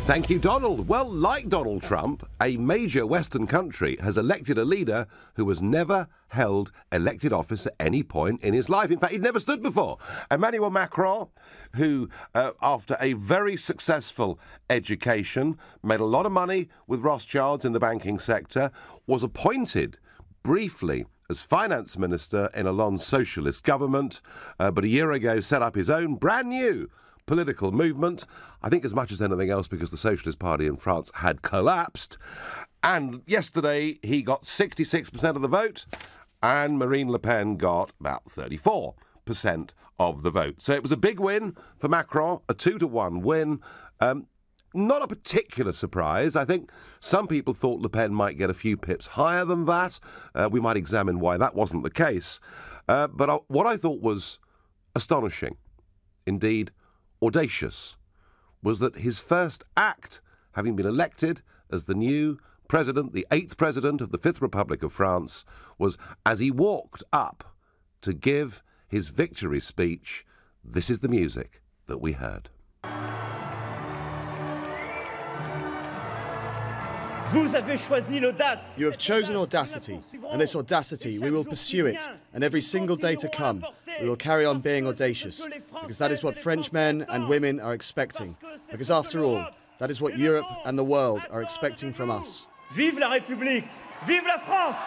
Thank you, Donald. Well, like Donald Trump, a major Western country has elected a leader who has never held elected office at any point in his life. In fact, he'd never stood before. Emmanuel Macron, who, after a very successful education, made a lot of money with Rothschilds in the banking sector, was appointed briefly as finance minister in Hollande's socialist government, but a year ago set up his own brand new political movement, I think as much as anything else because the Socialist Party in France had collapsed. And yesterday he got 66% of the vote and Marine Le Pen got about 34% of the vote. So it was a big win for Macron, a 2-1 win. Not a particular surprise. I think some people thought Le Pen might get a few pips higher than that. We might examine why that wasn't the case. But what I thought was astonishing, indeed audacious, was that his first act, having been elected as the new president, the 8th president of the Fifth Republic of France, was as he walked up to give his victory speech, this is the music that we heard. You have chosen audacity, and this audacity, we will pursue it, and every single day to come, we will carry on being audacious, because that is what French men and women are expecting, because after all, that is what Europe and the world are expecting from us. Vive la République! Vive la France!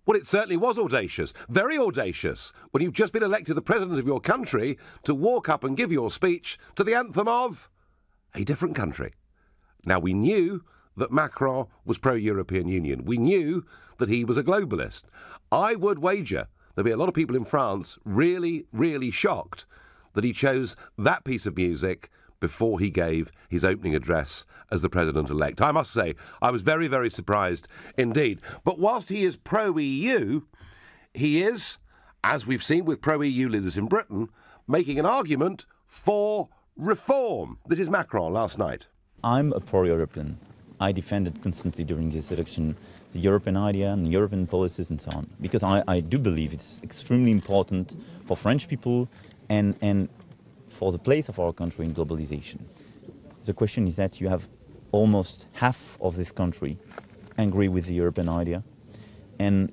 Well, it certainly was audacious, very audacious, when you've just been elected the president of your country to walk up and give your speech to the anthem of a different country. Now, we knew that Macron was pro-European Union. We knew that he was a globalist. I would wager there'll be a lot of people in France really, really shocked that he chose that piece of music before he gave his opening address as the president-elect. I must say, I was very, very surprised indeed. But whilst he is pro-EU, he is, as we've seen with pro-EU leaders in Britain, making an argument for reform. This is Macron last night. I'm a pro-European. I defended constantly during this election the European idea and European policies and so on, because I do believe it's extremely important for French people and for the place of our country in globalization. The question is that you have almost half of this country angry with the European idea and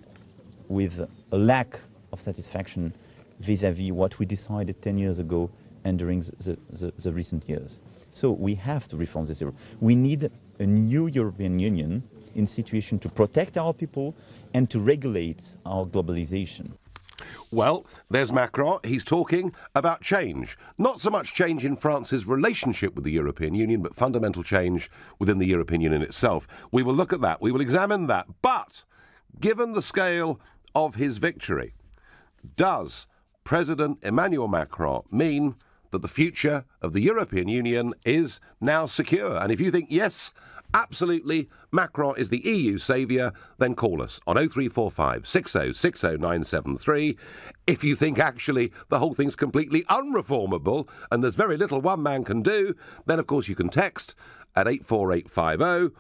with a lack of satisfaction vis-à-vis what we decided 10 years ago and during the recent years. So we have to reform this Europe. We need a new European Union in situation to protect our people and to regulate our globalization. Well, there's Macron. He's talking about change. Not so much change in France's relationship with the European Union, but fundamental change within the European Union itself. We will look at that. We will examine that. But given the scale of his victory, does President Emmanuel Macron mean that the future of the European Union is now secure? And if you think, yes, absolutely, Macron is the EU saviour, then call us on 0345 60 60 973. If you think actually the whole thing's completely unreformable and there's very little one man can do, then of course you can text at 84850.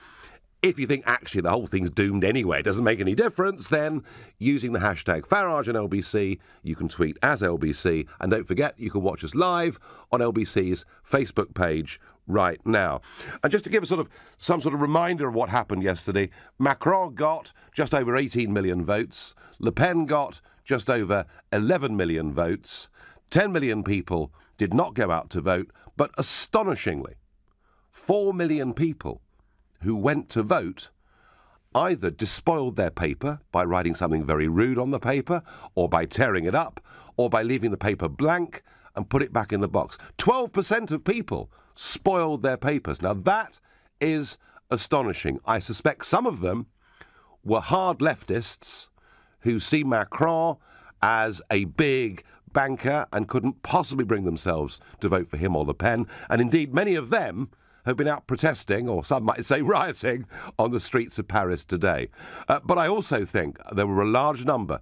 If you think actually the whole thing's doomed anyway, it doesn't make any difference, then using the hashtag Farage and LBC, you can tweet as LBC. And don't forget, you can watch us live on LBC's Facebook page right now. And just to give some sort of reminder of what happened yesterday, Macron got just over 18 million votes. Le Pen got just over 11 million votes. 10 million people did not go out to vote, but astonishingly, 4 million people who went to vote either despoiled their paper by writing something very rude on the paper, or by tearing it up, or by leaving the paper blank and put it back in the box. 12% of people spoiled their papers. Now that is astonishing. I suspect some of them were hard leftists who see Macron as a big banker and couldn't possibly bring themselves to vote for him or Le Pen. And indeed, many of them have been out protesting, or some might say rioting, on the streets of Paris today. But I also think there were a large number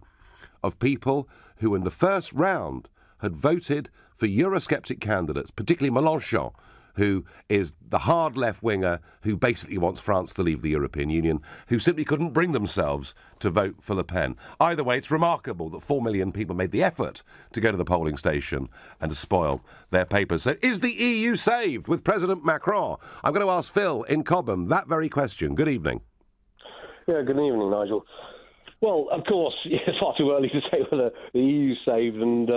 of people who in the first round had voted for Eurosceptic candidates, particularly Mélenchon, who is the hard left-winger who basically wants France to leave the European Union, who simply couldn't bring themselves to vote for Le Pen. Either way, it's remarkable that 4 million people made the effort to go to the polling station and to spoil their papers. So is the EU saved with President Macron? I'm going to ask Phil in Cobham that very question. Good evening. Yeah, good evening, Nigel. Well, of course, it's far too early to say whether the EU's saved and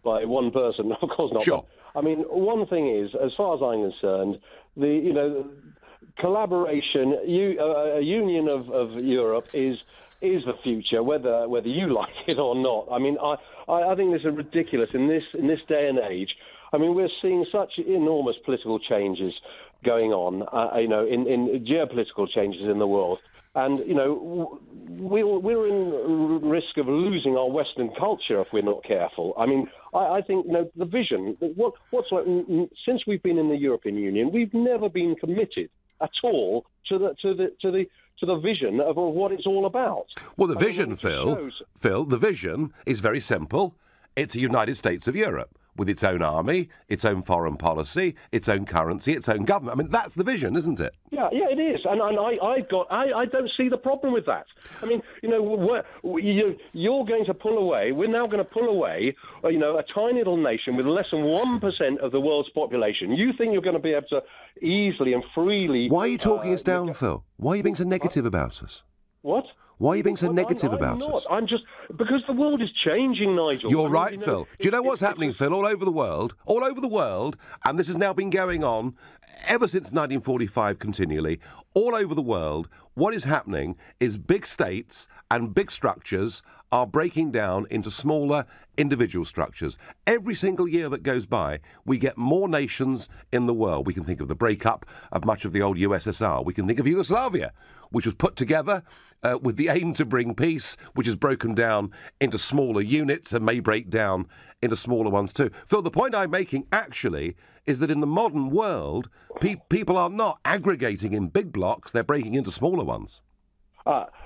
by one person. Of course not. Sure. But, I mean, one thing is, as far as I'm concerned, the collaboration, a union of Europe is the future, whether you like it or not. I mean, I think this is ridiculous in this day and age. I mean, we're seeing such enormous political changes going on, in geopolitical changes in the world. And, we're in risk of losing our Western culture if we're not careful. I mean, I think, the vision, since we've been in the European Union, we've never been committed at all to the vision of what it's all about. Well, the vision, Phil, the vision is very simple. It's a United States of Europe, with its own army, its own foreign policy, its own currency, its own government. I mean, that's the vision, isn't it? Yeah, it is, and I don't see the problem with that. I mean, you're going to pull away. We're now going to pull away, a tiny little nation with less than 1% of the world's population. You think you're going to be able to easily and freely? Why are you talking us down, Phil? Why are you being so negative about us? What? Why are you being so negative about us? I'm just because the world is changing, Nigel. You're right, Phil. Do you know what's happening, Phil, all over the world? All over the world, and this has now been going on ever since 1945 continually, all over the world, what is happening is big states and big structures are breaking down into smaller individual structures. Every single year that goes by, we get more nations in the world. We can think of the breakup of much of the old USSR. We can think of Yugoslavia, which was put together with the aim to bring peace, which is broken down into smaller units and may break down into smaller ones too. Phil, the point I'm making actually is that in the modern world, people are not aggregating in big blocks, they're breaking into smaller ones.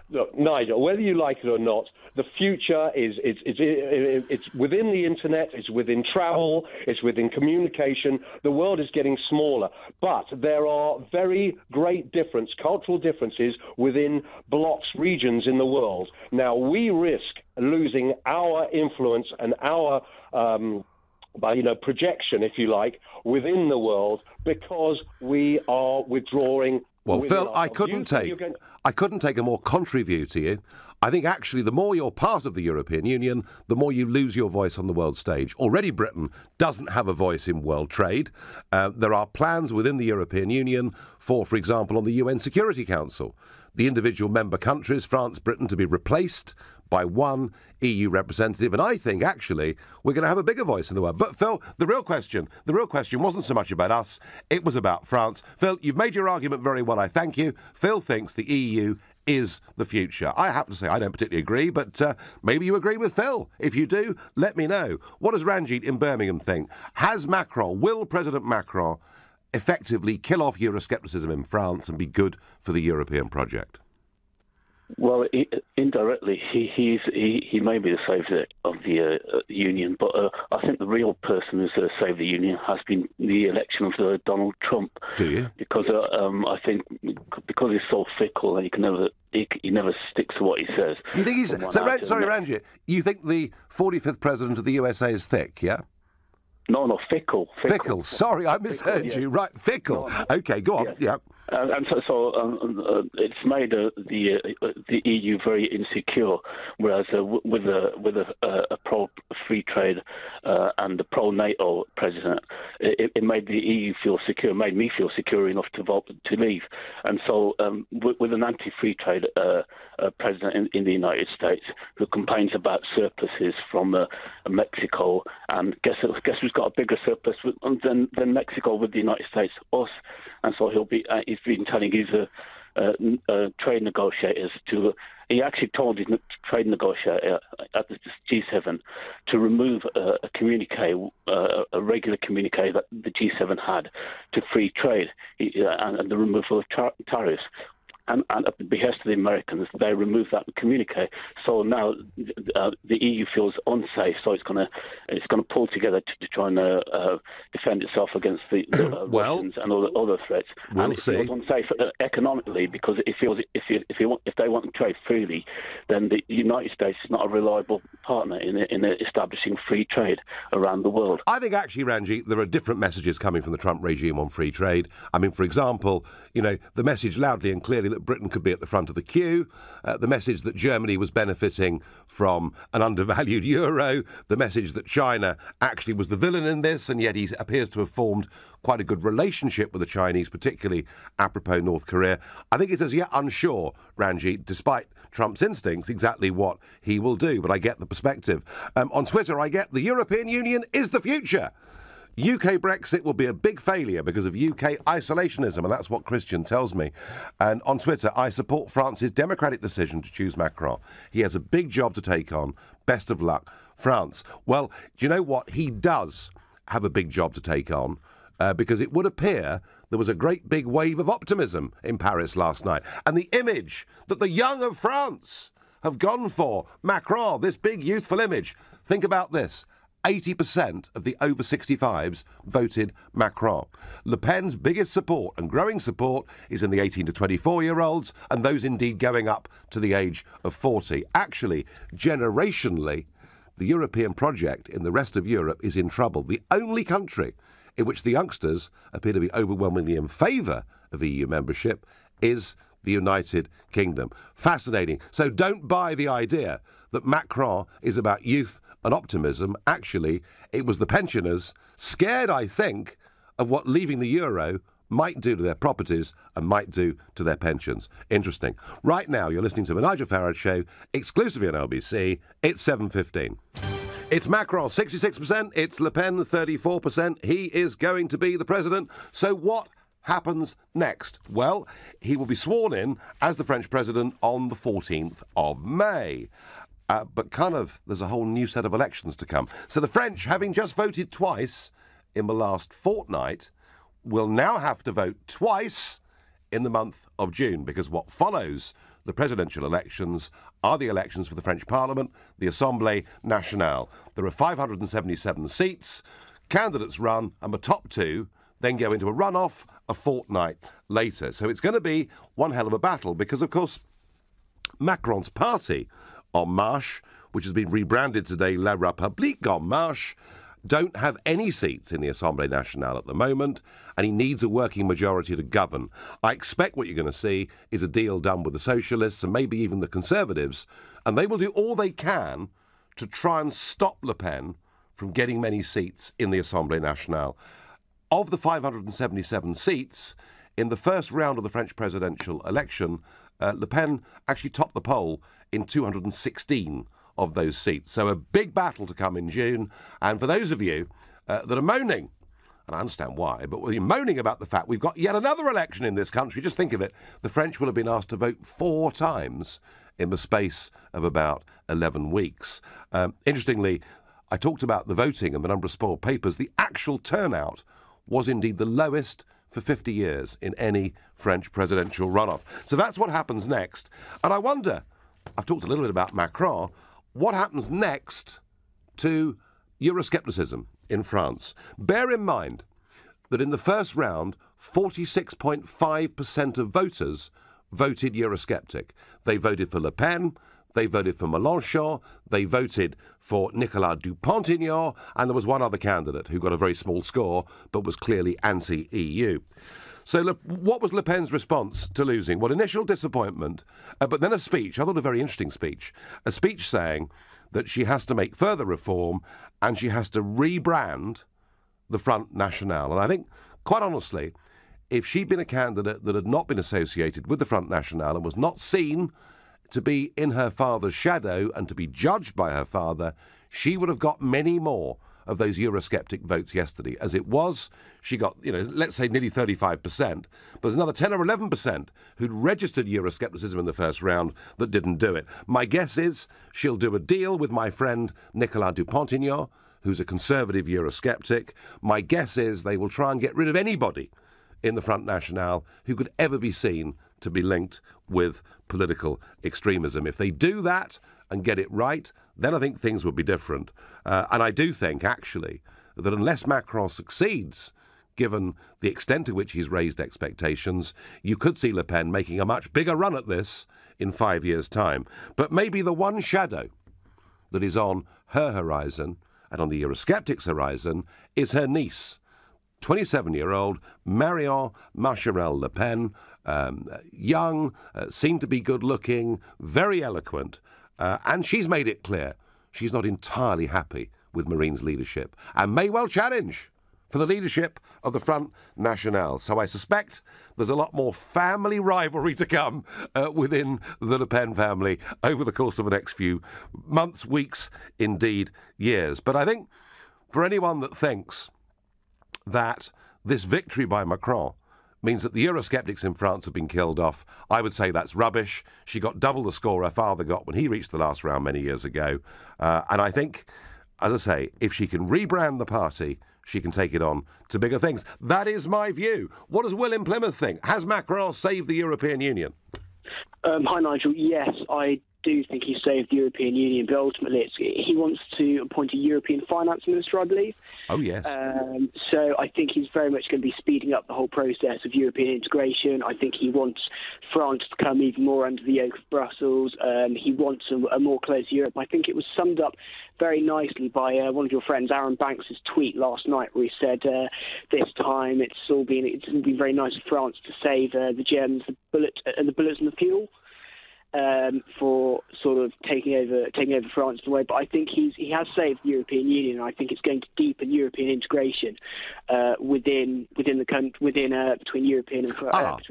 Look, Nigel, whether you like it or not, the future it's within the internet, it's within travel, it's within communication. The world is getting smaller, but there are very great cultural differences within blocks, regions in the world. Now, we risk losing our influence and our projection, if you like, within the world because we are withdrawing. Well, Phil, I couldn't take a more contrary view to you. I think actually the more you're part of the European Union, the more you lose your voice on the world stage. Already Britain doesn't have a voice in world trade. There are plans within the European Union for example, on the UN Security Council, the individual member countries, France, Britain, to be replaced by one EU representative. And I think, actually, we're going to have a bigger voice in the world. But, Phil, the real question wasn't so much about us. It was about France. Phil, you've made your argument very well. I thank you. Phil thinks the EU is the future. I have to say I don't particularly agree, but maybe you agree with Phil. If you do, let me know. What does Ranjit in Birmingham think? Will President Macron effectively kill off Euroscepticism in France and be good for the European project? Well, indirectly, he may be the savior of the union, but I think the real person who's saved the union has been the election of Donald Trump. Do you? Because I think because he's so fickle and he never sticks to what he says. You think he's Ranjit? You think the 45th president of the USA is thick? Yeah. No, fickle. Fickle. Sorry, I misheard you. Right, fickle. No. Okay, go on. Yeah. And so it's made the EU very insecure, whereas with a pro-free trade and a pro-NATO president, it made the EU feel secure, made me feel secure enough to vote to leave. And so with an anti-free trade president in the United States who complains about surpluses from Mexico, and guess who's got a bigger surplus than Mexico with the United States? Us. And so he's been telling his trade negotiators he actually told his trade negotiator at the G7 to remove a communique, a regular communique that the G7 had to free trade and the removal of tariffs. and at the behest of the Americans, they removed that communique. So now the EU feels unsafe. So it's going to pull together to try and defend itself against the Russians and all the other threats. We'll and it see. feels unsafe economically because it feels if they want to trade freely, then the United States is not a reliable partner in establishing free trade around the world. I think actually, Ranji, there are different messages coming from the Trump regime on free trade. I mean, for example, the message loudly and clearly that Britain could be at the front of the queue, the message that Germany was benefiting from an undervalued euro, the message that China actually was the villain in this, and yet he appears to have formed quite a good relationship with the Chinese, particularly apropos North Korea. I think it's as yet unsure, Ranji, despite Trump's instincts, exactly what he will do, but I get the perspective. On Twitter, I get the European Union is the future. UK Brexit will be a big failure because of UK isolationism, and that's what Christian tells me. And on Twitter, I support France's democratic decision to choose Macron. He has a big job to take on. Best of luck, France. Well, do you know what? He does have a big job to take on. Because it would appear there was a great big wave of optimism in Paris last night. And the image that the young of France have gone for, Macron, this big youthful image. Think about this. 80% of the over 65s voted Macron. Le Pen's biggest support and growing support is in the 18 to 24-year-olds and those indeed going up to the age of 40. Actually, generationally, the European project in the rest of Europe is in trouble. The only country in which the youngsters appear to be overwhelmingly in favour of EU membership is the United Kingdom. Fascinating. So don't buy the idea that Macron is about youth and optimism. Actually, it was the pensioners, scared, I think, of what leaving the euro might do to their properties and might do to their pensions. Interesting. Right now, you're listening to the Nigel Farage Show, exclusively on LBC. It's 7:15. It's Macron, 66%. It's Le Pen, 34%. He is going to be the president. So what happens next? Well, he will be sworn in as the French president on the 14th of May. But there's a whole new set of elections to come. So the French, having just voted twice in the last fortnight, will now have to vote twice in the month of June, because what follows the presidential elections are the elections for the French Parliament, the Assemblée Nationale. There are 577 seats. Candidates run, and the top two then go into a runoff a fortnight later. So it's going to be one hell of a battle because, of course, Macron's party, En Marche, which has been rebranded today La République En Marche, don't have any seats in the Assemblée Nationale at the moment, and he needs a working majority to govern. I expect what you're going to see is a deal done with the Socialists and maybe even the Conservatives, and they will do all they can to try and stop Le Pen from getting many seats in the Assemblée Nationale. Of the 577 seats, in the first round of the French presidential election, Le Pen actually topped the poll in 216 of those seats. So a big battle to come in June. And for those of you that are moaning, and I understand why, but you're moaning about the fact we've got yet another election in this country, just think of it. The French will have been asked to vote 4 times in the space of about 11 weeks. Interestingly, I talked about the voting and the number of spoiled papers. The actual turnout was indeed the lowest for 50 years in any French presidential runoff. So that's what happens next. And I wonder, I've talked a little bit about Macron, what happens next to Euroscepticism in France? Bear in mind that in the first round, 46.5% of voters voted Eurosceptic. They voted for Le Pen, they voted for Mélenchon, they voted for Nicolas Dupont-Aignan, and there was one other candidate who got a very small score but was clearly anti-EU. So what was Le Pen's response to losing? Well, initial disappointment, but then a speech, I thought a very interesting speech, a speech saying that she has to make further reform and she has to rebrand the Front National. And I think, quite honestly, if she'd been a candidate that had not been associated with the Front National and was not seen to be in her father's shadow and to be judged by her father, she would have got many more of those Eurosceptic votes yesterday. As it was, she got, let's say nearly 35%, but there's another 10 or 11% who'd registered Euroscepticism in the first round that didn't do it. My guess is she'll do a deal with my friend Nicolas Dupont-Aignan, who's a conservative Eurosceptic. My guess is they will try and get rid of anybody in the Front National who could ever be seen to be linked with political extremism. If they do that and get it right, then I think things would be different. And I do think, actually, that unless Macron succeeds, given the extent to which he's raised expectations, you could see Le Pen making a much bigger run at this in 5 years' time. But maybe the one shadow that is on her horizon and on the Eurosceptics' horizon is her niece, 27-year-old Marion Maréchal Le Pen, young, seemed to be good-looking, very eloquent, and she's made it clear she's not entirely happy with Marine's leadership and may well challenge for the leadership of the Front National. So I suspect there's a lot more family rivalry to come within the Le Pen family over the course of the next few months, weeks, indeed years. But I think for anyone that thinks that this victory by Macron means that the Eurosceptics in France have been killed off, I would say that's rubbish. She got double the score her father got when he reached the last round many years ago. And I think, as I say, if she can rebrand the party, she can take it on to bigger things. That is my view. What does Will in Plymouth think? Has Macron saved the European Union? Hi, Nigel. Yes, I do think he saved the European Union, but ultimately he wants to appoint a European finance minister, I believe. Oh, yes. So I think he's very much going to be speeding up the whole process of European integration. I think he wants France to come even more under the yoke of Brussels. He wants a more close Europe. I think it was summed up very nicely by one of your friends, Aaron Banks' tweet last night, where he said this time it's been very nice for France to save the Germans the bullets and the fuel. For sort of taking over France in a way, but I think he has saved the European Union. And I think it's going to deepen European integration between European and France.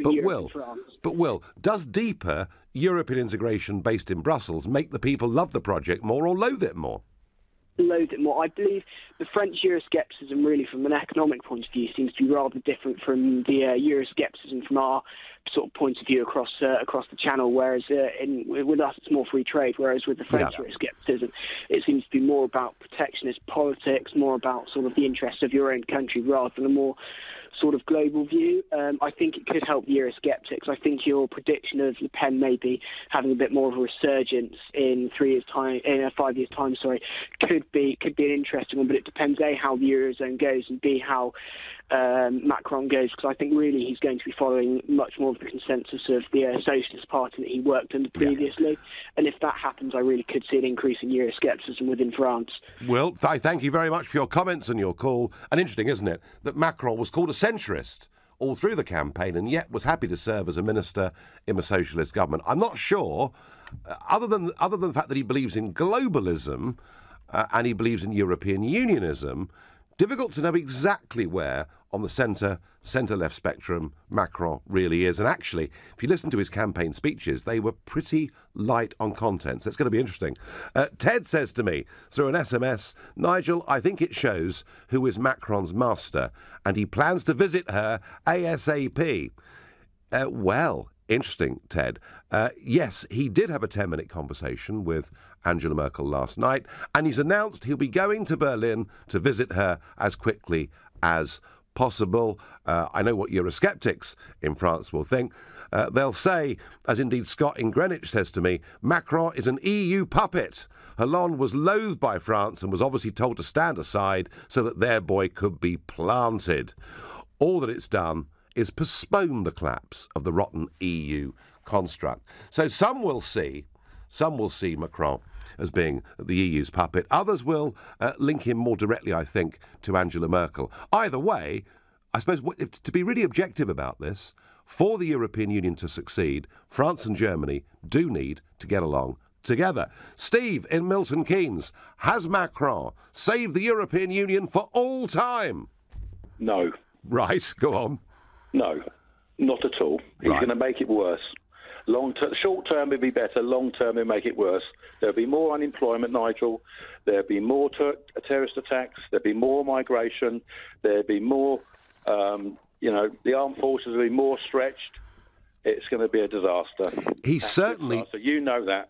But Will, does deeper European integration based in Brussels make the people love the project more or loathe it more? Loathe it more. I believe the French Euroscepticism, really, from an economic point of view, seems to be rather different from the Euroscepticism from our sort of point of view across the channel. Whereas with us, it's more free trade. Whereas with the French Euroscepticism, it seems to be more about protectionist politics, more about sort of the interests of your own country rather than a more sort of global view. I think it could help the Eurosceptics. I think your prediction of Le Pen maybe having a bit more of a resurgence in 5 years' time, could be an interesting one. But it depends A, how the Eurozone goes, and B, how Macron goes, because I think really he's going to be following much more of the consensus of the Socialist Party that he worked under previously. Yeah. And if that happens, I really could see an increase in Euroscepticism within France. Well, I thank you very much for your comments and your call. And interesting, isn't it, that Macron was called a centrist all through the campaign and yet was happy to serve as a minister in a socialist government. I'm not sure, other than the fact that he believes in globalism and he believes in European unionism, difficult to know exactly where on the centre-left spectrum Macron really is. And actually, if you listen to his campaign speeches, they were pretty light on content. So it's going to be interesting. Ted says to me through an SMS, Nigel, I think it shows who is Macron's master, and he plans to visit her ASAP. Well, interesting, Ted. Yes, he did have a 10-minute conversation with Angela Merkel last night, and he's announced he'll be going to Berlin to visit her as quickly as possible. I know what Eurosceptics in France will think. They'll say, as indeed Scott in Greenwich says to me, Macron is an EU puppet. Hollande was loathed by France and was obviously told to stand aside so that their boy could be planted. All that it's done is postpone the collapse of the rotten EU construct. So some will see Macron as being the EU's puppet. Others will link him more directly, I think, to Angela Merkel. Either way, I suppose, to be really objective about this, for the European Union to succeed, France and Germany do need to get along together. Steve in Milton Keynes, has Macron saved the European Union for all time? No. Right, go on. No, not at all. He's going to make it worse. Short term it'll be better, long term it'll make it worse. There'll be more unemployment, Nigel. There'll be more terrorist attacks. There'll be more migration. There'll be more, the armed forces will be more stretched. It's going to be a disaster. He's certainly... Disaster. You know that.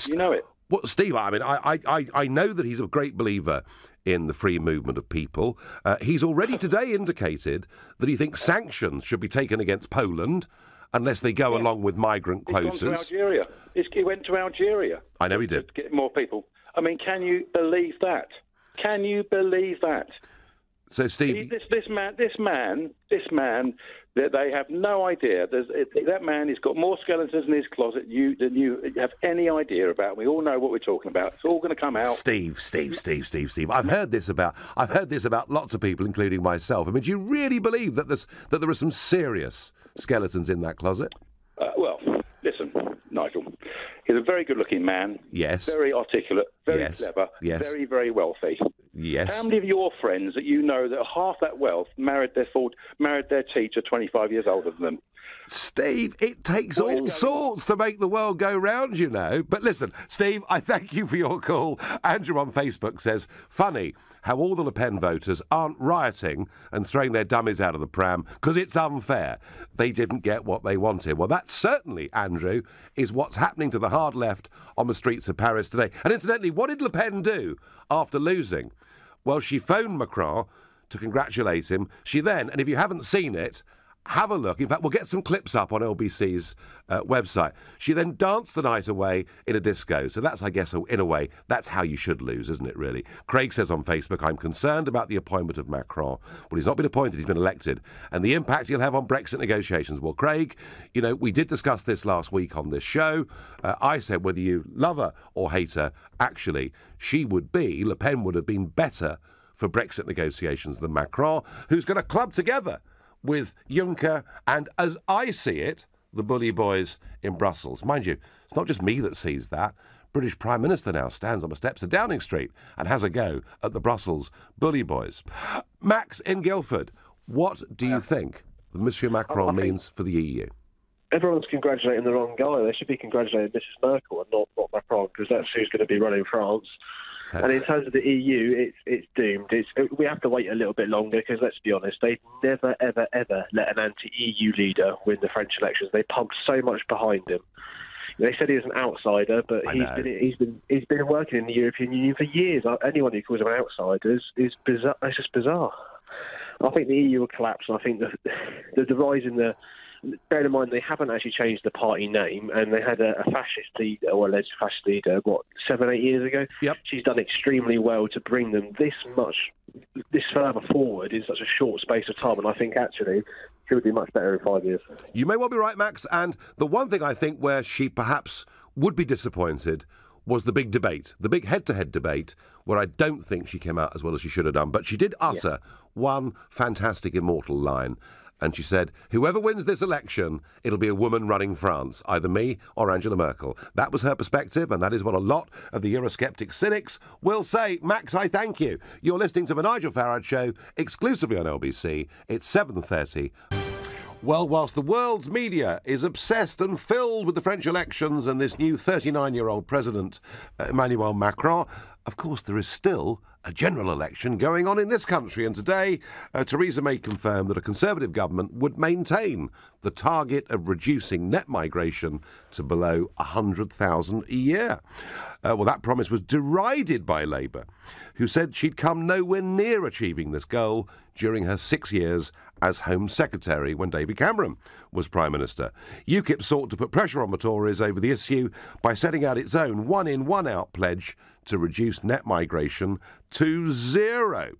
You know it. Well, Steve, I mean, I know that he's a great believer in the free movement of people. He's already today indicated that he thinks sanctions should be taken against Poland unless they go along with migrant quotas. He's gone to Algeria. He went to Algeria. I know he did. To get more people. I mean, can you believe that? Can you believe that? So, Steve, this man, that they have no idea. That man has got more skeletons in his closet than you have any idea about. We all know what we're talking about. It's all going to come out. Steve. I've heard this about lots of people, including myself. I mean, do you really believe that there are some serious skeletons in that closet? Well, listen, Nigel. He's a very good-looking man. Yes. Very articulate. Very clever. Yes. Very, very wealthy. Yes. How many of your friends that you know that half that wealth married their teacher 25 years older than them? Steve, it takes all sorts to make the world go round, you know. But listen, Steve, I thank you for your call. Andrew on Facebook says, funny how all the Le Pen voters aren't rioting and throwing their dummies out of the pram because it's unfair. They didn't get what they wanted. Well, that certainly, Andrew, is what's happening to the hard left on the streets of Paris today. And incidentally, what did Le Pen do after losing? Well, she phoned Macron to congratulate him. She then, and if you haven't seen it, have a look. In fact, we'll get some clips up on LBC's website. She then danced the night away in a disco. So that's, I guess, in a way, that's how you should lose, isn't it, really? Craig says on Facebook, I'm concerned about the appointment of Macron. Well, he's not been appointed, he's been elected. And the impact he'll have on Brexit negotiations. Well, Craig, you know, we did discuss this last week on this show. I said whether you love her or hate her, actually, Le Pen would have been better for Brexit negotiations than Macron, who's going to club together with Juncker and, as I see it, the bully boys in Brussels. Mind you, it's not just me that sees that. British Prime Minister now stands on the steps of Downing Street and has a go at the Brussels bully boys. Max in Guildford, what do you think Monsieur Macron means for the EU? Everyone's congratulating the wrong guy. They should be congratulating Mrs Merkel and not Macron, because that's who's going to be running France. And in terms of the EU, it's doomed. We have to wait a little bit longer because, let's be honest, they've never, ever, ever let an anti-EU leader win the French elections. They pumped so much behind him. They said he was an outsider, but he's been working in the European Union for years. Anyone who calls him an outsider is bizarre. It's just bizarre. I think the EU will collapse. And I think the rise in the... Bear in mind, they haven't actually changed the party name, and they had a fascist leader, or alleged fascist leader, 7-8 years ago? Yep. She's done extremely well to bring them this further forward in such a short space of time, and I think actually she would be much better in 5 years. You may well be right, Max, and the one thing I think where she perhaps would be disappointed was the big debate, the big head-to-head debate, where I don't think she came out as well as she should have done, but she did utter one fantastic immortal line. And she said, whoever wins this election, it'll be a woman running France, either me or Angela Merkel. That was her perspective, and that is what a lot of the Eurosceptic cynics will say. Max, I thank you. You're listening to the Nigel Farage Show, exclusively on LBC. It's 7:30. Well, whilst the world's media is obsessed and filled with the French elections and this new 39-year-old president, Emmanuel Macron, of course there is still a general election going on in this country. And today, Theresa May confirmed that a Conservative government would maintain the target of reducing net migration to below 100,000 a year. Well, that promise was derided by Labour, who said she'd come nowhere near achieving this goal during her 6 years as Home Secretary when David Cameron was Prime Minister. UKIP sought to put pressure on the Tories over the issue by setting out its own one-in, one-out pledge to reduce net migration to zero.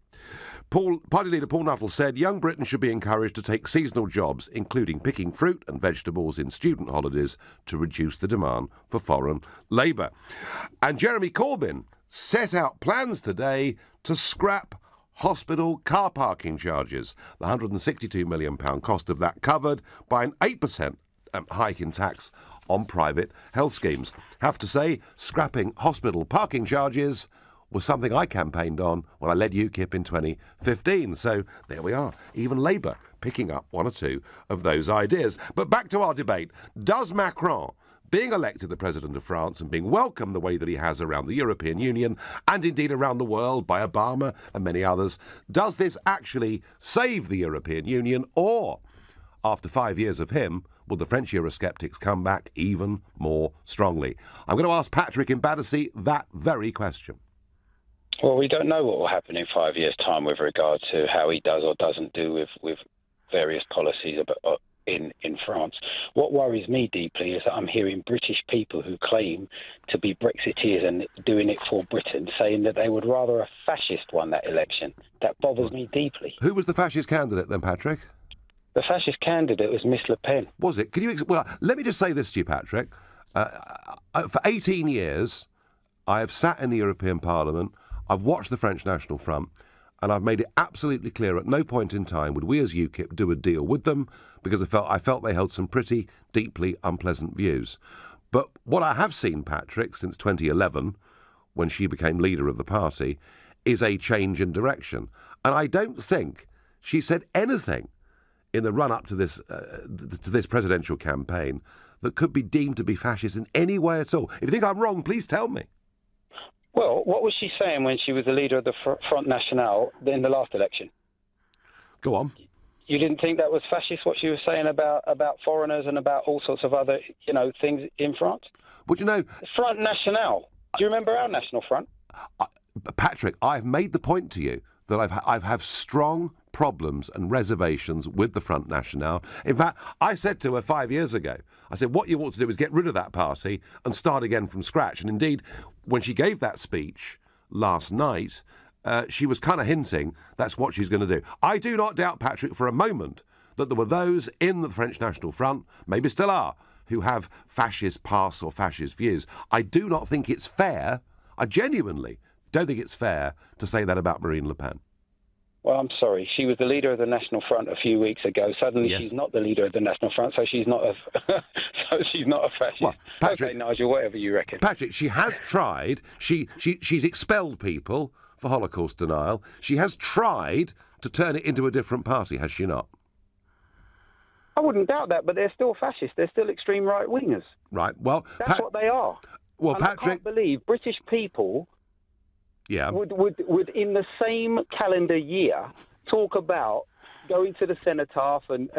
Party leader Paul Nuttall said young Britain should be encouraged to take seasonal jobs, including picking fruit and vegetables in student holidays, to reduce the demand for foreign labour. And Jeremy Corbyn set out plans today to scrap hospital car parking charges. The £162 million cost of that covered by an 8% hike in tax on private health schemes. Have to say, scrapping hospital parking charges was something I campaigned on when I led UKIP in 2015. So there we are, even Labour picking up one or two of those ideas. But back to our debate. Does Macron, being elected the President of France and being welcomed the way that he has around the European Union and indeed around the world by Obama and many others, does this actually save the European Union, or, after 5 years of him, will the French Eurosceptics come back even more strongly? I'm going to ask Patrick in Battersea that very question. Well, we don't know what will happen in 5 years' time with regard to how he does or doesn't do with various policies in France. What worries me deeply is that I'm hearing British people who claim to be Brexiteers and doing it for Britain, saying that they would rather a fascist won that election. That bothers me deeply. Who was the fascist candidate then, Patrick? The fascist candidate was Miss Le Pen. Was it? Can you? Well, let me just say this to you, Patrick. For 18 years, I have sat in the European Parliament. I've watched the French National Front. And I've made it absolutely clear at no point in time would we as UKIP do a deal with them, because I felt they held some pretty deeply unpleasant views. But what I have seen, Patrick, since 2011, when she became leader of the party, is a change in direction. And I don't think she said anything in the run-up to this presidential campaign that could be deemed to be fascist in any way at all. If you think I'm wrong, please tell me. Well, what was she saying when she was the leader of the Front National in the last election? Go on. You didn't think that was fascist, what she was saying about foreigners and about all sorts of other, things in France? But Front National. Do you remember our National Front? Patrick, I've made the point to you that I've have strong problems and reservations with the Front National. In fact, I said to her 5 years ago, I said, what you ought to do is get rid of that party and start again from scratch. And indeed, when she gave that speech last night, she was kind of hinting that's what she's going to do. I do not doubt, Patrick, for a moment that there were those in the French National Front, maybe still are, who have fascist past or fascist views. I do not think it's fair, I genuinely don't think it's fair to say that about Marine Le Pen. Well, I'm sorry. She was the leader of the National Front a few weeks ago. Suddenly, yes. She's not the leader of the National Front, so she's not a fascist. Well, Patrick, okay, Nigel, whatever you reckon. Patrick, she has tried. She's expelled people for Holocaust denial. She has tried to turn it into a different party, has she not? I wouldn't doubt that, but they're still fascists. They're still extreme right-wingers. Right. Well, that's what they are. Well, and Patrick, I can't believe British people. Yeah. Would in the same calendar year talk about going to the cenotaph and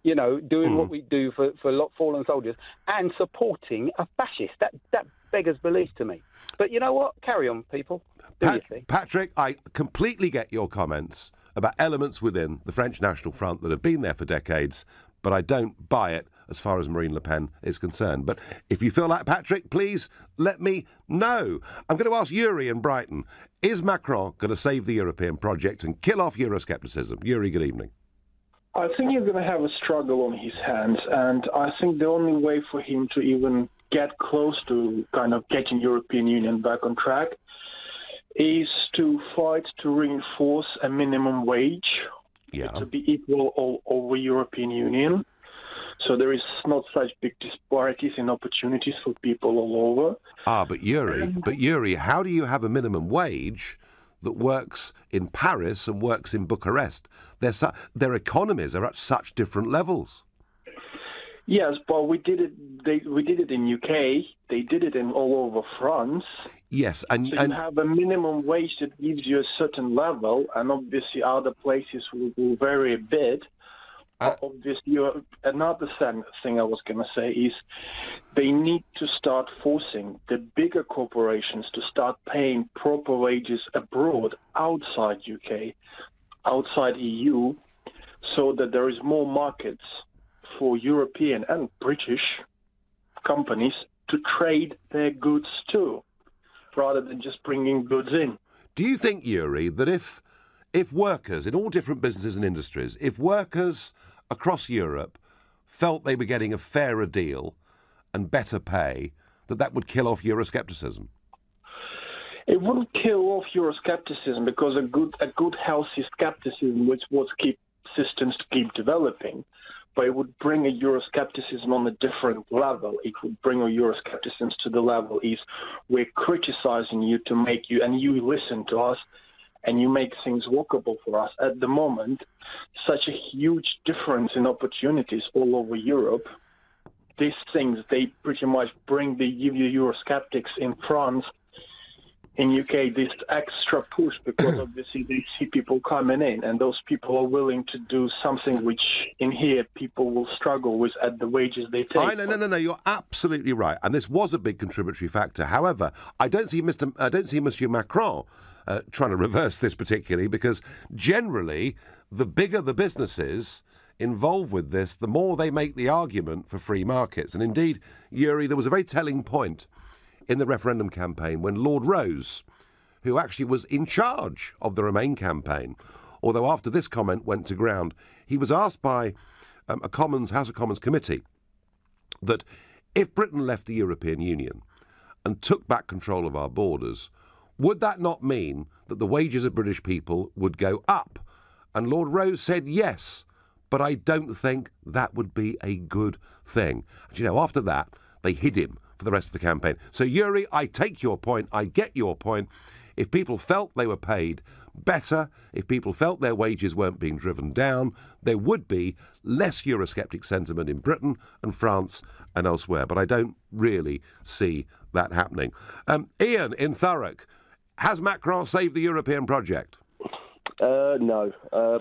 doing what we do for fallen soldiers and supporting a fascist. That beggars belief to me. But you know what? Carry on, people. Do your thing. Patrick, I completely get your comments about elements within the French National Front that have been there for decades, but I don't buy it as far as Marine Le Pen is concerned. But if you feel like Patrick, please let me know. I'm going to ask Yuri in Brighton, is Macron going to save the European project and kill off Euroscepticism? Yuri, good evening. I think he's going to have a struggle on his hands, and I think the only way for him to even get close to kind of getting European Union back on track is to fight to reinforce a minimum wage to be equal all over European Union. So there is not such big disparities in opportunities for people all over. But Yuri, how do you have a minimum wage that works in Paris and works in Bucharest? Their economies are at such different levels. Yes, but we did it in UK. They did it in all over France. Yes, so you have a minimum wage that gives you a certain level, and obviously other places will vary a bit. Obviously, another thing I was going to say is they need to start forcing the bigger corporations to start paying proper wages abroad, outside UK, outside EU, so that there is more markets for European and British companies to trade their goods too, rather than just bringing goods in. Do you think, Yuri, that if workers in all different businesses and industries, if workers across Europe felt they were getting a fairer deal and better pay, that would kill off Euroscepticism? It wouldn't kill off Euroscepticism, because a good healthy skepticism which would keep systems to keep developing. But it would bring a Euroscepticism on a different level. It would bring a Euroscepticism to the level is we're criticizing you to make you, and you listen to us, and you make things workable for us. At the moment, such a huge difference in opportunities all over Europe. These things, they pretty much bring the Eurosceptics in France, in UK, this extra push, because obviously they see people coming in, and those people are willing to do something which in here people will struggle with at the wages they take. No, you're absolutely right, and this was a big contributory factor. However, I don't see Monsieur Macron trying to reverse this particularly, because generally the bigger the businesses involved with this, the more they make the argument for free markets. And indeed, Yuri, there was a very telling point in the referendum campaign when Lord Rose, who actually was in charge of the Remain campaign, although after this comment went to ground, he was asked by a House of Commons committee that if Britain left the European Union and took back control of our borders, would that not mean that the wages of British people would go up? And Lord Rose said yes, but I don't think that would be a good thing. And, after that, they hid him for the rest of the campaign. So, Yuri, I take your point. I get your point. If people felt they were paid better, if people felt their wages weren't being driven down, there would be less Eurosceptic sentiment in Britain and France and elsewhere. But I don't really see that happening. Ian in Thurrock, has Macron saved the European project? No.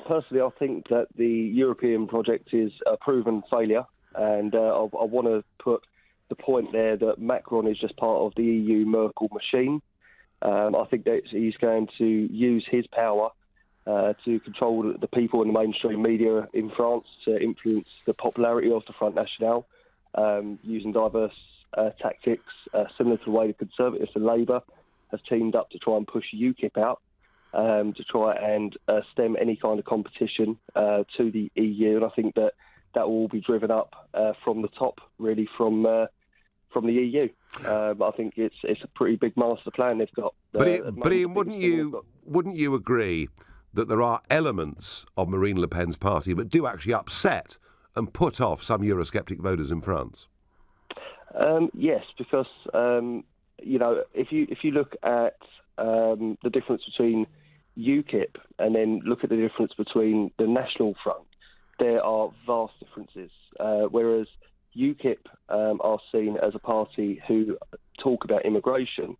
Personally, I think that the European project is a proven failure, and I want to put the point there that Macron is just part of the EU Merkel machine. I think that he's going to use his power to control the people in the mainstream media in France, to influence the popularity of the Front National, using diverse tactics, similar to the way the Conservatives and Labour have teamed up to try and push UKIP out, to try and stem any kind of competition to the EU. And I think that will all be driven up from the top, really, from the EU. I think it's a pretty big master plan they've got. But Ian, wouldn't you agree that there are elements of Marine Le Pen's party that do actually upset and put off some Eurosceptic voters in France? Yes, because if you look at the difference between UKIP and then look at the difference between the National Front, there are vast differences. Whereas UKIP are seen as a party who talk about immigration,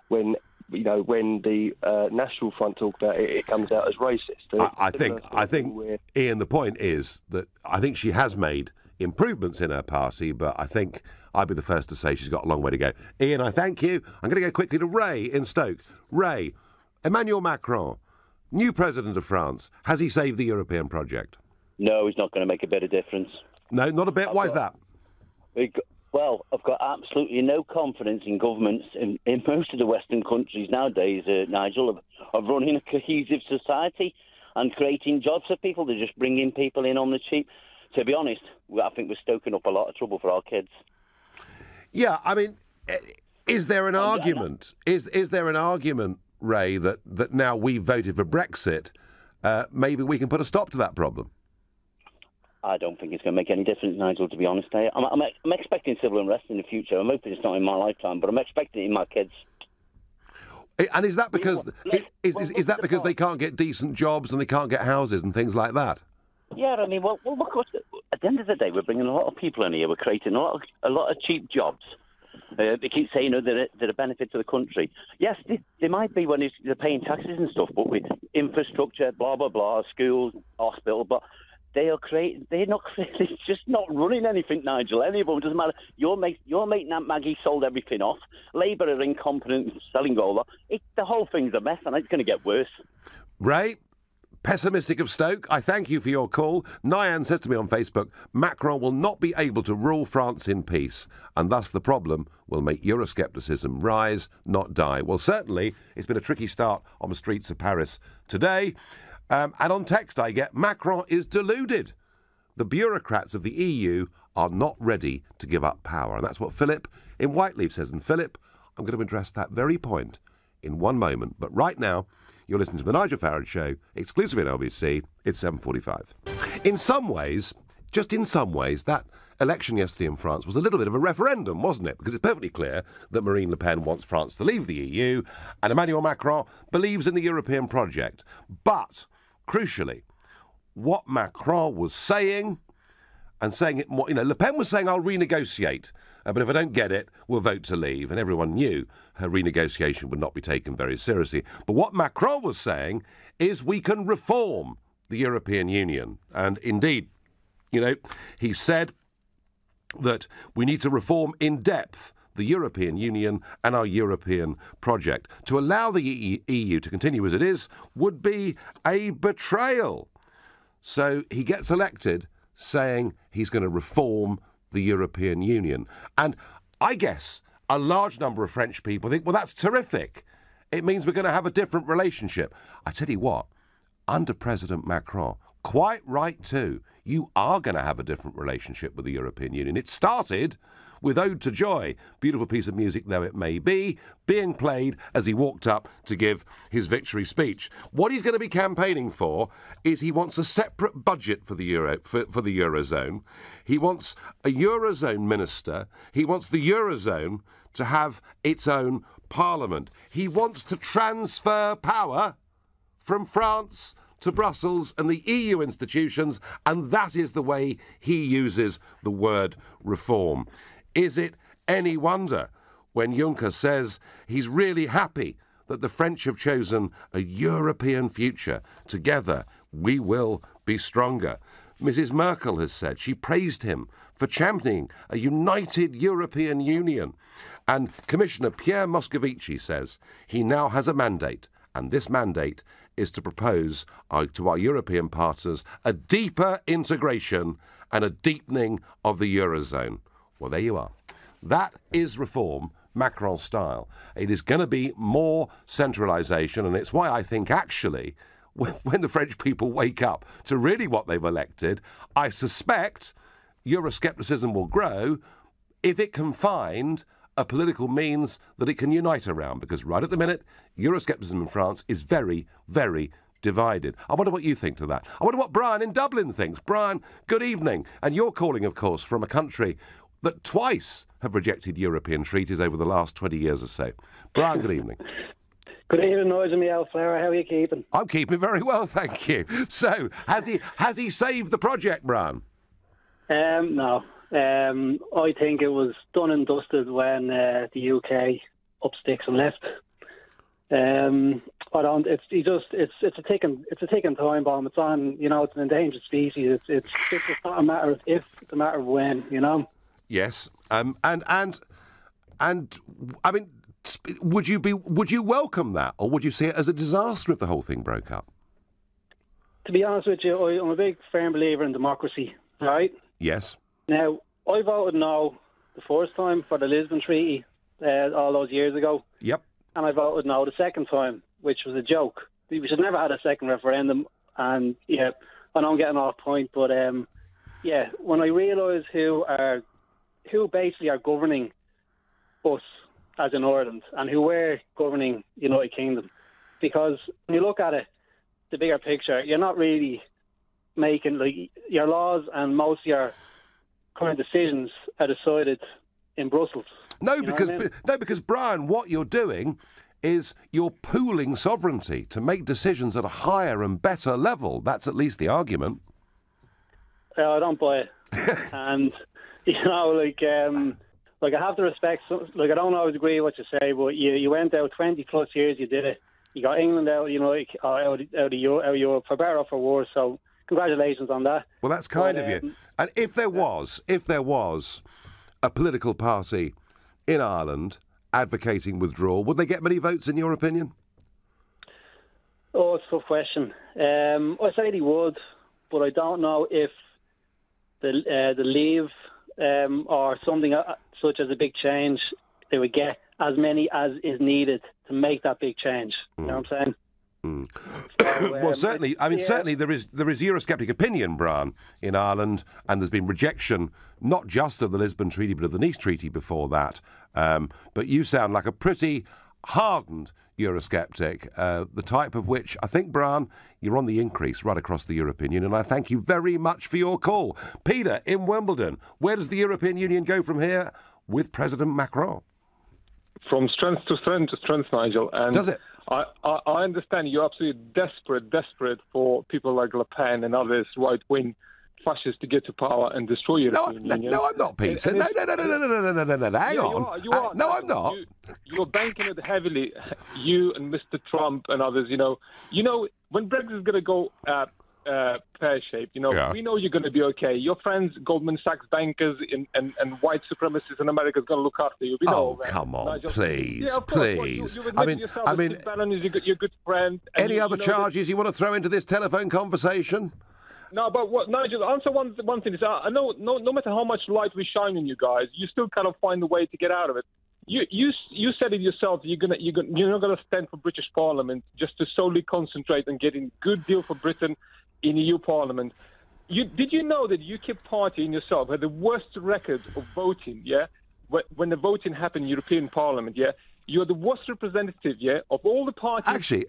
when the National Front talk about it, it comes out as racist. I think, Ian, the point is that I think she has made improvements in her party, but I think I'd be the first to say she's got a long way to go. Ian, I thank you. I'm going to go quickly to Ray in Stoke. Ray, Emmanuel Macron, new president of France, has he saved the European project? No, he's not going to make a bit of difference. No, not a bit. Why is that? Well, I've got absolutely no confidence in governments in most of the Western countries nowadays, Nigel, of running a cohesive society and creating jobs for people. They're just bringing people in on the cheap. To be honest, I think we're stoking up a lot of trouble for our kids. Yeah, I mean, is there an argument? Is there an argument, Ray, that now we've voted for Brexit, maybe we can put a stop to that problem? I don't think it's going to make any difference, Nigel, to be honest. I'm expecting civil unrest in the future. I'm hoping it's not in my lifetime, but I'm expecting it in my kids. And is that because is that because they can't get decent jobs and they can't get houses and things like that? Yeah, I mean, well, look, at the end of the day, we're bringing a lot of people in here. We're creating a lot of cheap jobs. They keep saying they're a benefit to the country. Yes, they might be when they're paying taxes and stuff, but with infrastructure, blah, blah, blah, schools, hospital, but it's just not running anything, Nigel. Any of them, doesn't matter. Your mate Maggie sold everything off. Labour are incompetent, selling all that. The whole thing's a mess, and it's going to get worse. Ray, pessimistic of Stoke, I thank you for your call. Nyan says to me on Facebook, Macron will not be able to rule France in peace, and thus the problem will make Euroscepticism rise, not die. Well, certainly, it's been a tricky start on the streets of Paris today. And on text I get, Macron is deluded. The bureaucrats of the EU are not ready to give up power. And that's what Philip in Whiteleaf says. And Philip, I'm going to address that very point in one moment. But right now, you're listening to The Nigel Farage Show, exclusively on LBC. It's 7:45. In some ways, just in some ways, that election yesterday in France was a little bit of a referendum, wasn't it? Because it's perfectly clear that Marine Le Pen wants France to leave the EU and Emmanuel Macron believes in the European project. But crucially, what Macron was saying, and saying it more, Le Pen was saying, I'll renegotiate, but if I don't get it, we'll vote to leave. And everyone knew her renegotiation would not be taken very seriously. But what Macron was saying is we can reform the European Union. And indeed, he said that we need to reform in depth the European Union and our European project. To allow the EU to continue as it is would be a betrayal. So he gets elected saying he's going to reform the European Union. And I guess a large number of French people think, well, that's terrific. It means we're going to have a different relationship. I tell you what, under President Macron, quite right too, you are going to have a different relationship with the European Union. It started with Ode to Joy, beautiful piece of music though it may be, being played as he walked up to give his victory speech. What he's going to be campaigning for is he wants a separate budget for the Eurozone. He wants a Eurozone minister. He wants the Eurozone to have its own parliament. He wants to transfer power from France to Brussels and the EU institutions, and that is the way he uses the word reform. Is it any wonder when Juncker says he's really happy that the French have chosen a European future? Together we will be stronger. Mrs. Merkel has said she praised him for championing a united European Union. And Commissioner Pierre Moscovici says he now has a mandate, and this mandate is to propose to our European partners a deeper integration and a deepening of the Eurozone. Well, there you are. That is reform, Macron style. It is going to be more centralisation, and it's why I think actually when the French people wake up to really what they've elected, I suspect Euroscepticism will grow if it can find a political means that it can unite around, because right at the minute, Euroscepticism in France is very, very divided. I wonder what you think to that. I wonder what Brian in Dublin thinks. Brian, good evening. And you're calling, of course, from a country that twice have rejected European treaties over the last 20 years or so. Brian, good evening. Good evening, Nigel Farage. How are you keeping? I'm keeping very well, thank you. So, has he saved the project, Brian? No. I think it was done and dusted when the UK up sticks and left. I don't. It's a ticking time bomb. It's on. It's an endangered species. It's not a matter of if, it's a matter of when. Yes. And I mean, would you welcome that, or would you see it as a disaster if the whole thing broke up? To be honest with you, I'm a big firm believer in democracy. Right? Yes. Now, I voted no the first time for the Lisbon Treaty all those years ago. Yep. And I voted no the second time, which was a joke. We should never have had a second referendum. And yeah, I know I'm getting off point, but yeah, when I realise who basically are governing us as in Ireland and who were governing the United Kingdom, because when you look at it, the bigger picture, you're not really making your laws, and most of your current decisions are decided in Brussels. No, because Brian, what you're doing is you're pooling sovereignty to make decisions at a higher and better level. That's at least the argument. I don't buy it. And I have to respect. I don't always agree with what you say, but you went out 20 plus years. You did it. You got England out, out of Europe for better or for worse. So congratulations on that. Well, that's kind of you. And if there was a political party in Ireland advocating withdrawal, would they get many votes in your opinion? Oh, it's a tough question. I say they would, but I don't know if the Leave or something such as a big change, they would get as many as is needed to make that big change. You know what I'm saying? So, well, certainly. I mean, certainly there is Eurosceptic opinion, Brian, in Ireland, and there's been rejection not just of the Lisbon Treaty but of the Nice Treaty before that. But you sound like a pretty hardened Eurosceptic, the type of which I think, Brian, you're on the increase right across the European Union. And I thank you very much for your call, Peter in Wimbledon. Where does the European Union go from here with President Macron? From strength to strength, Nigel. And does it? I understand you're absolutely desperate for people like Le Pen and others, right-wing fascists, to get to power and destroy European Union. No, I'm not, Peter. No. Hang on. You are. No, I'm not. You're banking it heavily. You and Mr. Trump and others. When Brexit is going to go pear-shaped, we know you're going to be okay. Your friends, Goldman Sachs bankers and white supremacists in America, is going to look after you. Come on, Nigel. Please. I mean, your good friend. Any other charges you want to throw into this telephone conversation? No, but what, Nigel, answer one thing. Is I know no matter how much light we shine on you guys, you still kind of find a way to get out of it. You said it yourself. You're not gonna stand for British Parliament just to solely concentrate on getting good deal for Britain in EU Parliament. Did you know that UKIP party in yourself had the worst record of voting? Yeah, when the voting happened in European Parliament. Yeah. You're the worst representative, of all the parties. Actually,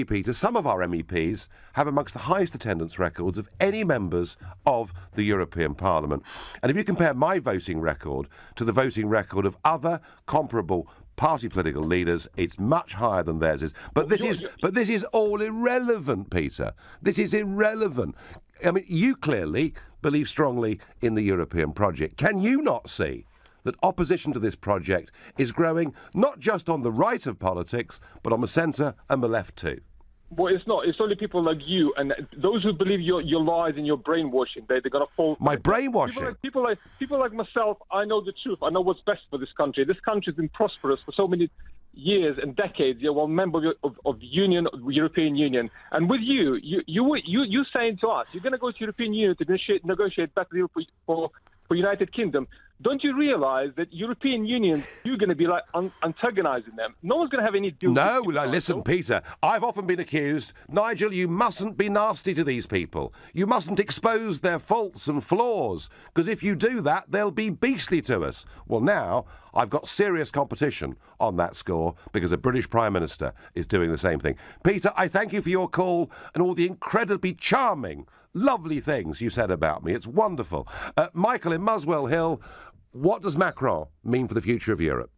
Peter, some of our MEPs have amongst the highest attendance records of any members of the European Parliament. And if you compare my voting record to the voting record of other comparable party political leaders, it's much higher than theirs is. But this is all irrelevant, Peter. This is irrelevant. I mean, you clearly believe strongly in the European project. Can you not see that opposition to this project is growing not just on the right of politics, but on the centre and the left too? Well, it's not. It's only people like you and those who believe your lies and your brainwashing. They're going to fall. My brainwashing? People like myself, I know the truth. I know what's best for this country. This country has been prosperous for so many years and decades. You're one member of European Union. And with you saying to us, you're going to go to European Union to negotiate better deal for United Kingdom. Don't you realise that European Union, you're going to be like antagonising them? No one's going to have any deal. No, listen, Peter, I've often been accused, Nigel, you mustn't be nasty to these people. You mustn't expose their faults and flaws, because if you do that, they'll be beastly to us. Well, now I've got serious competition on that score because a British Prime Minister is doing the same thing. Peter, I thank you for your call and all the incredibly charming, lovely things you said about me. It's wonderful. Michael in Muswell Hill, what does Macron mean for the future of Europe?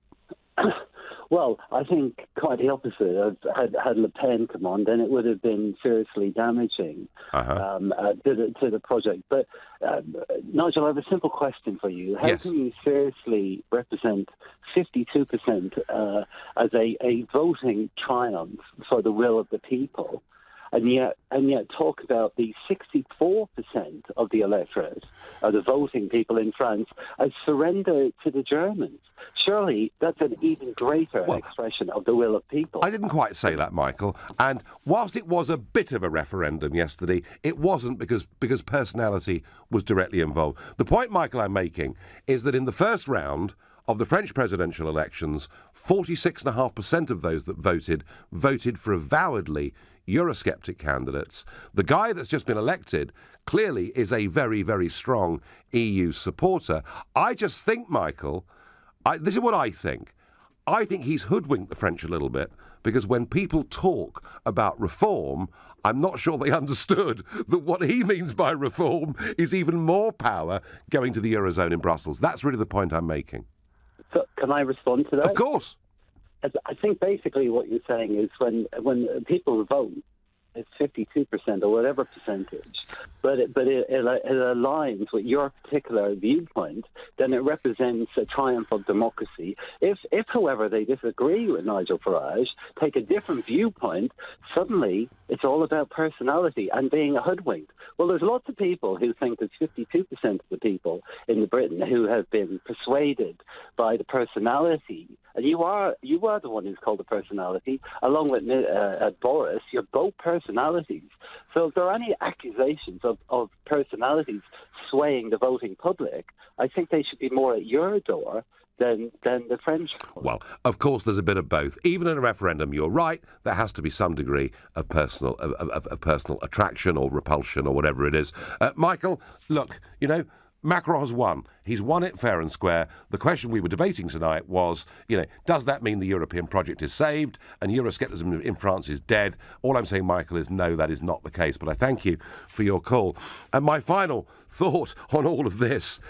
Well, I think quite the opposite. Had Le Pen come on, then it would have been seriously damaging to the project. But, Nigel, I have a simple question for you. How can you seriously represent 52% as a voting triumph for the will of the people, and yet talk about the 64% of the electorate, of the voting people in France, as surrender to the Germans? Surely that's an even greater expression of the will of people. I didn't quite say that, Michael. And whilst it was a bit of a referendum yesterday, it wasn't because personality was directly involved. The point, Michael, I'm making is that in the first round of the French presidential elections, 46.5% of those that voted for avowedly Eurosceptic candidates. The guy that's just been elected clearly is a very, very strong EU supporter. I just think, Michael, this is what I think. I think he's hoodwinked the French a little bit, because when people talk about reform, I'm not sure they understood that what he means by reform is even more power going to the Eurozone in Brussels. That's really the point I'm making. So, can I respond to that? Of course. I think basically what you're saying is when people vote, it's 52% or whatever percentage, but it aligns with your particular viewpoint, then it represents a triumph of democracy. If however, they disagree with Nigel Farage, take a different viewpoint, suddenly it's all about personality and being a hoodwinked. Well, there's lots of people who think that 52% of the people in Britain who have been persuaded by the personality, and you are the one who's called the personality, along with Boris, you're both personalities. So if there are any accusations of personalities swaying the voting public, I think they should be more at your door than the French. Well, of course, there's a bit of both. Even in a referendum, you're right, there has to be some degree of personal attraction or repulsion or whatever it is. Michael, look, Macron has won. He's won it fair and square. The question we were debating tonight was, does that mean the European project is saved and Euroscepticism in France is dead? All I'm saying, Michael, is no, that is not the case. But I thank you for your call. And my final thought on all of this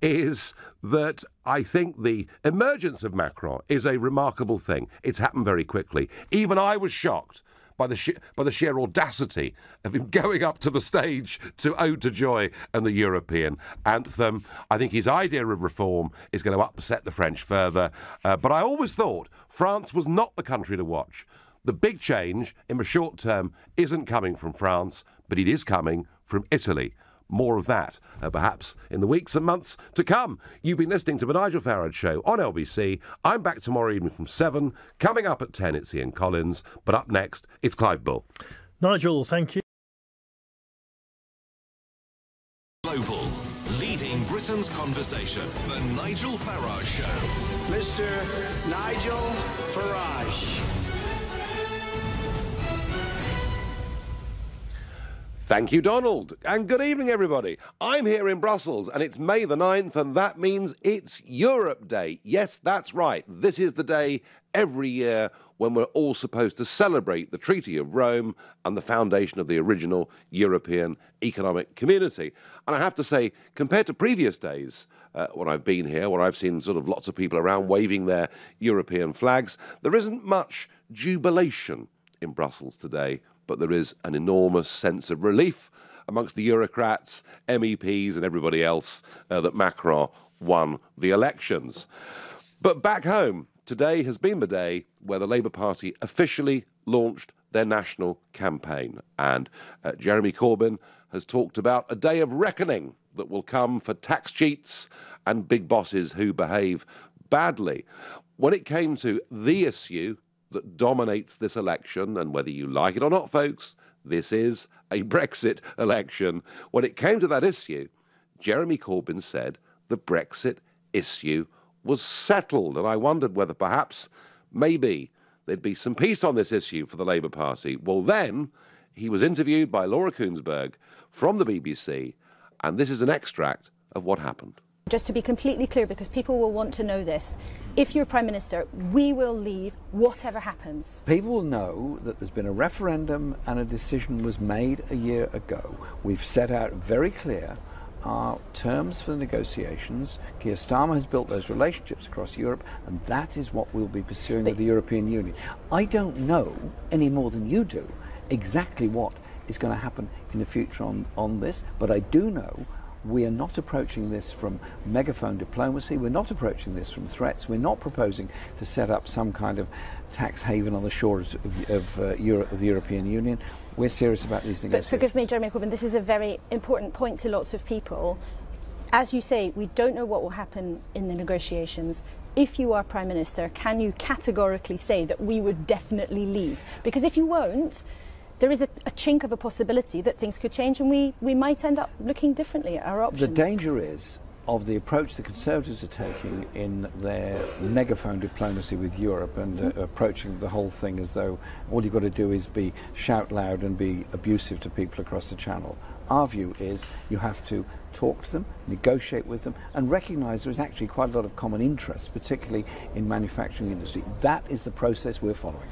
is that I think the emergence of Macron is a remarkable thing. It's happened very quickly. Even I was shocked by the sheer audacity of him going up to the stage to Ode to Joy and the European anthem. I think his idea of reform is going to upset the French further. But I always thought France was not the country to watch. The big change in the short term isn't coming from France, but it is coming from Italy. more of that, perhaps in the weeks and months to come. You've been listening to the Nigel Farage Show on LBC. I'm back tomorrow evening from 7. Coming up at 10, it's Ian Collins. But up next, it's Clive Bull. Nigel, thank you. Global, leading Britain's conversation. The Nigel Farage Show. Mr. Nigel Farage. Thank you, Donald, and good evening, everybody. I'm here in Brussels, and it's May the 9th, and that means it's Europe Day. Yes, that's right. This is the day every year when we're all supposed to celebrate the Treaty of Rome and the foundation of the original European Economic Community. And I have to say, compared to previous days, when I've been here, where I've seen sort of lots of people around waving their European flags, there isn't much jubilation in Brussels today. But there is an enormous sense of relief amongst the Eurocrats, MEPs and everybody else that Macron won the elections. But back home, today has been the day where the Labour Party officially launched their national campaign. And Jeremy Corbyn has talked about a day of reckoning that will come for tax cheats and big bosses who behave badly. When it came to the issue that dominates this election, and whether you like it or not, folks, this is a Brexit election. When it came to that issue, Jeremy Corbyn said the Brexit issue was settled, and I wondered whether perhaps, maybe, there'd be some peace on this issue for the Labour Party. Well, then, he was interviewed by Laura Koonsberg from the BBC, and this is an extract of what happened. Just to be completely clear, because people will want to know this, if you're Prime Minister, we will leave whatever happens. People will know that there's been a referendum and a decision was made a year ago. We've set out very clear our terms for the negotiations. Keir Starmer has built those relationships across Europe, and that is what we'll be pursuing with the European Union. I don't know, any more than you do, exactly what is going to happen in the future on this, but I do know we are not approaching this from megaphone diplomacy. We're not approaching this from threats. We're not proposing to set up some kind of tax haven on the shores of the European Union. We're serious about these negotiations. But forgive me, Jeremy Corbyn, this is a very important point to lots of people. As you say, we don't know what will happen in the negotiations. If you are Prime Minister, can you categorically say that we would definitely leave? Because if you won't, there is a chink of a possibility that things could change and we might end up looking differently at our options. The danger is of the approach the Conservatives are taking in their megaphone diplomacy with Europe and approaching the whole thing as though all you've got to do is shout loud and be abusive to people across the Channel. Our view is you have to talk to them, negotiate with them, and recognise there is actually quite a lot of common interest, particularly in manufacturing industry. That is the process we're following.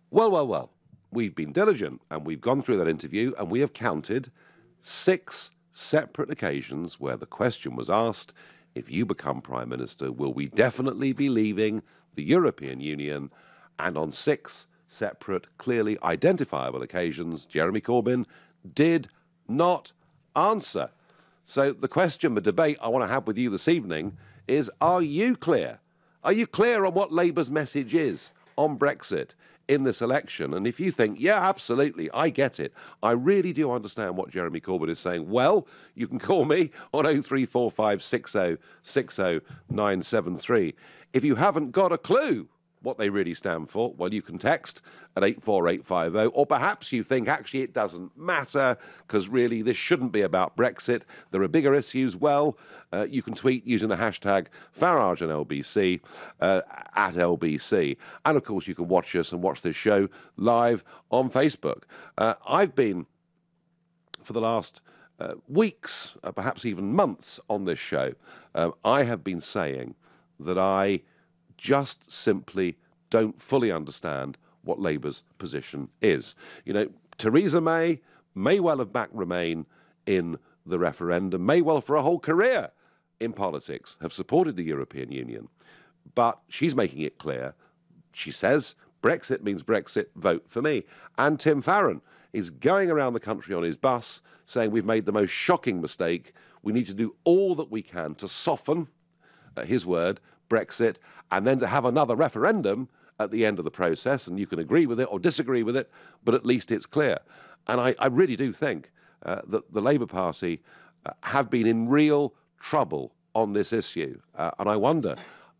Well, we've been diligent and we've gone through that interview and we have counted 6 separate occasions where the question was asked, if you become Prime Minister, will we definitely be leaving the European Union? And on 6 separate, clearly identifiable occasions, Jeremy Corbyn did not answer. So the question, the debate I want to have with you this evening is, are you clear? Are you clear on what Labour's message is on Brexit in this election? And if you think, yeah, absolutely, I get it, I really do understand what Jeremy Corbyn is saying, well, you can call me on 0345 60 60 973. If you haven't got a clue what they really stand for, well, you can text at 84850, or perhaps you think, actually, it doesn't matter, because really this shouldn't be about Brexit. There are bigger issues. Well, you can tweet using the hashtag Farage and LBC, at LBC. And, of course, you can watch us and watch this show live on Facebook. I've been, for the last weeks, perhaps even months on this show, I have been saying that I just simply don't fully understand what Labour's position is. You know, Theresa May well have backed Remain in the referendum, may well for a whole career in politics have supported the European Union, but she's making it clear. She says Brexit means Brexit, vote for me. And Tim Farron is going around the country on his bus saying we've made the most shocking mistake. We need to do all that we can to soften, his word, Brexit, and then to have another referendum at the end of the process, and you can agree with it or disagree with it, but at least it's clear. And I really do think that the Labour Party have been in real trouble on this issue. And I wonder,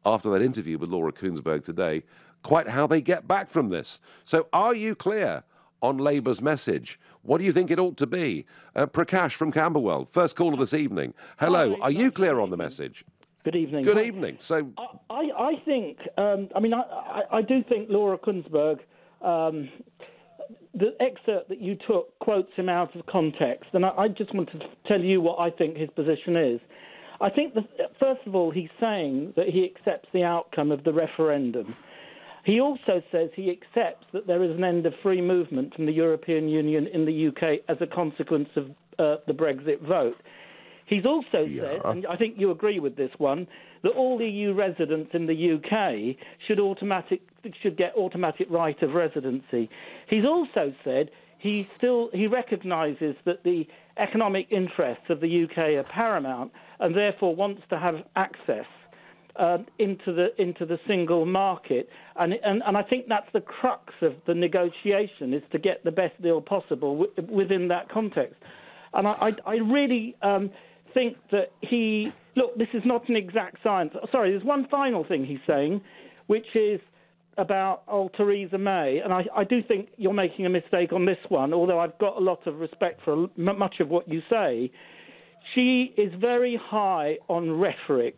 after that interview with Laura Kuenssberg today, quite how they get back from this. So are you clear on Labour's message? What do you think it ought to be? Prakash from Camberwell, first caller this evening. Hello, are you clear on the message? Good evening. Good evening. So I think, I do think Laura Kuenssberg, the excerpt that you took quotes him out of context, and I just want to tell you what I think his position is. I think, first of all, he's saying that he accepts the outcome of the referendum. He also says he accepts that there is an end of free movement from the European Union in the UK as a consequence of the Brexit vote. He's also said, and I think you agree with this one, that all EU residents in the UK should get automatic right of residency. He's also said he recognises that the economic interests of the UK are paramount and therefore wants to have access into the single market, and I think that's the crux of the negotiation, is to get the best deal possible within that context. And I really think that this is not an exact science. Sorry, there's one final thing he's saying, which is about Theresa May, and I do think you're making a mistake on this one, although I've got a lot of respect for much of what you say. She is very high on rhetoric,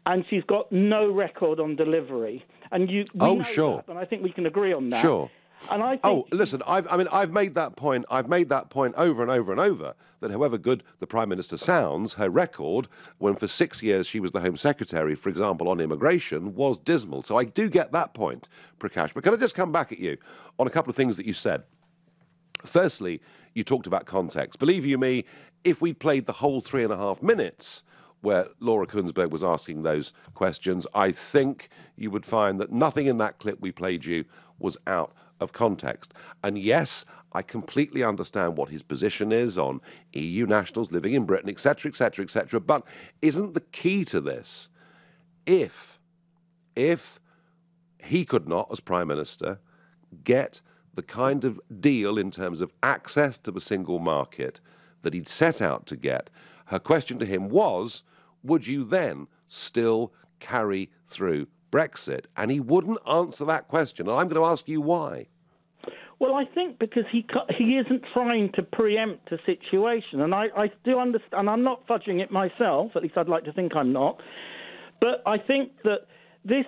and she's got no record on delivery. And we know that, and I think we can agree on that. Sure. And I think listen, I've made that point. I've made that point over and over and over, that however good the Prime Minister sounds, her record, when for 6 years she was the Home Secretary, for example, on immigration, was dismal. So I do get that point, Prakash. But can I just come back at you on a couple of things that you said? Firstly, you talked about context. Believe you me, if we'd played the whole 3.5 minutes where Laura Kuenssberg was asking those questions, I think you would find that nothing in that clip we played you was out of context. And yes, I completely understand what his position is on EU nationals living in Britain, etc., etc., etc. But isn't the key to this, if he could not, as Prime Minister, get the kind of deal in terms of access to the single market that he'd set out to get, her question to him was, would you then still carry through Brexit? And he wouldn't answer that question. And I'm going to ask you why. Well, I think because he isn't trying to preempt a situation. And I do understand, and I'm not fudging it myself, at least I'd like to think I'm not. But I think that this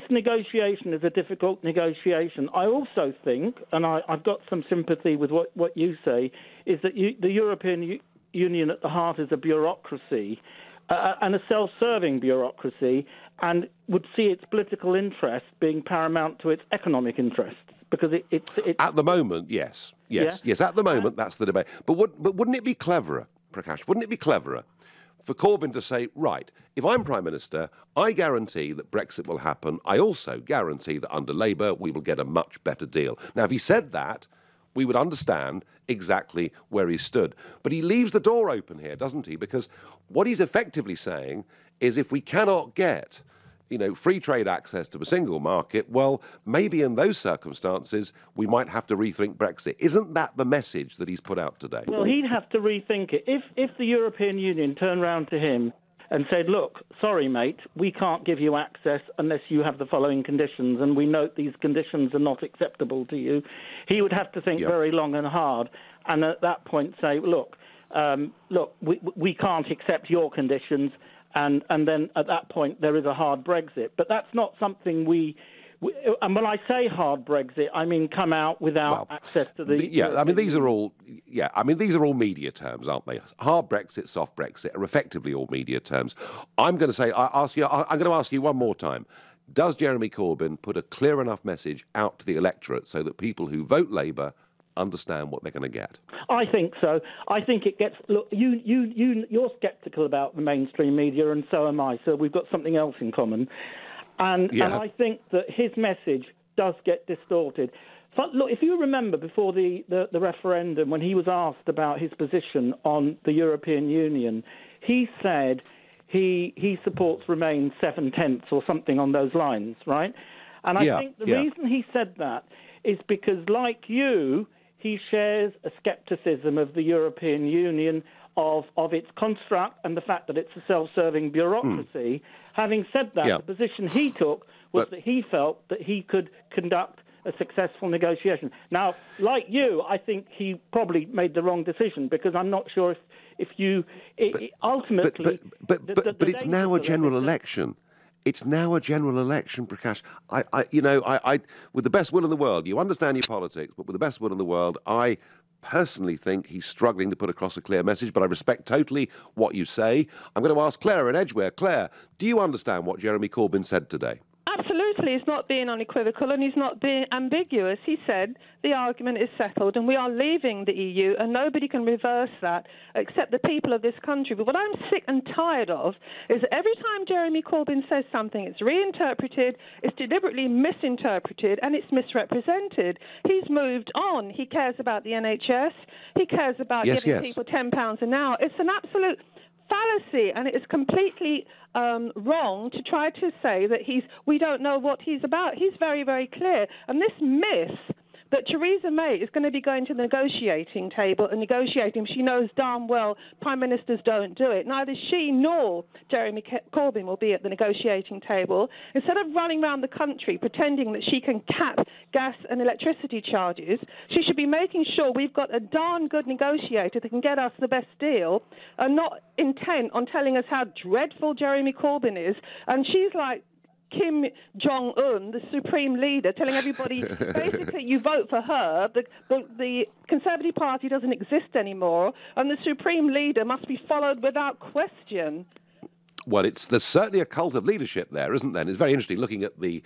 negotiation is a difficult negotiation. I also think, and I've got some sympathy with what you say, is that the European Union at the heart is a bureaucracy, and a self-serving bureaucracy, and would see its political interest being paramount to its economic interests. Because it's at the moment, yes. At the moment, that's the debate. But wouldn't it be cleverer, Prakash? Wouldn't it be cleverer for Corbyn to say, right, if I'm Prime Minister, I guarantee that Brexit will happen. I also guarantee that under Labour we will get a much better deal. Now, if he said that, we would understand exactly where he stood. But he leaves the door open here, doesn't he? Because what he's effectively saying is if we cannot get free trade access to the single market, well, maybe in those circumstances, we might have to rethink Brexit. Isn't that the message that he's put out today? Well, he'd have to rethink it. If the European Union turned round to him and said, look, sorry, mate, we can't give you access unless you have the following conditions, and we note these conditions are not acceptable to you, he would have to think very long and hard, and at that point say, look, we can't accept your conditions, and then at that point there is a hard Brexit. But that's not something and when I say hard Brexit, I mean come out without access to the... these are all media terms, aren't they? Hard Brexit, soft Brexit are effectively all media terms. I'm going to ask you one more time. Does Jeremy Corbyn put a clear enough message out to the electorate so that people who vote Labour understand what they're going to get? I think so. I think it gets... Look, you're sceptical about the mainstream media, and so am I, so we've got something else in common. And I think that his message does get distorted. But look, if you remember before the referendum, when he was asked about his position on the European Union, he said he supports Remain 7/10 or something on those lines, right? And I think the reason he said that is because, like you, he shares a scepticism of the European Union, of its construct and the fact that it's a self-serving bureaucracy. Having said that, the position he took was that he felt that he could conduct a successful negotiation. Now, like you, I think he probably made the wrong decision, because I'm not sure if you ultimately. But it's now a general election. It's now a general election, Prakash. I, with the best will in the world, you understand your politics, but with the best will in the world, I personally think he's struggling to put across a clear message, but I respect totally what you say. I'm going to ask Claire in Edgware. Claire, do you understand what Jeremy Corbyn said today? Absolutely. He's not being unequivocal and he's not being ambiguous. He said the argument is settled and we are leaving the EU and nobody can reverse that except the people of this country. But what I'm sick and tired of is that every time Jeremy Corbyn says something, it's reinterpreted, it's deliberately misinterpreted and it's misrepresented. He's moved on. He cares about the NHS. He cares about giving people £10 an hour. It's an absolute fallacy, and it is completely wrong to try to say that we don't know what he's about. He's very, very clear. And this myth that Theresa May is going to be going to the negotiating table and negotiating, she knows darn well prime ministers don't do it. Neither she nor Jeremy Corbyn will be at the negotiating table. Instead of running around the country pretending that she can cap gas and electricity charges, she should be making sure we've got a darn good negotiator that can get us the best deal and not intent on telling us how dreadful Jeremy Corbyn is. And she's like Kim Jong-un, the supreme leader, telling everybody, basically, you vote for her, the Conservative Party doesn't exist anymore, and the supreme leader must be followed without question. Well, there's certainly a cult of leadership there, isn't there? And it's very interesting looking at the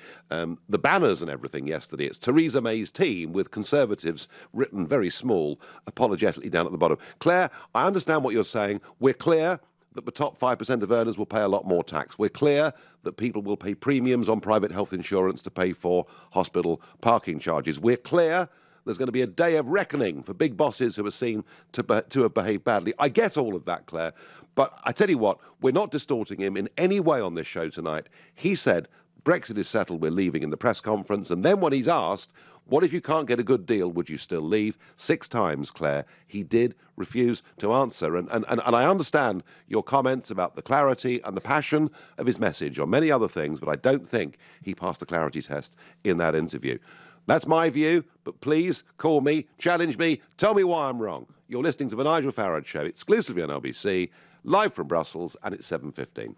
banners and everything yesterday. It's Theresa May's team with Conservatives written very small, apologetically down at the bottom. Claire, I understand what you're saying. We're clear that the top 5% of earners will pay a lot more tax. We're clear that people will pay premiums on private health insurance to pay for hospital parking charges. We're clear there's going to be a day of reckoning for big bosses who are seen to have behaved badly. I get all of that, Claire, but I tell you what, we're not distorting him in any way on this show tonight. He said Brexit is settled, we're leaving in the press conference, and then when he's asked, what if you can't get a good deal, would you still leave? 6 times, Claire, he did refuse to answer. And I understand your comments about the clarity and the passion of his message on many other things, but I don't think he passed the clarity test in that interview. That's my view, but please call me, challenge me, tell me why I'm wrong. You're listening to The Nigel Farage Show, exclusively on LBC, live from Brussels, and it's 7:15.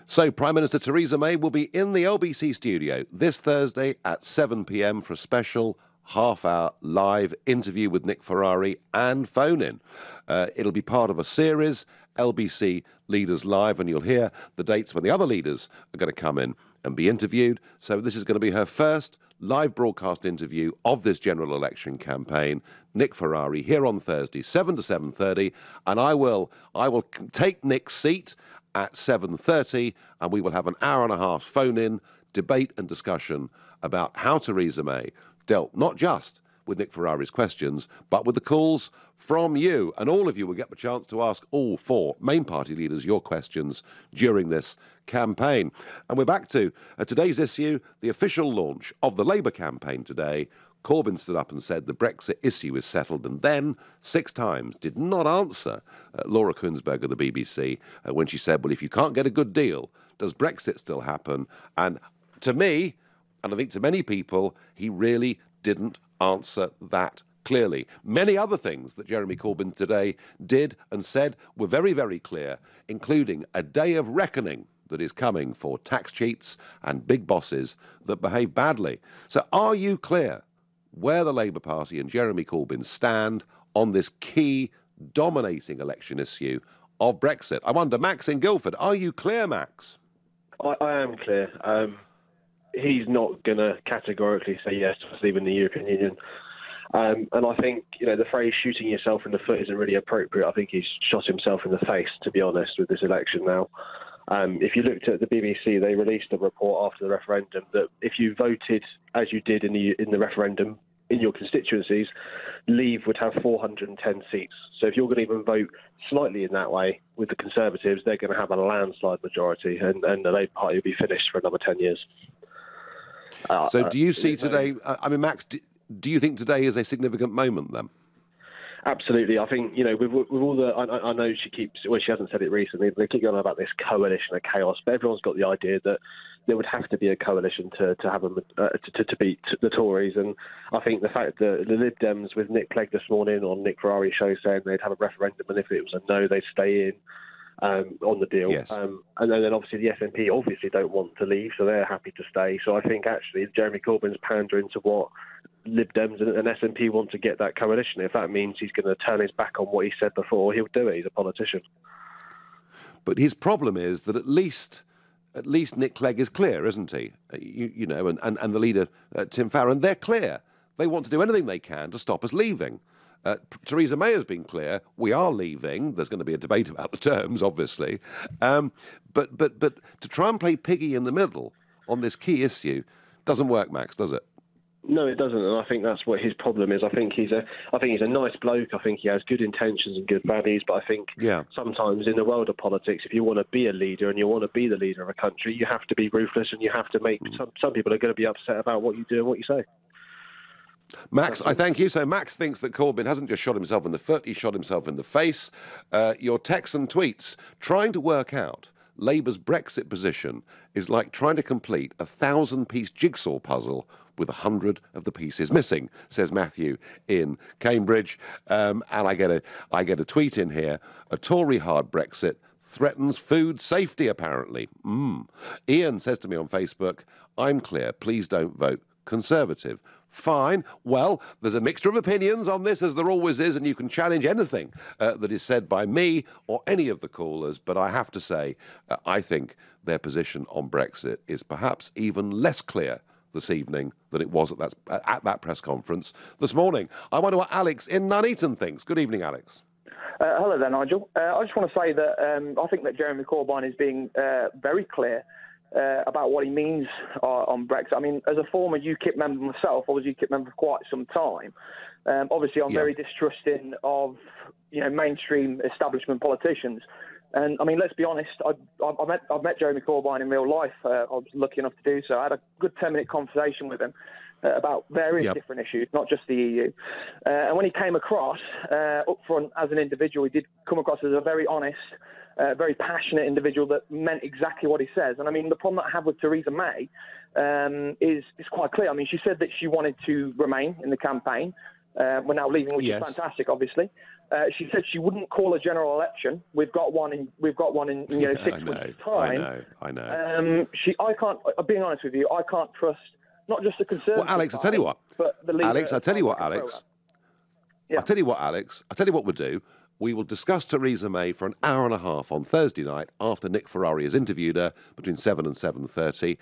So, Prime Minister Theresa May will be in the LBC studio this Thursday at 7 p.m. for a special half-hour live interview with Nick Ferrari and phone-in. It'll be part of a series, LBC Leaders Live, and you'll hear the dates when the other leaders are going to come in and be interviewed. So this is going to be her first live broadcast interview of this general election campaign. Nick Ferrari here on Thursday, 7 to 7:30, and I will take Nick's seat at 7:30, and we will have an hour and a half phone-in debate and discussion about how Theresa May dealt not just with Nick Ferrari's questions, but with the calls from you. And all of you will get the chance to ask all 4 main party leaders your questions during this campaign. And we're back to today's issue, the official launch of the Labour campaign today. Corbyn stood up and said the Brexit issue is settled, and then 6 times did not answer Laura Kuenssberg of the BBC when she said, well, if you can't get a good deal, does Brexit still happen? And to me, and I think to many people, he really didn't answer that clearly. Many other things that Jeremy Corbyn today did and said were very, very clear, including a day of reckoning that is coming for tax cheats and big bosses that behave badly. So are you clear where the Labour Party and Jeremy Corbyn stand on this key dominating election issue of Brexit? I wonder, Max in Guildford, are you clear, Max? I am clear. He's not going to categorically say yes to us leaving the European Union. And I think, the phrase shooting yourself in the foot isn't really appropriate. I think he's shot himself in the face, to be honest, with this election now. If you looked at the BBC, they released a report after the referendum that if you voted as you did in the referendum in your constituencies, Leave would have 410 seats. So if you're going to even vote slightly in that way with the Conservatives, they're going to have a landslide majority, and the Labour Party will be finished for another 10 years. So do you see today, Max, do you think today is a significant moment then? Absolutely. I think, with all the... I know she keeps... Well, she hasn't said it recently, but they keep going on about this coalition of chaos. But everyone's got the idea that there would have to be a coalition to have them to beat the Tories. And I think the fact that the Lib Dems, with Nick Clegg this morning on Nick Farage's show, saying they'd have a referendum, and if it was a no, they'd stay in on the deal. Yes. And then obviously the SNP obviously don't want to leave, so they're happy to stay. So I think actually Jeremy Corbyn's pandering to what Lib Dems and SNP want to get that coalition. If that means he's going to turn his back on what he said before, he'll do it. He's a politician. But his problem is that at least Nick Clegg is clear, isn't he? And the leader, Tim Farron, they're clear. They want to do anything they can to stop us leaving. Theresa May has been clear. We are leaving. There's going to be a debate about the terms, obviously. But to try and play piggy in the middle on this key issue doesn't work, Max, does it? No, it doesn't, and I think that's what his problem is. I think he's a nice bloke. I think he has good intentions and good values, but I think sometimes in the world of politics, if you want to be a leader and you want to be the leader of a country, you have to be ruthless, and you have to make some people are going to be upset about what you do and what you say. Max, I thank you. So Max thinks that Corbyn hasn't just shot himself in the foot, he shot himself in the face. Your texts and tweets trying to work out Labour's Brexit position is like trying to complete a 1,000-piece jigsaw puzzle with 100 of the pieces missing, says Matthew in Cambridge. And I get a tweet in here. A Tory hard Brexit threatens food safety, apparently. Ian says to me on Facebook, I'm clear, please don't vote Conservative. Fine. Well, there's a mixture of opinions on this, as there always is, and you can challenge anything that is said by me or any of the callers. But I have to say, I think their position on Brexit is perhaps even less clear this evening than it was at that press conference this morning. I wonder what Alex in Nuneaton thinks. Good evening, Alex. Hello there, Nigel. I just want to say that I think that Jeremy Corbyn is being very clear about what he means on Brexit. I mean, as a former UKIP member myself, I was a UKIP member for quite some time. Obviously, I'm very distrusting of mainstream establishment politicians. And I mean, let's be honest. I've met Jeremy Corbyn in real life. I was lucky enough to do so. I had a good 10-minute conversation with him about various different issues, not just the EU. And when he came across up front as an individual, he did come across as a very honest, very passionate individual that meant exactly what he says. And I mean, the problem that I have with Theresa May is quite clear. I mean, she said that she wanted to remain in the campaign. We're now leaving, which is fantastic, obviously. She said she wouldn't call a general election. We've got one in 6 weeks' time. I know. I can't. Being honest with you, I can't trust not just the Conservative. Well, Alex, I tell you what. But the leader, Alex, I tell you what, Alex. I tell you what, Alex. I tell you what we'll do. We will discuss Theresa May for an hour and a half on Thursday night after Nick Ferrari has interviewed her between 7 and 7:30.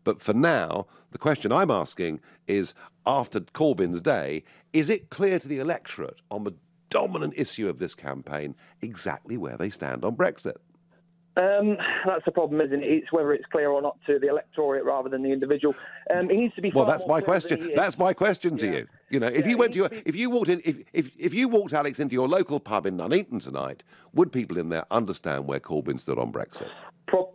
But for now, the question I'm asking is, after Corbyn's day, is it clear to the electorate on the dominant issue of this campaign exactly where they stand on Brexit? That's the problem, isn't it? It's whether it's clear or not to the electorate rather than the individual. He needs to be. Well, that's my question. That's my question to you. You know, if you went to if you walked Alex into your local pub in Nuneaton tonight, would people in there understand where Corbyn stood on Brexit?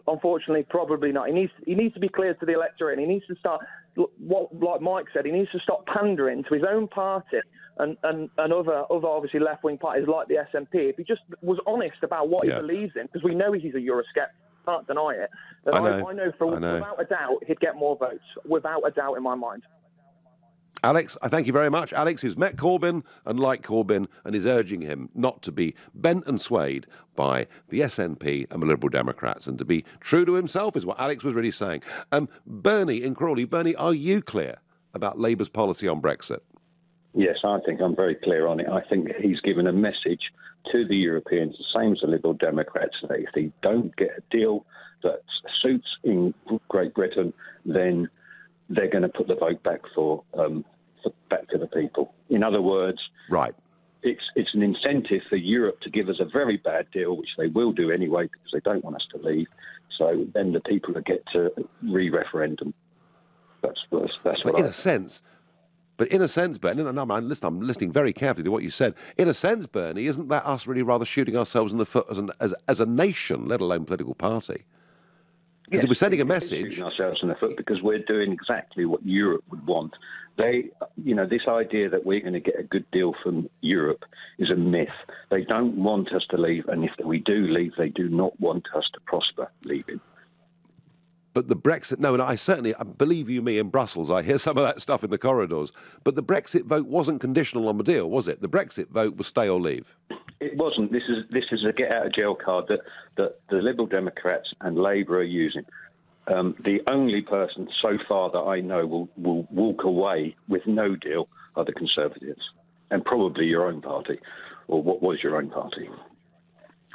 Unfortunately, probably not. He needs to be clear to the electorate, and he needs to start. Like Mike said, he needs to stop pandering to his own party and other obviously left-wing parties like the SNP. If he just was honest about what he believes in, because we know he's a Eurosceptic, can't deny it. I know without a doubt he'd get more votes, without a doubt in my mind. Alex, I thank you very much. Alex, who's met Corbyn and liked Corbyn and is urging him not to be bent and swayed by the SNP and the Liberal Democrats and to be true to himself is what Alex was really saying. Bernie in Crawley. Bernie, are you clear about Labour's policy on Brexit? Yes, I think I'm very clear on it. I think he's given a message to the Europeans, the same as the Liberal Democrats, that if they don't get a deal that suits in Great Britain, then they're going to put the vote back back to the people. In other words, it's an incentive for Europe to give us a very bad deal, which they will do anyway because they don't want us to leave. So then the people will get to re-referendum. That's what in a sense. But in a sense, Bernie, and I'm listening very carefully to what you said. In a sense, Bernie, isn't that us really rather shooting ourselves in the foot as a nation, let alone political party? Because if we're sending a message, shooting ourselves in the foot because we're doing exactly what Europe would want. They, this idea that we're going to get a good deal from Europe is a myth. They don't want us to leave, and if we do leave, they do not want us to prosper leaving. But the Brexit, no, and I believe you me, in Brussels, I hear some of that stuff in the corridors. But the Brexit vote wasn't conditional on the deal, was it? The Brexit vote was stay or leave. It wasn't. This is a get out of jail card that the Liberal Democrats and Labour are using. The only person so far that I know will walk away with no deal are the Conservatives, and probably your own party, or what was your own party.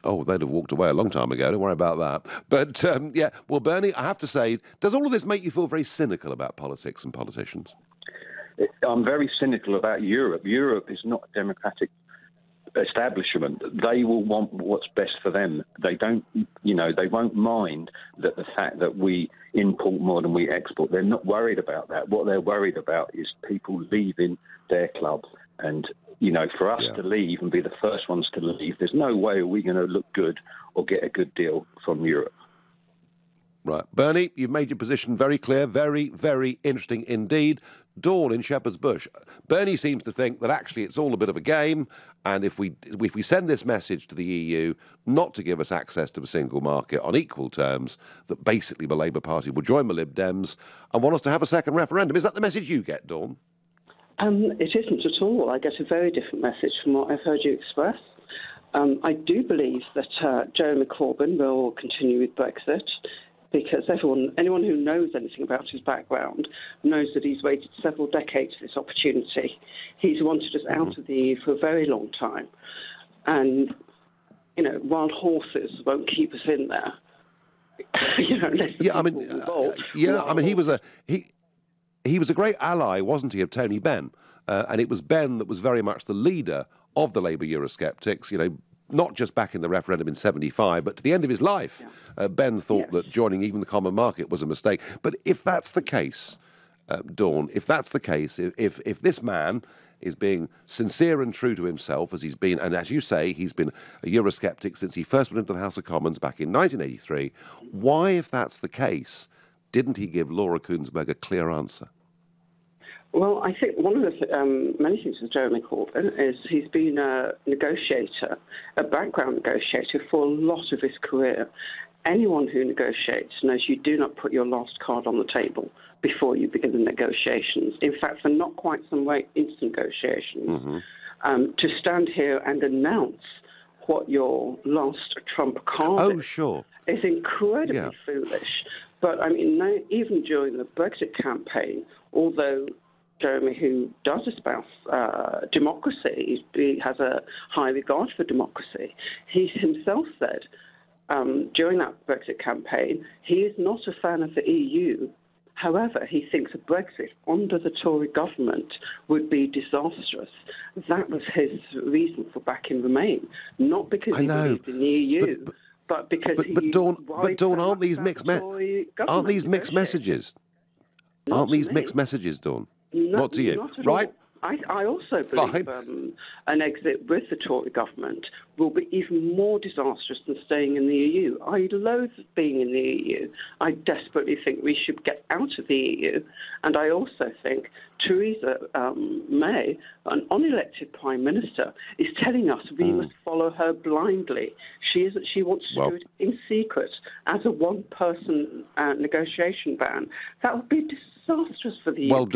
Oh, they'd have walked away a long time ago. Don't worry about that. But, yeah, well, Bernie, I have to say, does all of this make you feel very cynical about politics and politicians? I'm very cynical about Europe. Europe is not a democratic establishment. They will want what's best for them. They don't, they won't mind that the fact that we import more than we export. They're not worried about that. What they're worried about is people leaving their club. And, for us to leave and be the first ones to leave, there's no way we're going to look good or get a good deal from Europe. Right. Bernie, you've made your position very clear, very, very interesting indeed. Dawn in Shepherd's Bush. Bernie seems to think that actually it's all a bit of a game, and if we send this message to the EU not to give us access to a single market on equal terms, that basically the Labour Party will join the Lib Dems and want us to have a second referendum. Is that the message you get, Dawn? It isn't at all. I get a very different message from what I've heard you express. I do believe that Jeremy Corbyn will continue with Brexit, because anyone who knows anything about his background knows that he's waited several decades for this opportunity. He's wanted us out of the EU for a very long time. And, wild horses won't keep us in there. He was a great ally, wasn't he, of Tony Benn? And it was Benn that was very much the leader of the Labour Eurosceptics, not just back in the referendum in 75, but to the end of his life. Benn thought that joining even the common market was a mistake. But if that's the case, Dawn, if that's the case, if this man is being sincere and true to himself, as he's been, and as you say, he's been a Eurosceptic since he first went into the House of Commons back in 1983, why, if that's the case, didn't he give Laura Kuenssberg a clear answer? Well, I think one of the many things with Jeremy Corbyn is he's been a negotiator, a background negotiator for a lot of his career. Anyone who negotiates knows you do not put your last card on the table before you begin the negotiations. In fact, they're not quite some way into negotiations. To stand here and announce what your last trump card is incredibly foolish. But, even during the Brexit campaign, although Jeremy, who does espouse democracy, he has a high regard for democracy, he himself said during that Brexit campaign he is not a fan of the EU. However, he thinks a Brexit under the Tory government would be disastrous. That was his reason for backing Remain, not because he believed in the EU. But because Dawn, aren't these mixed messages? Aren't these mixed messages, Dawn? Not to you, right? I also believe an exit with the Tory government will be even more disastrous than staying in the EU. I loathe being in the EU. I desperately think we should get out of the EU. And I also think Theresa May, an unelected Prime Minister, is telling us we must follow her blindly. She wants to do it in secret as a one-person negotiation ban. That would be disastrous for the UK.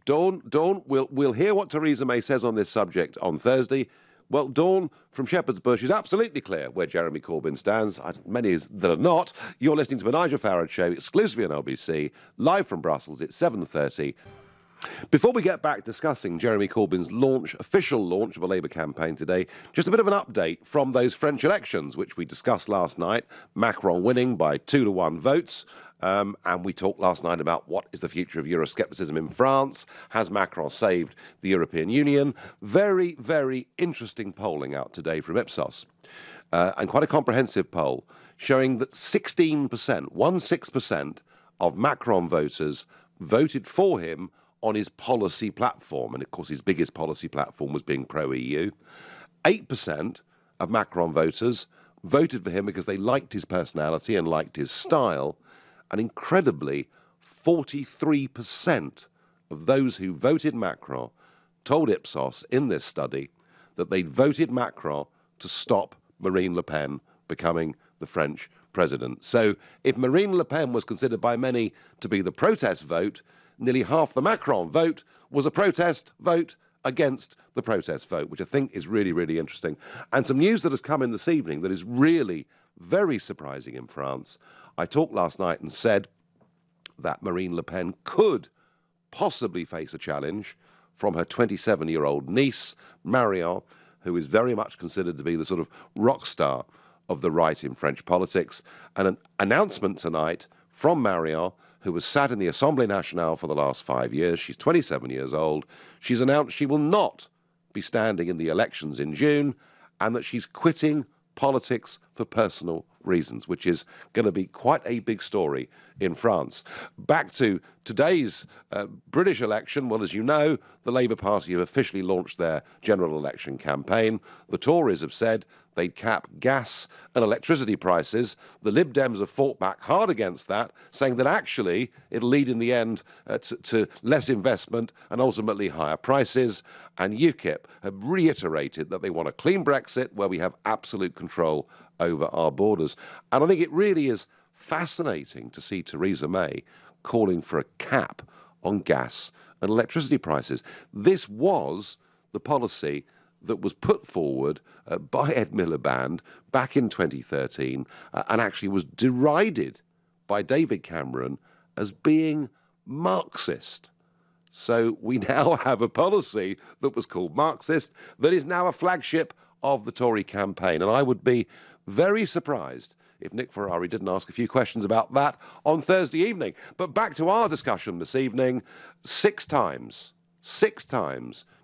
Dawn, we'll hear what Theresa May says on this subject on Thursday. Well, Dawn from Shepherd's Bush is absolutely clear where Jeremy Corbyn stands. Many that are not. You're listening to the Nigel Farage Show, exclusively on LBC, live from Brussels. It's 7:30. Before we get back discussing Jeremy Corbyn's official launch of a Labour campaign today, just a bit of an update from those French elections, which we discussed last night. Macron winning by 2-1 votes. And we talked last night about what is the future of Euroscepticism in France. Has Macron saved the European Union? Very, very interesting polling out today from Ipsos. And quite a comprehensive poll showing that 16% of Macron voters voted for him on his policy platform. And of course, his biggest policy platform was being pro-EU. 8% of Macron voters voted for him because they liked his personality and liked his style, and incredibly, 43% of those who voted Macron told Ipsos in this study that they'd voted Macron to stop Marine Le Pen becoming the French president. So if Marine Le Pen was considered by many to be the protest vote, nearly half the Macron vote was a protest vote against the protest vote, which I think is really, really interesting. And some news that has come in this evening that is really very surprising in France. I talked last night and said that Marine Le Pen could possibly face a challenge from her 27-year-old niece, Marion, who is very much considered to be the sort of rock star of the right in French politics. And an announcement tonight from Marion, who was sat in the Assemblée Nationale for the last 5 years. She's 27 years old. She's announced she will not be standing in the elections in June and that she's quitting politics for personal reasons, which is going to be quite a big story in France. Back to today's British election. Well, as you know, the Labour Party have officially launched their general election campaign. The Tories have said they'd cap gas and electricity prices. The Lib Dems have fought back hard against that, saying that actually it'll lead in the end to less investment and ultimately higher prices. And UKIP have reiterated that they want a clean Brexit where we have absolute control over our borders. And I think it really is fascinating to see Theresa May calling for a cap on gas and electricity prices. This was the policy that was put forward by Ed Miliband back in 2013 and actually was derided by David Cameron as being Marxist. So we now have a policy that was called Marxist that is now a flagship of the Tory campaign. And I would be very surprised if Nick Ferrari didn't ask a few questions about that on Thursday evening. But back to our discussion this evening. Six times,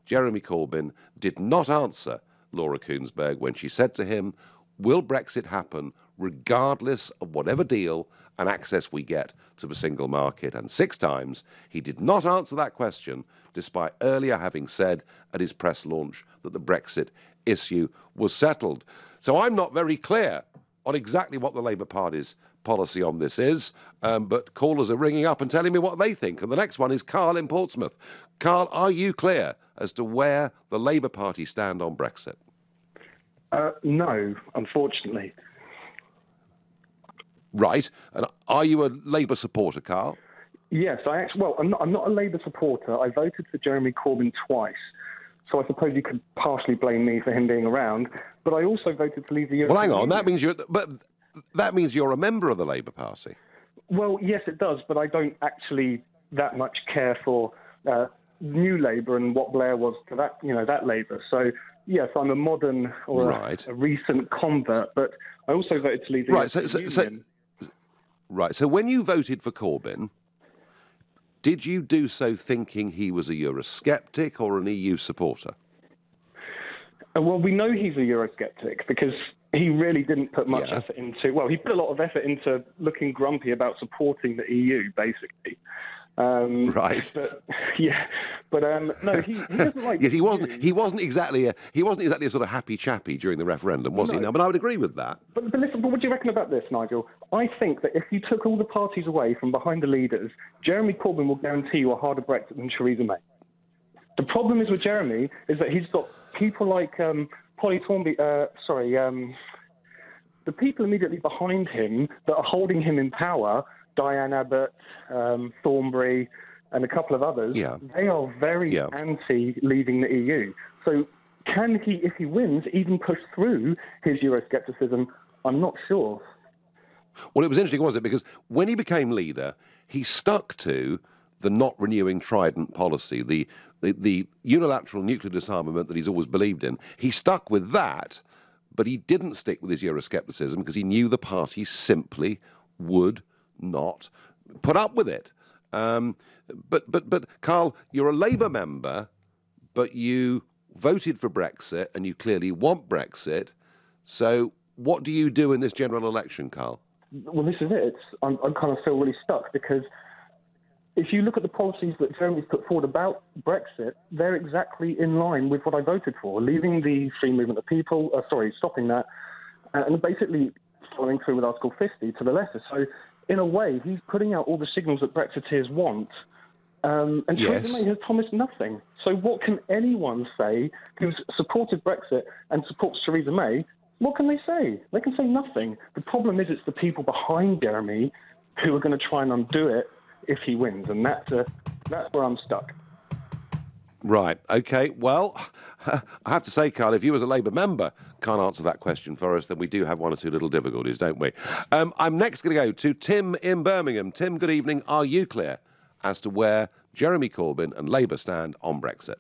Jeremy Corbyn did not answer Laura Kuenssberg when she said to him, will Brexit happen regardless of whatever deal and access we get to the single market? And 6 times he did not answer that question, despite earlier having said at his press launch that the Brexit issue was settled. So I'm not very clear on exactly what the Labour Party's policy on this is, but callers are ringing up and telling me what they think. And the next one is Carl in Portsmouth. Carl, are you clear as to where the Labour Party stand on Brexit? No, unfortunately. Right. And are you a Labour supporter, Carl? Yes, I'm not a Labour supporter. I voted for Jeremy Corbyn twice, so I suppose you could partially blame me for him being around. But I also voted to leave the European Union. Well, hang on. Union. That means you're a member of the Labour Party. Well, yes, it does, but I don't actually that much care for New Labour and what Blair was to that Labour. So yes, I'm a modern or a recent convert, but I also voted to leave the European Union. Right. So when you voted for Corbyn, did you do so thinking he was a Eurosceptic or an EU supporter? Well, we know he's a Eurosceptic because he really didn't put much effort into... Well, he put a lot of effort into looking grumpy about supporting the EU, basically. Right. But, no, he doesn't like... Yes, he wasn't exactly a sort of happy chappy during the referendum, was he? No, but I would agree with that. But listen, what do you reckon about this, Nigel? I think that if you took all the parties away from behind the leaders, Jeremy Corbyn will guarantee you a harder Brexit than Theresa May. The problem is with Jeremy is that he's got people like Polly Thornby, the people immediately behind him that are holding him in power, Diane Abbott, Thornbury, and a couple of others, they are very anti-leaving the EU. So can he, if he wins, even push through his Euroscepticism? I'm not sure. Well, it was interesting, wasn't it? Because when he became leader, he stuck to the not renewing Trident policy, the unilateral nuclear disarmament that he's always believed in. He stuck with that, but he didn't stick with his Euroscepticism because he knew the party simply would not put up with it. But Carl, you're a Labour member, but you voted for Brexit and you clearly want Brexit. So what do you do in this general election, Carl? Well, this is it. I kind of feel really stuck because if you look at the policies that Jeremy's put forward about Brexit, they're exactly in line with what I voted for, leaving the free movement of people, stopping that, and basically following through with Article 50 to the letter. So, in a way, he's putting out all the signals that Brexiteers want, and Theresa May has promised nothing. So what can anyone say who's supported Brexit and supports Theresa May? What can they say? They can say nothing. The problem is it's the people behind Jeremy who are going to try and undo it if he wins, and that's where I'm stuck. Right, OK. Well, I have to say, Carl, if you as a Labour member can't answer that question for us, then we do have one or two little difficulties, don't we? I'm next going to go to Tim in Birmingham. Tim, good evening. Are you clear as to where Jeremy Corbyn and Labour stand on Brexit?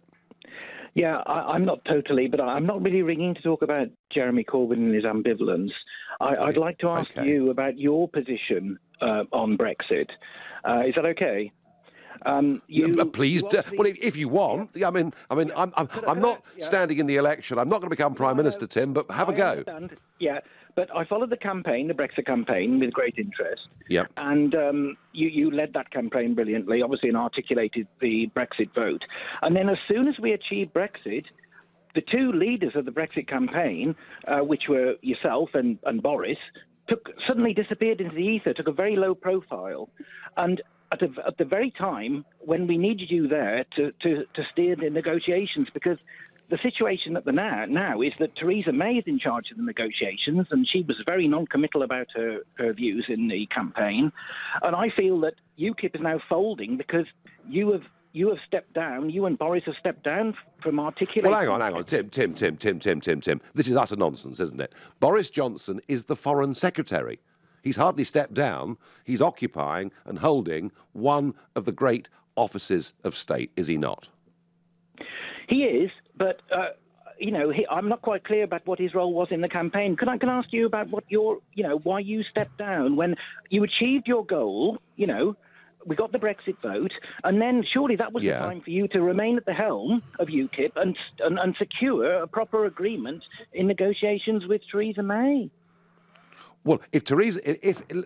Yeah, I'm not totally, but I'm not really ringing to talk about Jeremy Corbyn and his ambivalence. I'd like to ask you about your position on Brexit. Is that okay? Please, well, if you want. I mean, I'm not standing in the election. I'm not going to become Prime Minister, Tim, but have a go. Understand. Yeah, but I followed the Brexit campaign, with great interest. Yeah. And you led that campaign brilliantly, obviously, and articulated the Brexit vote. And then as soon as we achieved Brexit, the two leaders of the Brexit campaign, which were yourself and Boris, suddenly disappeared into the ether, took a very low profile. And at the very time when we needed you there to steer the negotiations, because the situation at the now is that Theresa May is in charge of the negotiations, and she was very non-committal about her views in the campaign. And I feel that UKIP is now folding because you have stepped down. You and Boris have stepped down from articulating. Well, hang on, Tim. This is utter nonsense, isn't it? Boris Johnson is the Foreign Secretary. He's hardly stepped down. He's occupying and holding one of the great offices of state, is he not? He is, but I'm not quite clear about what his role was in the campaign. Can I ask you about what why you stepped down when you achieved your goal? We got the Brexit vote, and then surely that was the time for you to remain at the helm of UKIP and secure a proper agreement in negotiations with Theresa May. Well, if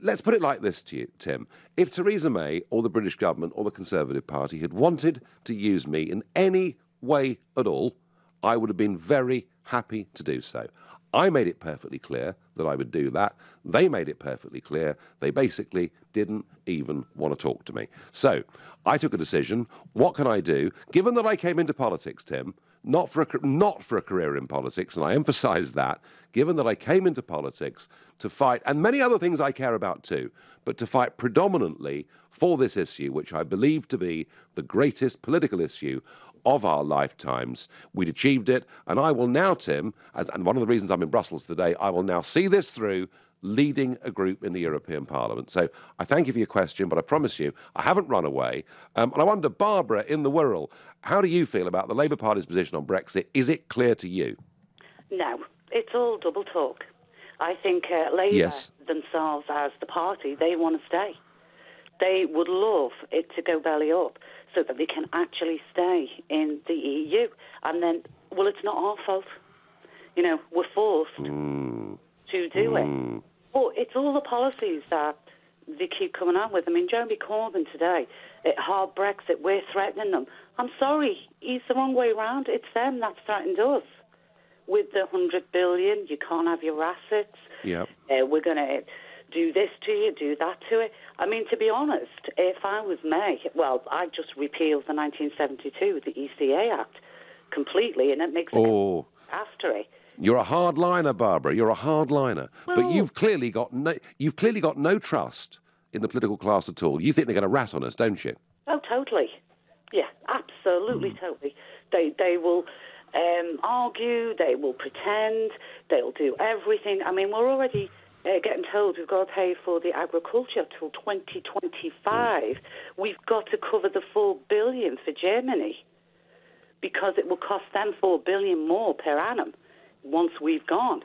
let's put it like this to you, Tim. If Theresa May or the British government or the Conservative Party had wanted to use me in any way at all, I would have been very happy to do so. I made it perfectly clear that I would do that. They made it perfectly clear. They basically didn't even want to talk to me. So I took a decision. What can I do? Given that I came into politics, Tim, not for a career in politics, and I emphasise that, given that I came into politics to fight, and many other things I care about too, but to fight predominantly for this issue, which I believe to be the greatest political issue of our lifetimes. We'd achieved it, and I will now, Tim, and one of the reasons I'm in Brussels today, I will now see this through, leading a group in the European Parliament. So I thank you for your question, but I promise you, I haven't run away. And I wonder, Barbara in the Wirral, how do you feel about the Labour Party's position on Brexit? Is it clear to you? No, it's all double talk. I think Labour themselves as the party, they want to stay. They would love it to go belly up so that they can actually stay in the EU. And then, well, it's not our fault. We're forced to do it. But it's all the policies that they keep coming out with. I mean, Jeremy Corbyn today, hard Brexit, we're threatening them. I'm sorry, he's the wrong way round. It's them that's threatened us. With the 100 billion, you can't have your assets. Yep. We're going to do this to you, do that to it. I mean, to be honest, if I was May, I'd just repeal the 1972, the ECA Act, completely, and it makes it after it. You're a hardliner, Barbara. You're a hardliner. Well, but you've clearly got no trust in the political class at all. You think they're going to rat on us, don't you? Oh, totally. Yeah, absolutely, totally. They will argue. They will pretend. They'll do everything. I mean, we're already getting told we've got to pay for the agriculture till 2025. We've got to cover the $4 billion for Germany because it will cost them $4 billion more per annum once we've gone.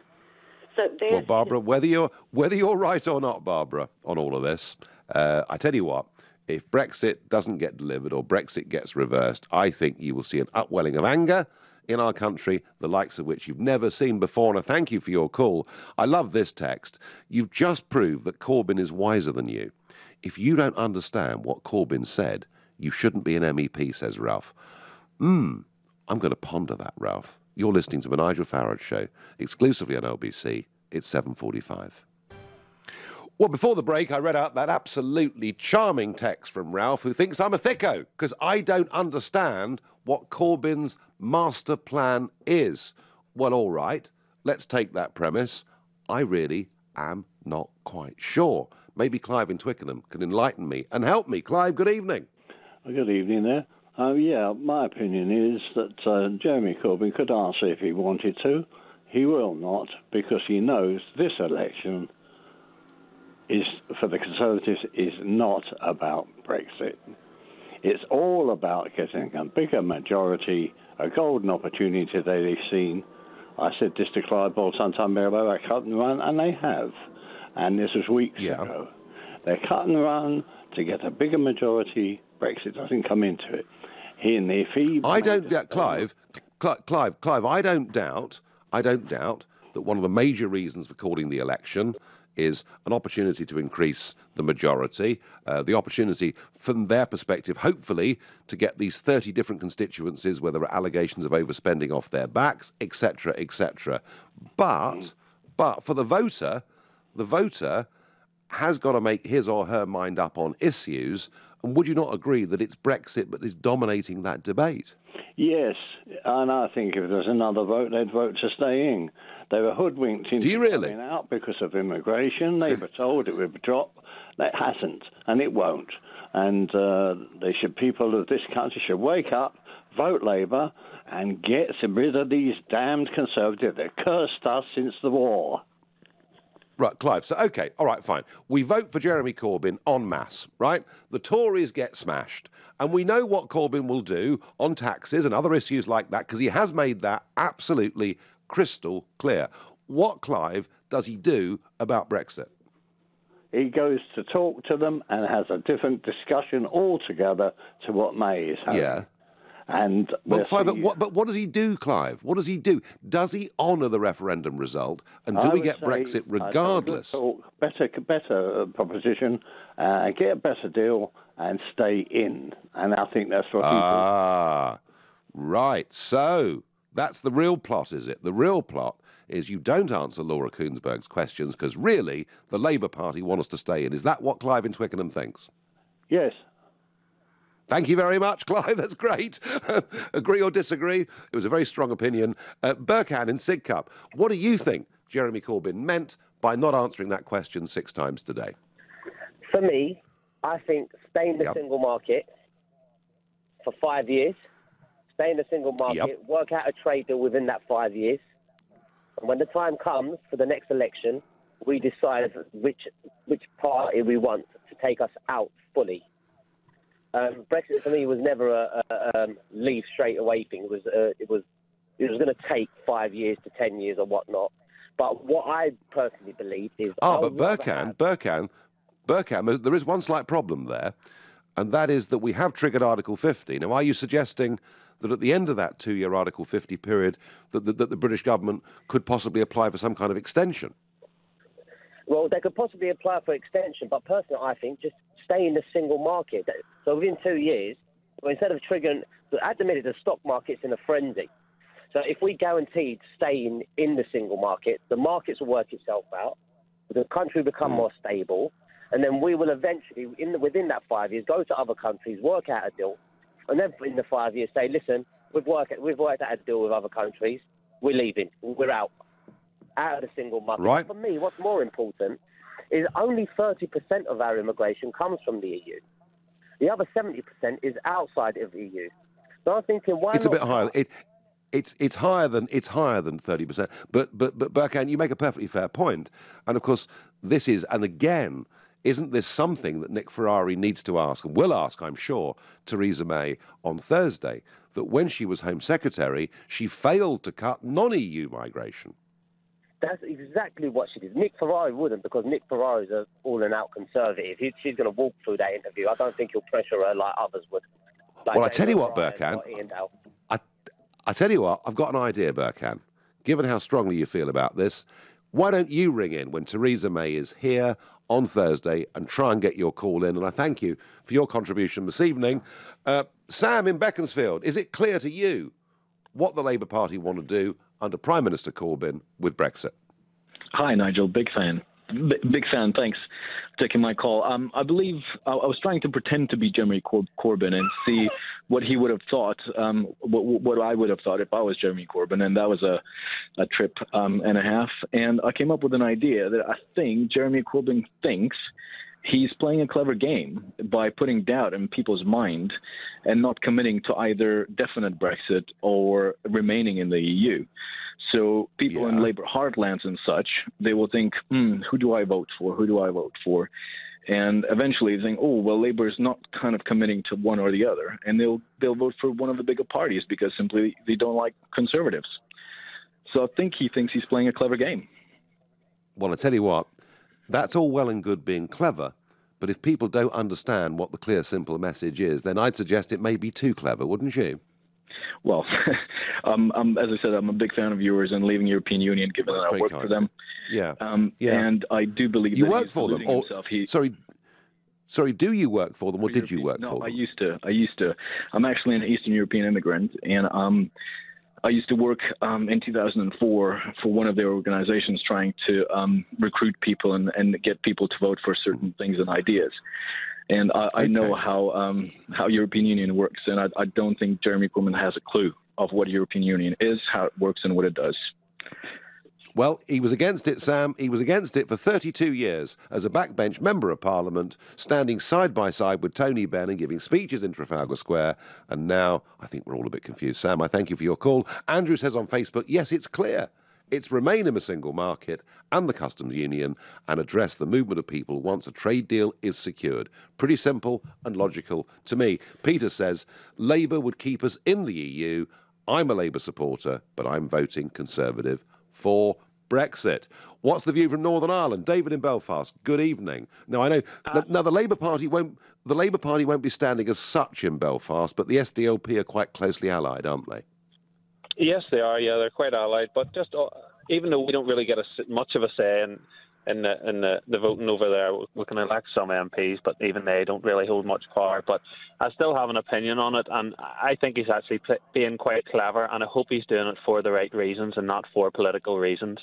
So well, Barbara, whether you're right or not, Barbara, on all of this, I tell you what, if Brexit doesn't get delivered or Brexit gets reversed, I think you will see an upwelling of anger in our country, the likes of which you've never seen before. And I thank you for your call. I love this text. You've just proved that Corbyn is wiser than you. If you don't understand what Corbyn said, you shouldn't be an MEP, says Ralph. I'm going to ponder that, Ralph. You're listening to the Nigel Farage Show, exclusively on LBC It's 7:45. Well, before the break, I read out that absolutely charming text from Ralph, who thinks I'm a thicko because I don't understand what Corbyn's master plan is. Well, all right, let's take that premise. I really am not quite sure. Maybe Clive in Twickenham can enlighten me and help me. Clive, good evening. Good evening there. Yeah, my opinion is that Jeremy Corbyn could answer if he wanted to. He will not, because he knows this election is, for the Conservatives, is not about Brexit. It's all about getting a bigger majority, a golden opportunity that they've seen. I said this to Clive Ball sometime ago, they cut and run, and they have. And this was weeks ago. They cut and run to get a bigger majority. Brexit doesn't come into it. I don't doubt, Clive, I don't doubt that one of the major reasons for calling the election is an opportunity to increase the majority, the opportunity from their perspective, hopefully, to get these 30 different constituencies where there are allegations of overspending off their backs, etc., etc. But for the voter has got to make his or her mind up on issues. And would you not agree that it's Brexit that is dominating that debate? Yes, and I think if there's another vote, they'd vote to stay in. They were hoodwinked into coming out because of immigration. They were told it would drop. That hasn't, and it won't. And people of this country should wake up, vote Labour, and get rid of these damned Conservatives that cursed us since the war. Right, Clive. So, OK, all right, fine. We vote for Jeremy Corbyn en masse, right? The Tories get smashed. And we know what Corbyn will do on taxes and other issues like that, because he has made that absolutely crystal clear. What, Clive, does he do about Brexit? He goes to talk to them and has a different discussion altogether to what May is having. Yeah. And but what does he do, Clive? What does he do? Does he honour the referendum result? And do we get Brexit regardless? Better proposition, get a better deal and stay in. And I think that's what he right. So that's the real plot, is it? The real plot is you don't answer Laura Kuenssberg's questions because really the Labour Party want us to stay in. Is that what Clive in Twickenham thinks? Yes. Thank you very much, Clive. That's great. Agree or disagree? It was a very strong opinion. Burkhan in Sidcup, what do you think Jeremy Corbyn meant by not answering that question 6 times today? For me, I think stay in the single market for 5 years. Stay in the single market, work out a trade deal within that 5 years. And when the time comes for the next election, we decide which party we want to take us out fully. Brexit for me was never a leave straight away thing. It was going to take 5 years to 10 years or whatnot. But what I personally believe is... but Burkhan, there is one slight problem there, and that is that we have triggered Article 50. Now, are you suggesting that at the end of that 2-year Article 50 period that the British government could possibly apply for some kind of extension? Well, they could possibly apply for extension, but personally, I think just stay in the single market. So within 2 years, instead of triggering... At the minute, the stock market's in a frenzy. So if we guaranteed staying in the single market, the markets will work itself out, the country will become more stable, and then we will eventually, within that 5 years, go to other countries, work out a deal, and then in the 5 years say, listen, we've worked out a deal with other countries, we're leaving, we're out of the single market. Right. For me, what's more important is only 30% of our immigration comes from the EU. The other 70% is outside of the EU. So I'm thinking, why it's not... a bit higher. It's higher than 30%. But Burkhan, you make a perfectly fair point. And of course, this is, and again, isn't this something that Nick Ferrari needs to ask, and will ask, I'm sure, Theresa May on Thursday, that when she was Home Secretary, she failed to cut non-EU migration? That's exactly what she did. Nick Ferrari wouldn't, because Nick Ferrari is an all-and-out conservative. She's going to walk through that interview. I don't think he'll pressure her like others would. Well, I tell you what, Burkhan, I tell you what, I've got an idea, Burkhan. Given how strongly you feel about this, why don't you ring in when Theresa May is here on Thursday and try and get your call in? And I thank you for your contribution this evening. Sam in Beaconsfield, is it clear to you what the Labour Party want to do under Prime Minister Corbyn with Brexit? Hi, Nigel. Big fan. Big fan. Thanks for taking my call. I believe I was trying to pretend to be Jeremy Corbyn and see what he would have thought, what I would have thought if I was Jeremy Corbyn, and that was a trip and a half. And I came up with an idea that I think Jeremy Corbyn thinks he's playing a clever game by putting doubt in people's mind and not committing to either definite Brexit or remaining in the EU. So people in Labour heartlands and such, they will think, who do I vote for? Who do I vote for? And eventually think, oh, well, Labour is not kind of committing to one or the other. And they'll vote for one of the bigger parties because simply they don't like Conservatives. So I think he thinks he's playing a clever game. Well, I tell you what, that's all well and good being clever, but if people don't understand what the clear, simple message is, then I'd suggest it may be too clever, wouldn't you? Well, as I said, I'm a big fan of yours and leaving European Union, given that I work for them. Yeah. And I do believe you that work for them. Or, sorry, do you work for them, or did you work for them? No, I used to. I'm actually an Eastern European immigrant, and I used to work in 2004 for one of their organizations trying to recruit people and get people to vote for certain things and ideas. And I know how European Union works, and I don't think Jeremy Corbyn has a clue of what European Union is, how it works, and what it does. Well, he was against it, Sam. He was against it for 32 years as a backbench member of Parliament, standing side by side with Tony Benn and giving speeches in Trafalgar Square. And now I think we're all a bit confused. Sam, I thank you for your call. Andrew says on Facebook, yes, it's clear. It's remain in a single market and the customs union and address the movement of people once a trade deal is secured. Pretty simple and logical to me. Peter says, Labour would keep us in the EU. I'm a Labour supporter, but I'm voting Conservative for Brexit. What's the view from Northern Ireland? David in Belfast. Good evening. Now I know now the Labour Party won't be standing as such in Belfast, but the SDLP are quite closely allied, aren't they? Yes, they are. Yeah, they're quite allied. But just even though we don't really get much of a say in the voting over there, we can elect some MPs, but even they don't really hold much power. But I still have an opinion on it, and I think he's actually being quite clever, and I hope he's doing it for the right reasons and not for political reasons.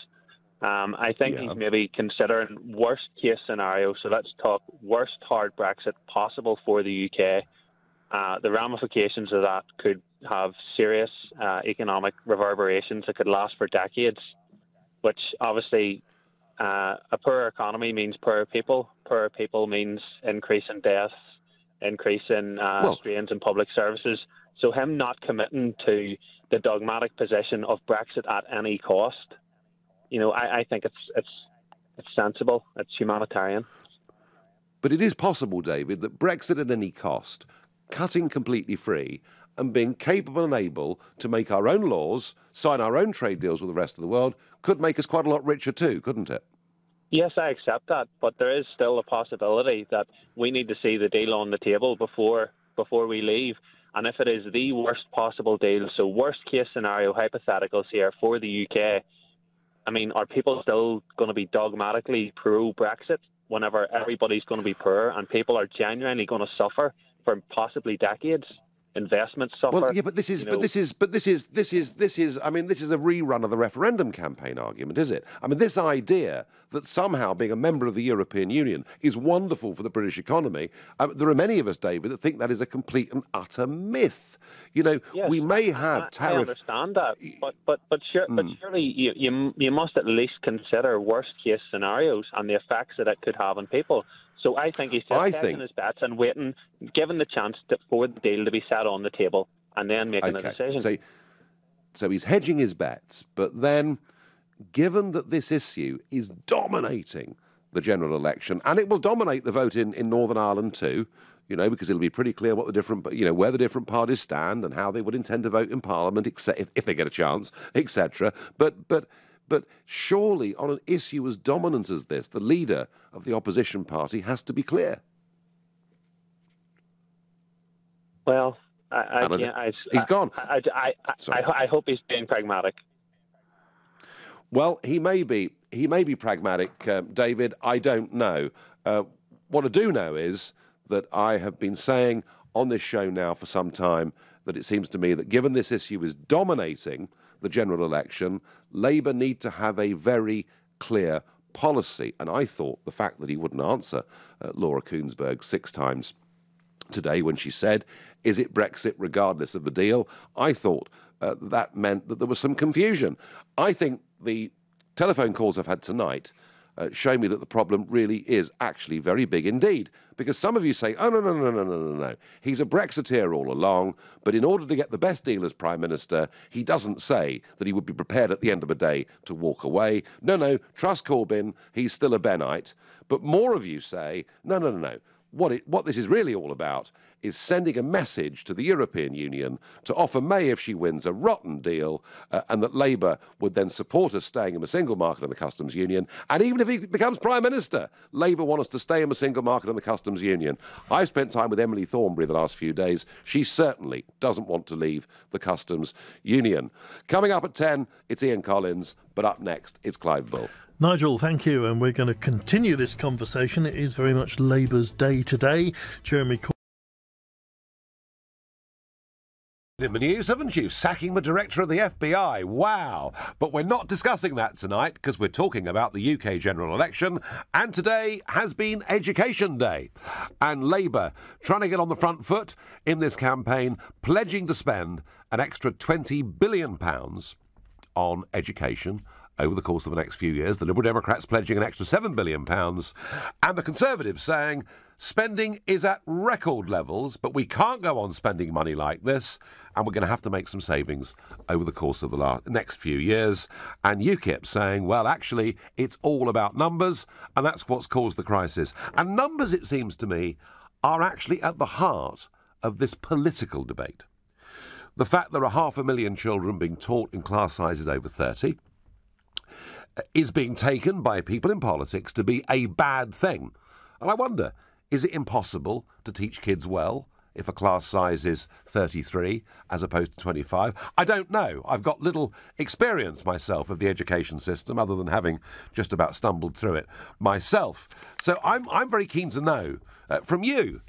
I think he's maybe considering worst case scenario. So let's talk worst hard Brexit possible for the UK. The ramifications of that could have serious economic reverberations that could last for decades, which obviously a poorer economy means poorer people. Poorer people means increase in deaths, increase in strains in public services. So him not committing to the dogmatic position of Brexit at any cost, I think it's sensible. It's humanitarian. But it is possible, David, that Brexit at any cost, cutting completely free and being capable and able to make our own laws, sign our own trade deals with the rest of the world, could make us quite a lot richer too, couldn't it? Yes, I accept that, but there is still a possibility that we need to see the deal on the table before we leave. And if it is the worst possible deal, so worst case scenario hypotheticals here for the UK, I mean, are people still going to be dogmatically pro-Brexit whenever everybody's going to be poor and people are genuinely going to suffer for possibly decades? Investments suffer. Well, yeah, but this is a rerun of the referendum campaign argument, is it? I mean, this idea that somehow being a member of the European Union is wonderful for the British economy. There are many of us, David, that think that is a complete and utter myth. Yes, we may have tariff. I understand that, but surely you must at least consider worst case scenarios and the effects that it could have on people. So I think he's just taking his bets and waiting, given the chance for the deal to be set on the table and then making a decision. So he's hedging his bets, but then, given that this issue is dominating the general election, and it will dominate the vote in Northern Ireland too, because it'll be pretty clear what where the different parties stand and how they would intend to vote in Parliament, if they get a chance, etc. But surely, on an issue as dominant as this, the leader of the opposition party has to be clear. Well, he's gone. I hope he's being pragmatic. Well, he may be pragmatic, David. I don't know. What I do know is that I have been saying on this show now for some time that it seems to me that given this issue is dominating the general election, Labour need to have a very clear policy. And I thought the fact that he wouldn't answer Laura Kuenssberg 6 times today when she said, is it Brexit regardless of the deal? I thought that meant that there was some confusion. I think the telephone calls I've had tonight show me that the problem really is actually very big indeed. Because some of you say, oh, no. He's a Brexiteer all along, but in order to get the best deal as Prime Minister, he doesn't say that he would be prepared at the end of the day to walk away. No, trust Corbyn, he's still a Bennite. But more of you say, no. What this is really all about is sending a message to the European Union to offer May, if she wins, a rotten deal, and that Labour would then support us staying in the single market and the customs union. And even if he becomes Prime Minister, Labour want us to stay in the single market and the customs union. I've spent time with Emily Thornberry the last few days. She certainly doesn't want to leave the customs union. Coming up at 10, it's Ian Collins, but up next, it's Clive Bull. Nigel, thank you, and we're going to continue this conversation. It is very much Labour's day today. Jeremy Corbyn in the news, haven't you? Sacking the director of the FBI. Wow. But we're not discussing that tonight because we're talking about the UK general election, and today has been Education Day. And Labour trying to get on the front foot in this campaign, pledging to spend an extra £20 billion on education over the course of the next few years. The Liberal Democrats pledging an extra £7 billion, and the Conservatives saying spending is at record levels, but we can't go on spending money like this, and we're going to have to make some savings over the course of the next few years. And UKIP saying, well, actually, it's all about numbers, and that's what's caused the crisis. And numbers, it seems to me, are actually at the heart of this political debate. The fact there are 500,000 children being taught in class sizes over 30 is being taken by people in politics to be a bad thing. And I wonder, is it impossible to teach kids well if a class size is 33 as opposed to 25? I don't know. I've got little experience myself of the education system other than having just about stumbled through it myself. So I'm very keen to know from you,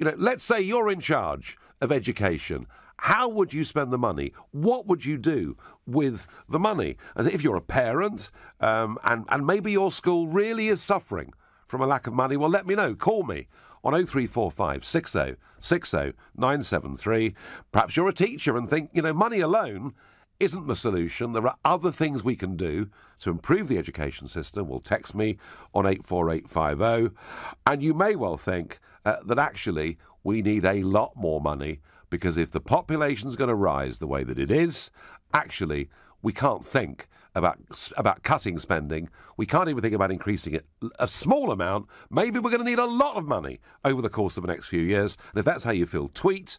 let's say you're in charge of education. How would you spend the money? What would you do with the money? And if you're a parent and maybe your school really is suffering from a lack of money, well, let me know. Call me on 0345 60 60 973. Perhaps you're a teacher and think, money alone isn't the solution. There are other things we can do to improve the education system. Well, text me on 84850. And you may well think that actually we need a lot more money, because if the population's going to rise the way that it is, actually, we can't think about cutting spending. We can't even think about increasing it a small amount. Maybe we're going to need a lot of money over the course of the next few years. And if that's how you feel, tweet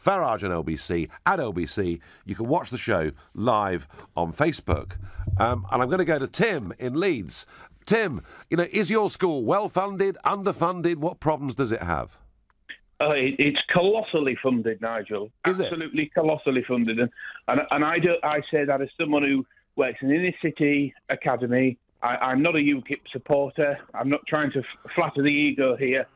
Farage on LBC, at LBC. You can watch the show live on Facebook. And I'm going to go to Tim in Leeds. Tim, is your school well-funded, underfunded? What problems does it have? It's colossally funded, Nigel. Is it? Absolutely colossally funded. And I say that as someone who works in an inner-city academy. I'm not a UKIP supporter. I'm not trying to flatter the ego here,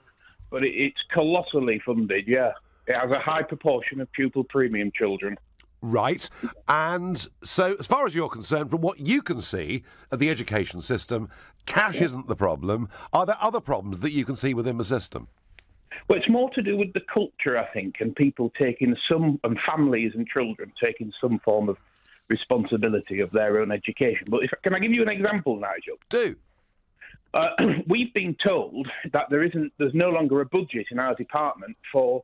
but it's colossally funded, yeah. It has a high proportion of pupil premium children. Right. And so, as far as you're concerned, from what you can see of the education system, cash isn't the problem. Are there other problems that you can see within the system? Well, it's more to do with the culture, I think, and people taking and families and children taking some form of responsibility of their own education. But can I give you an example, Nigel? Do. We've been told that there's no longer a budget in our department for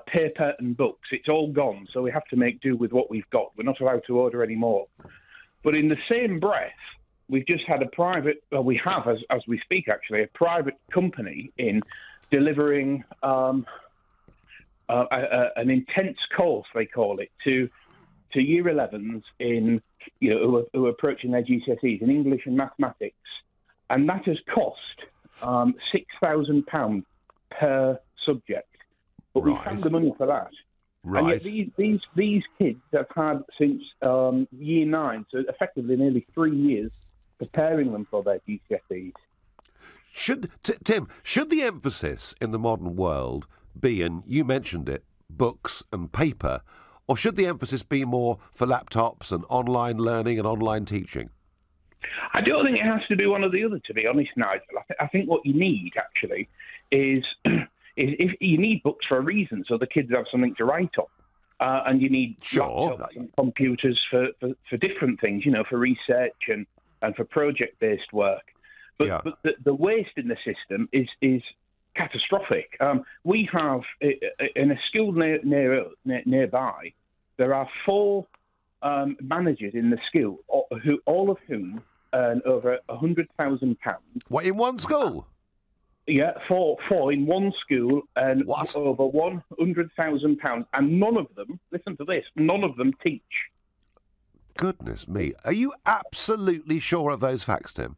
paper and books. It's all gone, so we have to make do with what we've got. We're not allowed to order any more. But in the same breath, we've just had we have, as we speak, actually, a private company in delivering an intense course, they call it, to Year 11s in who are approaching their GCSEs in English and mathematics, and that has cost £6,000 per subject. But we found the money for that. Right. And yet these kids have had since Year 9, so effectively nearly 3 years, preparing them for their GCSEs. Tim, should the emphasis in the modern world be, and you mentioned it, books and paper, or should the emphasis be more for laptops and online learning and online teaching? I don't think it has to be one or the other, to be honest, Nigel. I think what you need, actually, is if you need books for a reason, so the kids have something to write on. And you need laptops and computers for different things, for research and for project-based work. But the waste in the system is catastrophic. We have, in a school nearby, there are 4 managers in the school, all of whom earn over £100,000. What, in one school? Yeah, four in one school and over £100,000. And none of them, listen to this, none of them teach. Goodness me. Are you absolutely sure of those facts, Tim?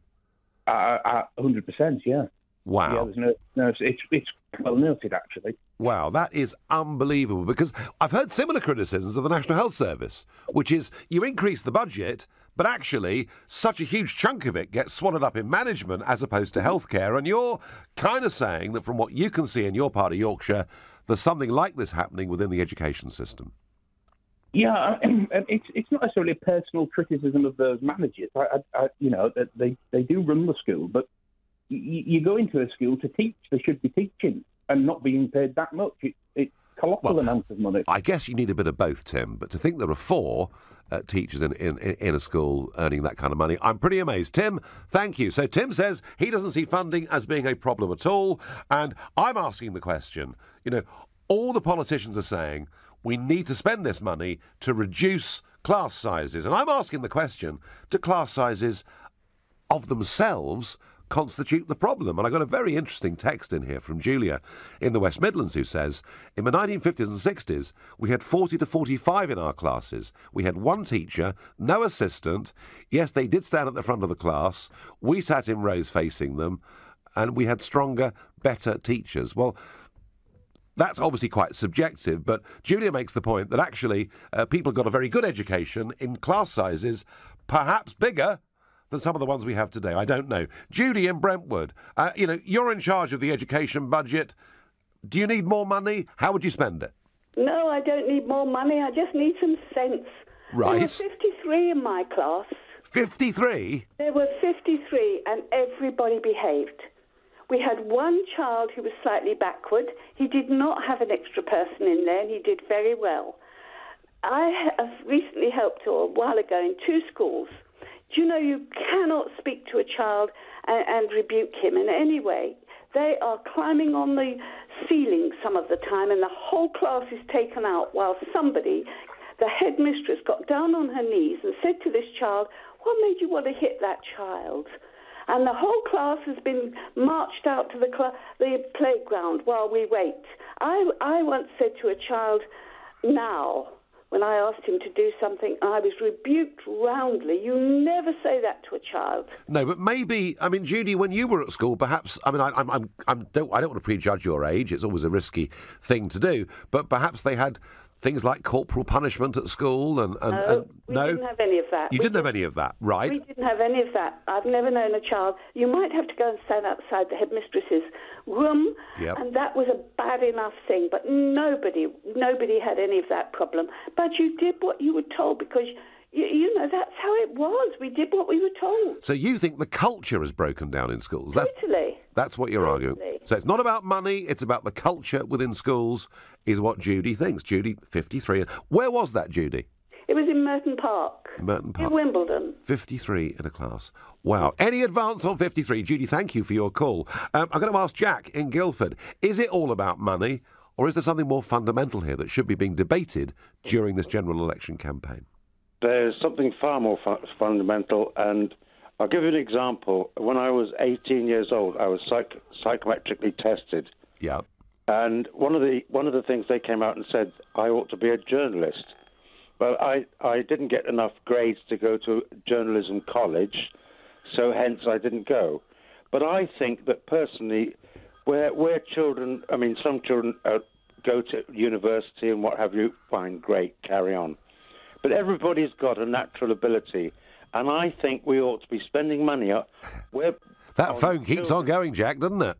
100%, yeah. Wow. Yeah, it's well noted, actually. Wow, that is unbelievable, because I've heard similar criticisms of the National Health Service, which is you increase the budget, but actually such a huge chunk of it gets swallowed up in management as opposed to healthcare, and you're kind of saying that from what you can see in your part of Yorkshire, there's something like this happening within the education system. Yeah, it's not necessarily a personal criticism of those managers. They do run the school, but you go into a school to teach. They should be teaching and not being paid that much. It's colossal amount of money. I guess you need a bit of both, Tim, but to think there are 4 teachers in a school earning that kind of money, I'm pretty amazed. Tim, thank you. So Tim says he doesn't see funding as being a problem at all, and I'm asking the question, all the politicians are saying we need to spend this money to reduce class sizes, and I'm asking the question, do class sizes of themselves constitute the problem? And I got a very interesting text in here from Julia in the West Midlands who says, in the 1950s and 60s, we had 40 to 45 in our classes. We had 1 teacher, no assistant. Yes, they did stand at the front of the class. We sat in rows facing them, and we had stronger, better teachers. Well, that's obviously quite subjective, but Julia makes the point that actually people got a very good education in class sizes, perhaps bigger than some of the ones we have today. I don't know. Judy in Brentwood, you're in charge of the education budget. Do you need more money? How would you spend it? No, I don't need more money. I just need some sense. Right. There were 53 in my class. 53? There were 53 and everybody behaved. We had one child who was slightly backward. He did not have an extra person in there and he did very well. I have recently helped, or a while ago, in 2 schools. Do you know you cannot speak to a child and rebuke him in any way? They are climbing on the ceiling some of the time and the whole class is taken out while somebody, the headmistress, got down on her knees and said to this child, "What made you want to hit that child?" And the whole class has been marched out to the playground while we wait. I once said to a child, now, when I asked him to do something, I was rebuked roundly. You never say that to a child. No, but maybe, Judy, when you were at school, perhaps, I don't want to prejudge your age. It's always a risky thing to do. But perhaps they had things like corporal punishment at school and we didn't have any of that. You didn't have any of that, right? We didn't have any of that. I've never known a child. You might have to go and stand outside the headmistress's room, and that was a bad enough thing. But nobody had any of that problem. But you did what you were told because that's how it was. We did what we were told. So you think the culture is broken down in schools? Totally. That's what you're arguing. So it's not about money, it's about the culture within schools, is what Judy thinks. Judy, 53. Where was that, Judy? It was in Merton Park. Merton Park. In Wimbledon. 53 in a class. Wow. Any advance on 53? Judy, thank you for your call. I'm going to ask Jack in Guildford, is it all about money, or is there something more fundamental here that should be being debated during this general election campaign? There's something far more fundamental, and I'll give you an example. When I was 18 years old, I was psychometrically tested. Yeah. And one of the things they came out and said I ought to be a journalist. Well, I didn't get enough grades to go to journalism college, so hence I didn't go. But I think that personally, where children, some children go to university and what have you, fine, great, carry on. But everybody's got a natural ability, and I think we ought to be spending money that phone keeps on going, Jack, doesn't it?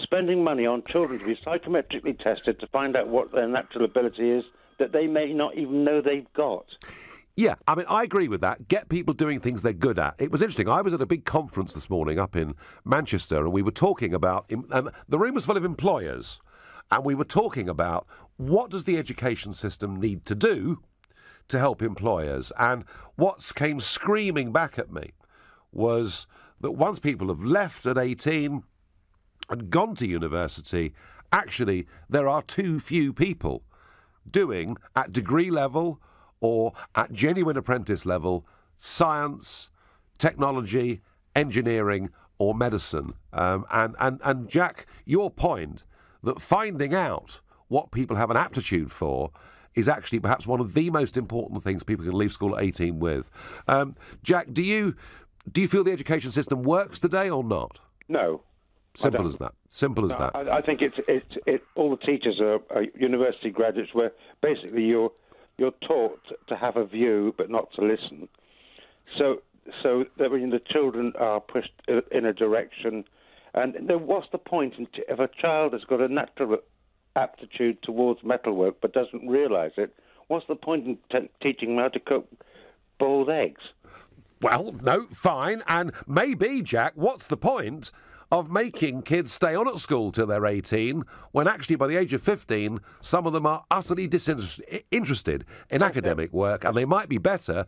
Spending money on children to be psychometrically tested to find out what their natural ability is that they may not even know they've got. Yeah, I mean, I agree with that. Get people doing things they're good at. It was interesting. I was at a big conference this morning up in Manchester, and we were talking about, and the room was full of employers, and we were talking about what does the education system need to do to help employers. And what came screaming back at me was that once people have left at 18 and gone to university, actually there are too few people doing, at degree level or at genuine apprentice level, science, technology, engineering or medicine. And Jack, your point that finding out what people have an aptitude for is actually perhaps one of the most important things people can leave school at 18 with. Jack, do you feel the education system works today or not? No. Simple as that. Simple as that. I think it's all the teachers are university graduates where basically you're taught to have a view but not to listen. So that when the children are pushed in a direction, and then what's the point if a child has got a natural aptitude towards metalwork but doesn't realise it? What's the point in teaching them how to cook boiled eggs? Well, no, fine. And maybe, Jack, what's the point of making kids stay on at school till they're 18 when actually by the age of 15 some of them are utterly disinterested in academic work, and they might be better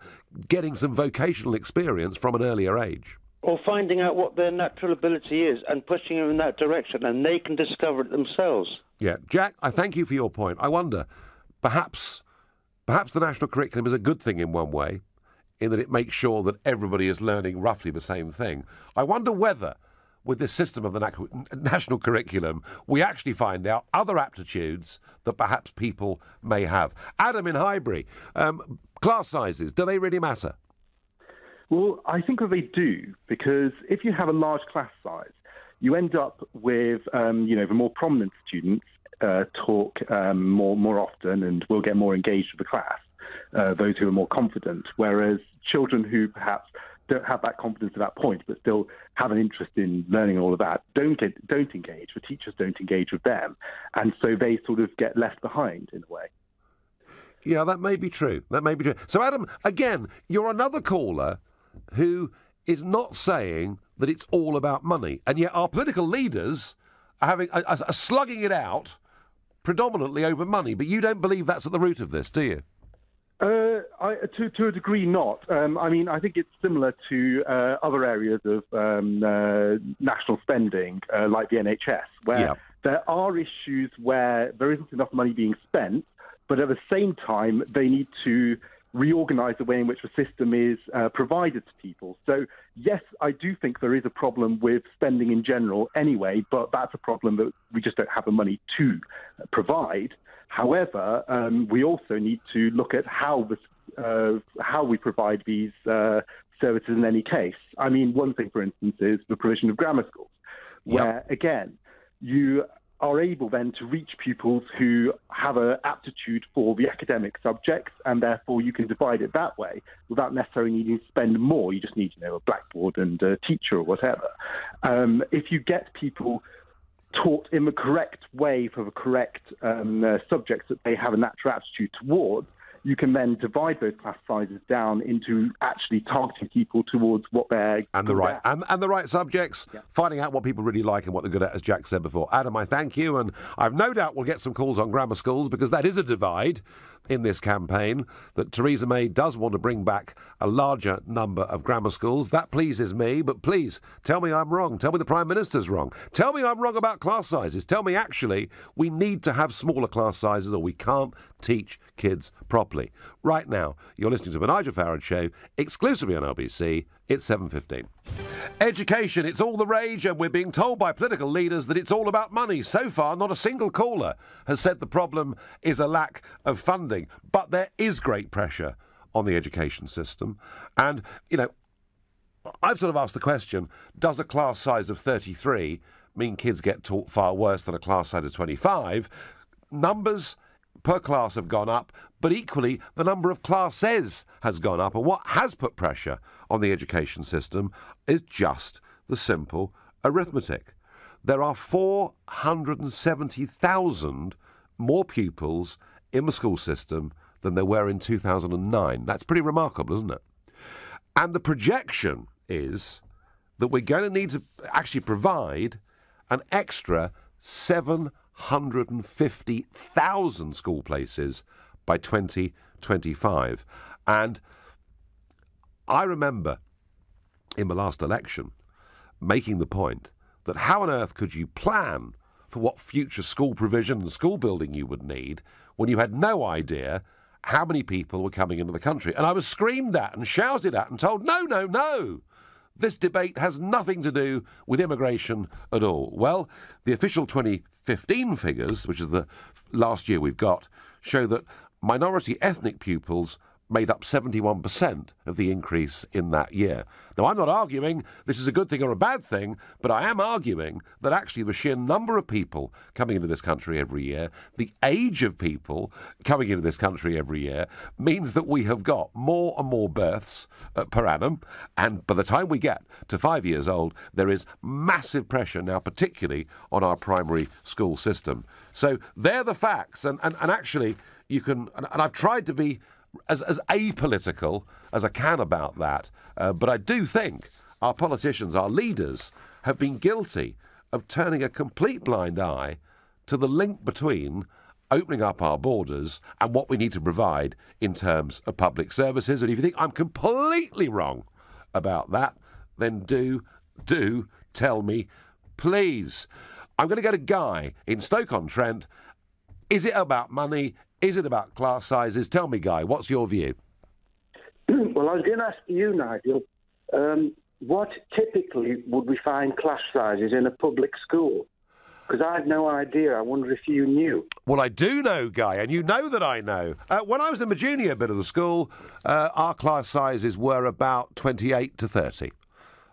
getting some vocational experience from an earlier age? Or finding out what their natural ability is and pushing them in that direction, and they can discover it themselves. Yeah, Jack, I thank you for your point. I wonder, perhaps the national curriculum is a good thing in one way, in that it makes sure that everybody is learning roughly the same thing. I wonder whether, with this system of the national curriculum, we actually find out other aptitudes that perhaps people may have. Adam in Highbury, class sizes, do they really matter? Well, I think that they do, because if you have a large class size, you end up with, the more prominent students talk more often and will get more engaged with the class, those who are more confident, whereas children who perhaps don't have that confidence at that point but still have an interest in learning all of that don't engage. The teachers don't engage with them, and so they sort of get left behind in a way. Yeah, that may be true. So, Adam, again, you're another caller who is not saying that it's all about money, and yet our political leaders are slugging it out predominantly over money. But you don't believe that's at the root of this, do you? To a degree, not. I think it's similar to other areas of national spending, like the NHS, where there are issues where there isn't enough money being spent, but at the same time, they need to reorganise the way in which the system is provided to people. So, yes, I do think there is a problem with spending in general anyway, but that's a problem that we just don't have the money to provide. However, we also need to look at how we provide these services in any case. I mean, one thing, for instance, is the provision of grammar schools, where, again, you are able then to reach pupils who have an aptitude for the academic subjects, and therefore you can divide it that way without necessarily needing to spend more. You just need, a blackboard and a teacher or whatever. If you get people taught in the correct way for the correct subjects that they have a natural aptitude towards, you can then divide those class sizes down into actually targeting people towards what they're and the right subjects, finding out what people really like and what they're good at, as Jack said before. Adam, I thank you, and I've no doubt we'll get some calls on grammar schools, because that is a divide in this campaign, that Theresa May does want to bring back a larger number of grammar schools. That pleases me, but please tell me I'm wrong. Tell me the Prime Minister's wrong. Tell me I'm wrong about class sizes. Tell me actually we need to have smaller class sizes or we can't teach kids properly. Right now, you're listening to the Nigel Farage Show, exclusively on LBC. It's 7:15. Education, it's all the rage, and we're being told by political leaders that it's all about money. So far, not a single caller has said the problem is a lack of funding. But there is great pressure on the education system. And, I've sort of asked the question, does a class size of 33 mean kids get taught far worse than a class size of 25? Numbers per class have gone up, but equally the number of classes has gone up. And what has put pressure on the education system is just the simple arithmetic. There are 470,000 more pupils in the school system than there were in 2009. That's pretty remarkable, isn't it? And the projection is that we're going to need to actually provide an extra 750,000 school places by 2025. And I remember in the last election making the point that how on earth could you plan for what future school provision and school building you would need when you had no idea how many people were coming into the country. And I was screamed at and shouted at and told, no, no, no. This debate has nothing to do with immigration at all. Well, the official 2015 figures, which is the last year we've got, show that minority ethnic pupils made up 71% of the increase in that year. Now, I'm not arguing this is a good thing or a bad thing, but I am arguing that actually the sheer number of people coming into this country every year, the age of people coming into this country every year, means that we have got more and more births per annum, and by the time we get to 5 years old, there is massive pressure now, particularly on our primary school system. So they're the facts, and actually you can, and I've tried to be as apolitical as I can about that. But I do think our politicians, our leaders, have been guilty of turning a complete blind eye to the link between opening up our borders and what we need to provide in terms of public services. And if you think I'm completely wrong about that, then do tell me, please. I'm going to go to Guy in Stoke-on-Trent. Is it about money? Is it about class sizes? Tell me, Guy, what's your view? Well, I was going to ask you, Nigel, what typically would we find class sizes in a public school? Because I had no idea. I wonder if you knew. Well, I do know, Guy, and you know that I know. When I was in the junior bit of the school, our class sizes were about 28 to 30.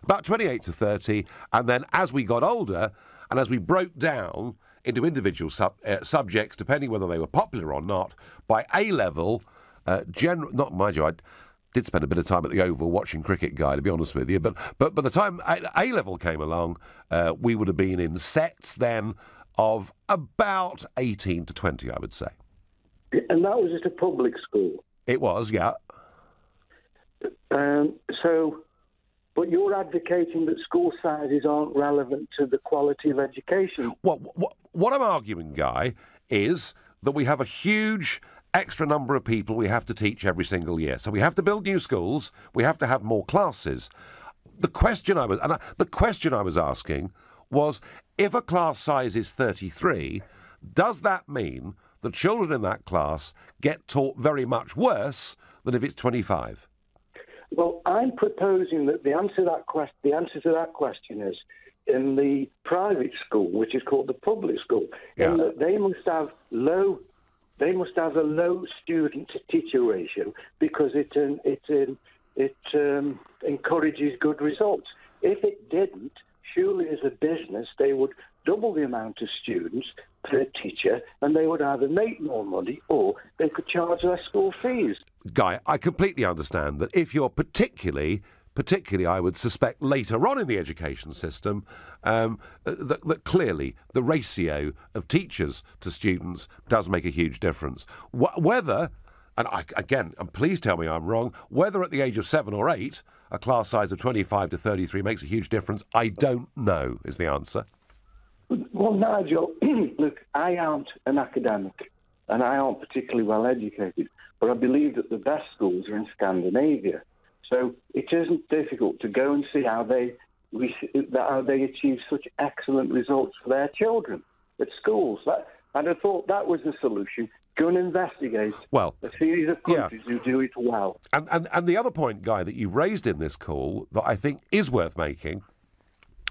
About 28 to 30, and then as we got older, and as we broke down into individual subjects, depending whether they were popular or not, by A-level, not mind you, I did spend a bit of time at the Oval watching cricket, Guy, to be honest with you, but by the time A-level came along, we would have been in sets then of about 18 to 20, I would say. And that was at a public school? It was, yeah. But you're advocating that school sizes aren't relevant to the quality of education. What I'm arguing, Guy, is that we have a huge extra number of people we have to teach every single year. So we have to build new schools. We have to have more classes. The question I was asking was, if a class size is 33, does that mean the children in that class get taught very much worse than if it's 25? Well, I'm proposing that the answer to that question is in the private school, which is called the public school, in that they must have a low student to teacher ratio because it encourages good results. If it didn't, surely as a business they would double the amount of students per teacher, and they would either make more money or they could charge less school fees. Guy, I completely understand that if you're particularly, I would suspect later on in the education system, that clearly the ratio of teachers to students does make a huge difference. Whether, and please tell me I'm wrong, whether at the age of 7 or 8, a class size of 25 to 33 makes a huge difference, I don't know, is the answer. Well, Nigel, look, I aren't an academic and I aren't particularly well educated, but I believe that the best schools are in Scandinavia. So it isn't difficult to go and see how they achieve such excellent results for their children at schools. I'd have thought that was the solution. Go and investigate a series of countries who do it well. And the other point, Guy, that you've raised in this call that I think is worth making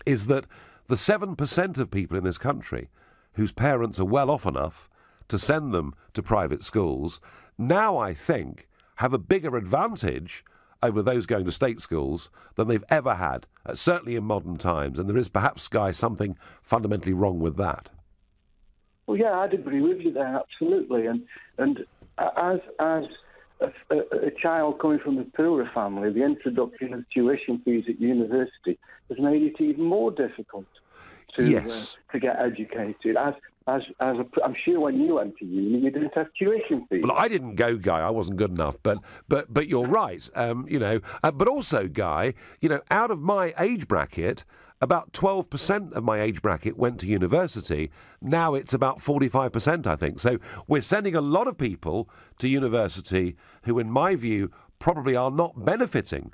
is that the 7% of people in this country whose parents are well off enough to send them to private schools now, I think, have a bigger advantage over those going to state schools than they've ever had, certainly in modern times. And there is perhaps, Guy, something fundamentally wrong with that. Well, yeah, I'd agree with you there, absolutely. And as a child coming from a poorer family, the introduction of tuition fees at university has made it even more difficult to get educated. As I'm sure when you went to uni, you didn't have tuition fees. Well, I didn't go, Guy. I wasn't good enough. But you're right. But also, Guy, out of my age bracket, about 12% of my age bracket went to university. Now it's about 45%, I think. So we're sending a lot of people to university who, in my view, probably are not benefiting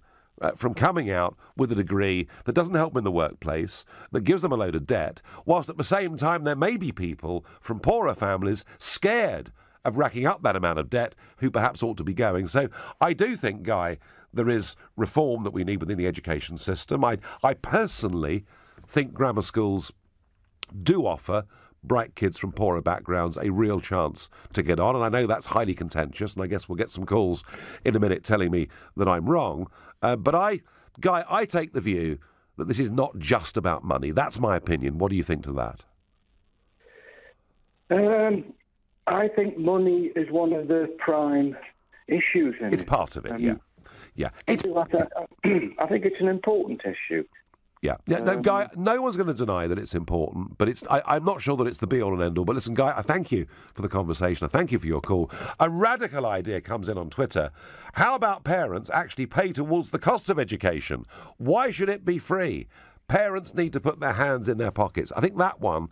from coming out with a degree that doesn't help them in the workplace, that gives them a load of debt, whilst at the same time there may be people from poorer families scared of racking up that amount of debt who perhaps ought to be going. So I do think, Guy, there is reform that we need within the education system. I personally think grammar schools do offer bright kids from poorer backgrounds a real chance to get on, and I know that's highly contentious, and I guess we'll get some calls in a minute telling me that I'm wrong. But Guy, I take the view that this is not just about money. That's my opinion. What do you think to that? I think money is one of the prime issues in it. It's part of it, yeah. I think it's an important issue. Yeah. No, Guy, no one's going to deny that it's important, but I'm not sure that it's the be-all and end-all. But listen, Guy, I thank you for the conversation. I thank you for your call. A radical idea comes in on Twitter. How about parents actually pay towards the cost of education? Why should it be free? Parents need to put their hands in their pockets. I think that one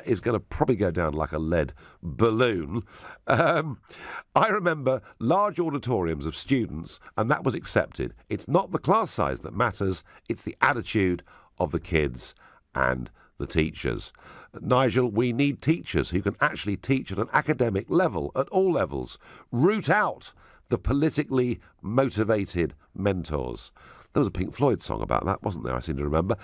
is going to probably go down like a lead balloon. I remember large auditoriums of students, and that was accepted. It's not the class size that matters, it's the attitude of the kids and the teachers. Nigel, we need teachers who can actually teach at an academic level, at all levels. Root out the politically motivated mentors. There was a Pink Floyd song about that, wasn't there? I seem to remember.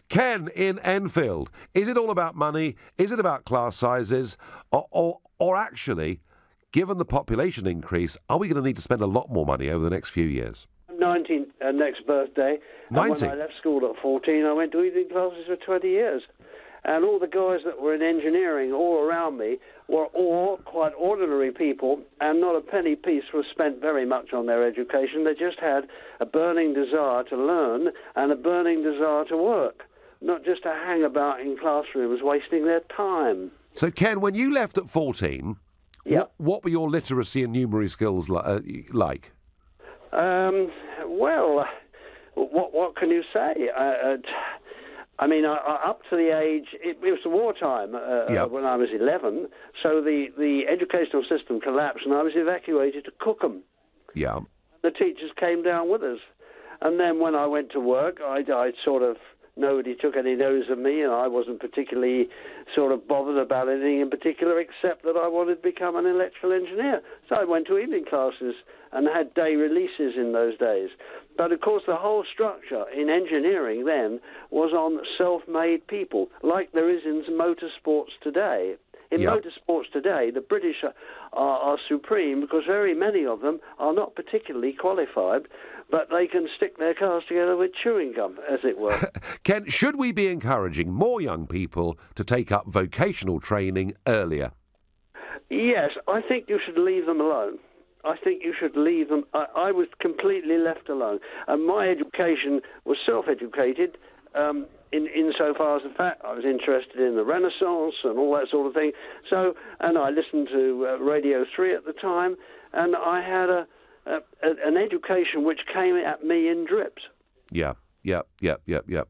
Ken in Enfield. Is it all about money? Is it about class sizes? Or actually, given the population increase, are we going to need to spend a lot more money over the next few years? I'm 19 next birthday. 90? And when I left school at 14, I went to evening classes for 20 years. And all the guys that were in engineering all around me were all quite ordinary people, and not a penny piece was spent very much on their education. They just had a burning desire to learn and a burning desire to work, not just to hang about in classrooms wasting their time. So, Ken, when you left at 14, what were your literacy and numeracy skills like? Well, what can you say? Up to the age, it was wartime when I was 11, so the educational system collapsed and I was evacuated to Cookham. Yeah. The teachers came down with us. And then when I went to work, I sort of, nobody took any notice of me, and I wasn't particularly sort of bothered about anything in particular, except that I wanted to become an electrical engineer. So I went to evening classes and had day releases in those days. But, of course, the whole structure in engineering then was on self-made people, like there is in motorsports today. In motorsports today, the British are supreme because very many of them are not particularly qualified, but they can stick their cars together with chewing gum, as it were. Ken, should we be encouraging more young people to take up vocational training earlier? Yes, I think you should leave them alone. I think you should leave them. I was completely left alone. And my education was self-educated insofar as the fact I was interested in the Renaissance and all that sort of thing. So, and I listened to Radio 3 at the time, and I had an education which came at me in drips. Yep.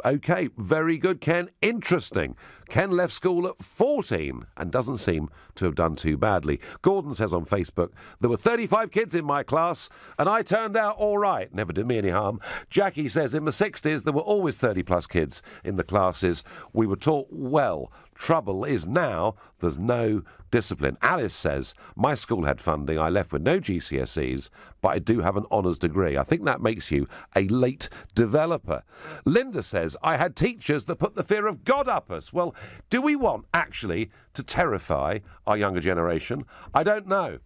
OK, very good, Ken. Interesting. Ken left school at 14 and doesn't seem to have done too badly. Gordon says on Facebook, there were 35 kids in my class and I turned out all right. Never did me any harm. Jackie says in the 60s there were always 30-plus kids in the classes. We were taught well. Trouble is now there's no discipline. Alice says, my school had funding. I left with no GCSEs, but I do have an honours degree. I think that makes you a late developer. Linda says, I had teachers that put the fear of God up us. Well, do we want actually to terrify our younger generation? I don't know.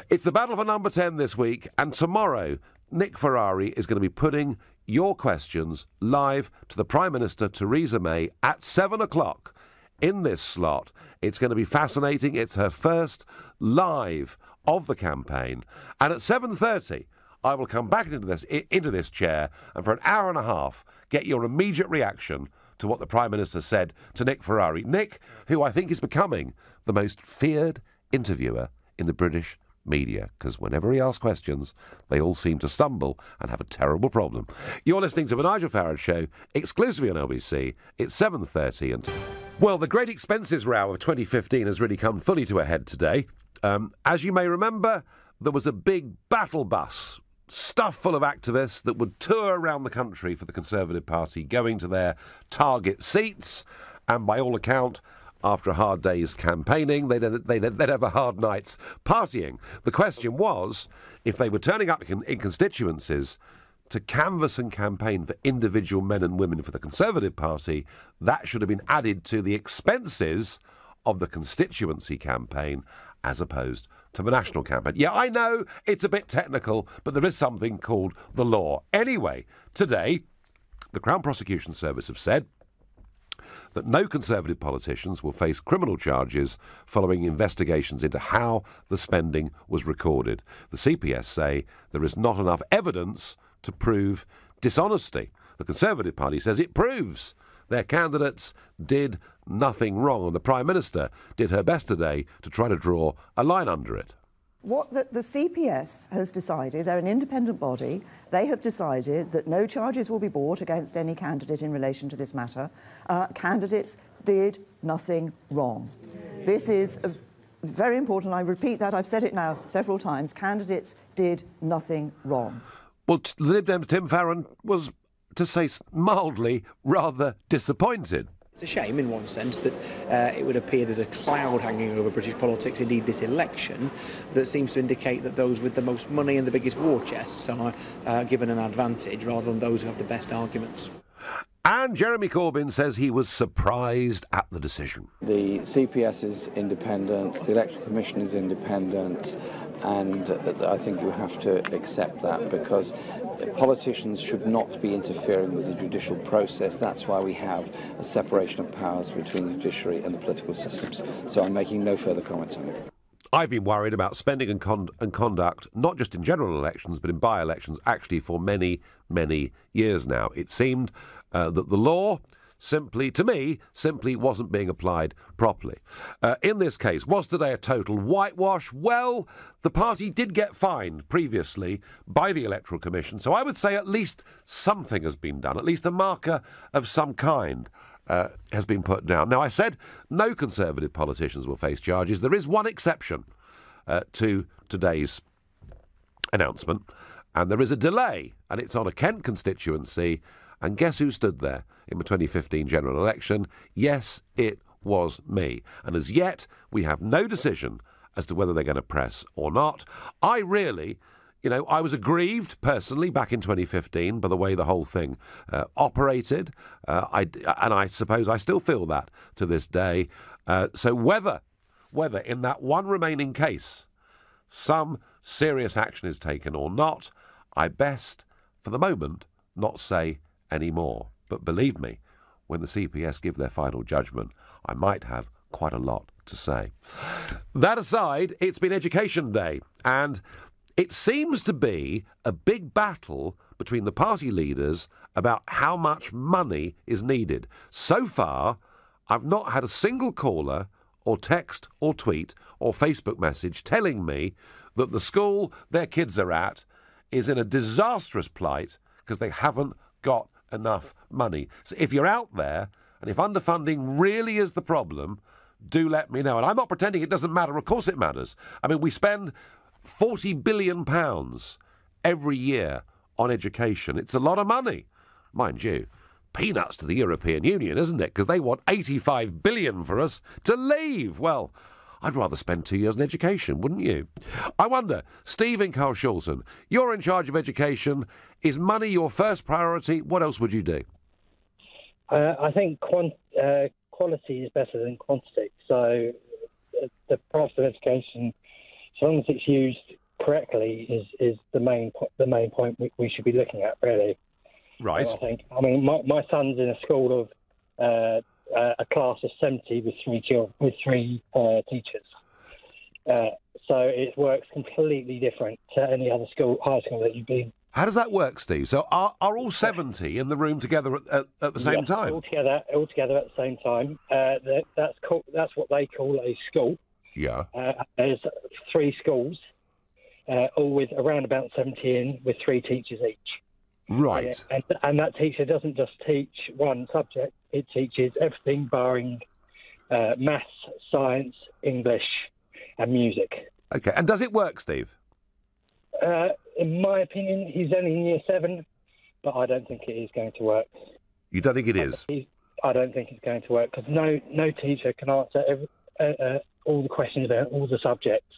It's the battle for number 10 this week, and tomorrow Nick Ferrari is going to be putting your questions live to the Prime Minister Theresa May at 7 o'clock. In this slot. It's going to be fascinating. It's her first live of the campaign. And at 7:30, I will come back into this chair and for an hour and a half get your immediate reaction to what the Prime Minister said to Nick Ferrari. Nick, who I think is becoming the most feared interviewer in the British media, because whenever he asks questions, they all seem to stumble and have a terrible problem. You're listening to the Nigel Farage Show, exclusively on LBC. It's 7:30 and... Well, the great expenses row of 2015 has really come fully to a head today. As you may remember, there was a big battle bus stuffed full of activists that would tour around the country for the Conservative Party, going to their target seats, and by all account, after a hard day's campaigning, they'd have a hard night's partying. The question was, if they were turning up in constituencies to canvass and campaign for individual men and women for the Conservative Party, that should have been added to the expenses of the constituency campaign as opposed to the national campaign. Yeah, I know it's a bit technical, but there is something called the law. Anyway, today, the Crown Prosecution Service have said that no Conservative politicians will face criminal charges following investigations into how the spending was recorded. The CPS say there is not enough evidence to prove dishonesty. The Conservative Party says it proves their candidates did nothing wrong, and the Prime Minister did her best today to try to draw a line under it. What the CPS has decided, they're an independent body, they have decided that no charges will be brought against any candidate in relation to this matter. Candidates did nothing wrong. This is very important. I repeat that. I've said it now several times. Candidates did nothing wrong. Well, the Lib Dems' Tim Farron was, to say mildly, rather disappointed. It's a shame, in one sense, that it would appear there's a cloud hanging over British politics, indeed this election, that seems to indicate that those with the most money and the biggest war chests are given an advantage rather than those who have the best arguments. And Jeremy Corbyn says he was surprised at the decision. The CPS is independent, the Electoral Commission is independent, and I think you have to accept that because politicians should not be interfering with the judicial process. That's why we have a separation of powers between the judiciary and the political systems. So I'm making no further comments on it. I've been worried about spending and conduct, not just in general elections, but in by-elections, actually for many, many years now. It seemed that the law simply wasn't being applied properly. In this case, was today a total whitewash? Well, the party did get fined previously by the Electoral Commission, so I would say at least something has been done, at least a marker of some kind has been put down. Now, I said no Conservative politicians will face charges. There is one exception to today's announcement, and there is a delay, and it's on a Kent constituency. And guess who stood there in the 2015 general election? Yes, it was me. And as yet, we have no decision as to whether they're going to press or not. I was aggrieved personally back in 2015 by the way the whole thing operated. And I suppose I still feel that to this day. So whether in that one remaining case some serious action is taken or not, I best, for the moment, not say anymore. But believe me, when the CPS give their final judgment, I might have quite a lot to say. That aside, it's been Education Day, and it seems to be a big battle between the party leaders about how much money is needed. So far, I've not had a single caller or text or tweet or Facebook message telling me that the school their kids are at is in a disastrous plight because they haven't got enough money. So if you're out there and if underfunding really is the problem, do let me know. And I'm not pretending it doesn't matter. Of course it matters. I mean, we spend £40 billion every year on education. It's a lot of money. Mind you, peanuts to the European Union, isn't it? Because they want £85 billion for us to leave. Well, I'd rather spend 2 years in education, wouldn't you? I wonder, Steve in Carlshilton, you're in charge of education. Is money your first priority? What else would you do? I think quality is better than quantity. So the price of education, as long as it's used correctly, is the main point we should be looking at, really. Right. So I mean, my son's in a school of a class of 70 with three teachers. So it works completely different to any other high school that you've been. How does that work, Steve? So are all 70 in the room together at the same time? All together at the same time. That's what they call a school. Yeah. There's 3 schools, all with around about 70 in, with 3 teachers each. Right. And that teacher doesn't just teach one subject; it teaches everything, barring maths, science, English, and music. Okay. And does it work, Steve? In my opinion, he's only in year 7, but I don't think it is going to work. You don't think it is? I don't think it's going to work because no teacher can answer all the questions about all the subjects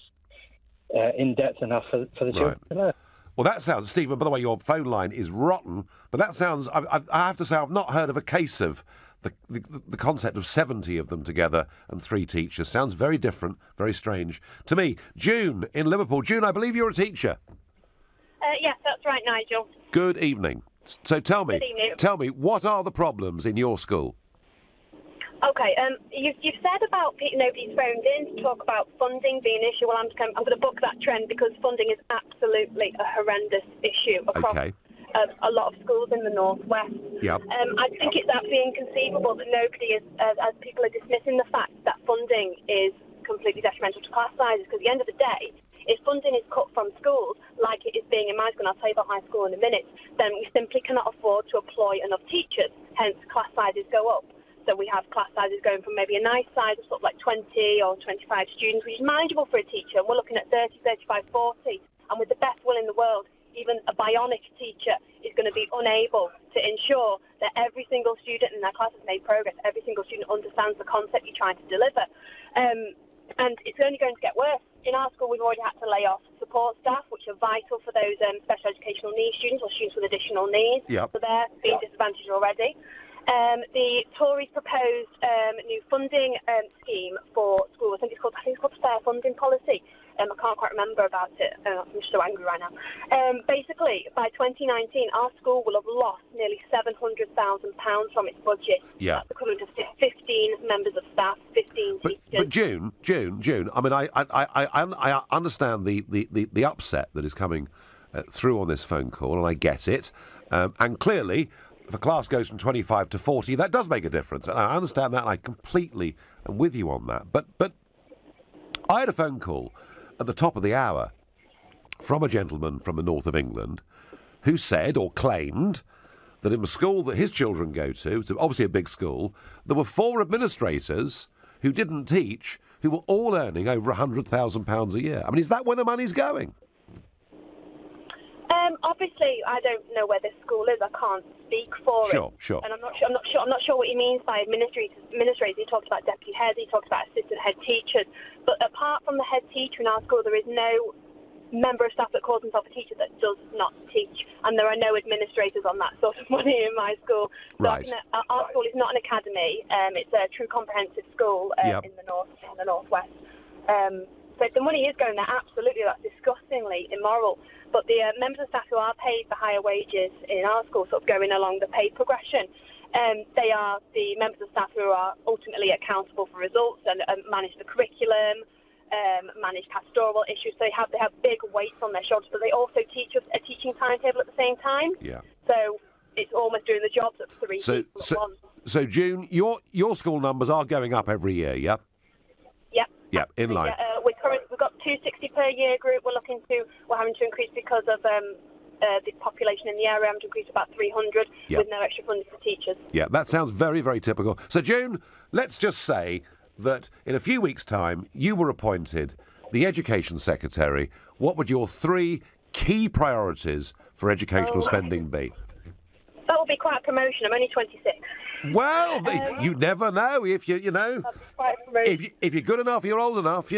in depth enough for the children to learn. Well, that sounds, Stephen, by the way, your phone line is rotten, but that sounds, I have to say, I've not heard of a case of the concept of 70 of them together and 3 teachers. Sounds very different, very strange. To me, June in Liverpool. June, I believe you're a teacher. Yes, that's right, Nigel. Good evening. So tell me, what are the problems in your school? Okay, you've said about nobody's phoned in to talk about funding being an issue. Well, I'm going to buck that trend because funding is absolutely a horrendous issue across a lot of schools in the northwest. Yep. I think it's absolutely inconceivable that nobody is, as people are dismissing the fact that funding is completely detrimental to class sizes. Because at the end of the day, if funding is cut from schools, like it is being in my school, and I'll tell you about my school in a minute, then we simply cannot afford to employ enough teachers. Hence, class sizes go up. So we have class sizes going from maybe a nice size of sort of like 20 or 25 students, which is manageable for a teacher. And we're looking at 30, 35, 40. And with the best will in the world, even a bionic teacher is going to be unable to ensure that every single student in their class has made progress, every single student understands the concept you're trying to deliver. And it's only going to get worse. In our school, we've already had to lay off support staff, which are vital for those special educational needs students or students with additional needs. Yep. So they're being disadvantaged already. The Tories proposed new funding scheme for schools. I think it's called the Fair Funding Policy. I can't quite remember about it. I'm so angry right now. Basically, by 2019, our school will have lost nearly £700,000 from its budget. Yeah. That's equivalent to 15 members of staff, 15 teachers. But June. I mean, I understand the upset that is coming through on this phone call, and I get it. And clearly, if a class goes from 25 to 40, that does make a difference. And I understand that, and I completely am with you on that. But I had a phone call at the top of the hour from a gentleman from the north of England who said or claimed that in the school that his children go to, it's obviously a big school, there were 4 administrators who didn't teach, who were all earning over £100,000 a year. I mean, is that where the money's going? Obviously, I don't know where this school is. I can't speak for it. Sure. And I'm not sure what he means by administrators. He talks about deputy heads. He talks about assistant head teachers. But apart from the head teacher in our school, there is no member of staff that calls himself a teacher that does not teach, and there are no administrators on that sort of money in my school. So right. Our school is not an academy. It's a true comprehensive school in the northwest. So if the money is going there, absolutely, that's disgustingly immoral. But the members of staff who are paid for higher wages in our school, sort of going along the pay progression, they are the members of staff who are ultimately accountable for results and manage the curriculum, manage pastoral issues. So they have big weights on their shoulders, but they also teach us a teaching timetable at the same time. Yeah. So it's almost doing the jobs of 3 people at once. So June, your school numbers are going up every year, yeah? Yep, in line. We've got 260 per year group. We're having to increase because of the population in the area. We're having to increase about 300 with no extra funding for teachers. Yeah, that sounds very, very typical. So June, let's just say that in a few weeks' time you were appointed the Education Secretary. What would your 3 key priorities for educational spending be? That will be quite a promotion. I'm only 26. Well, you never know if if you're good enough, you're old enough,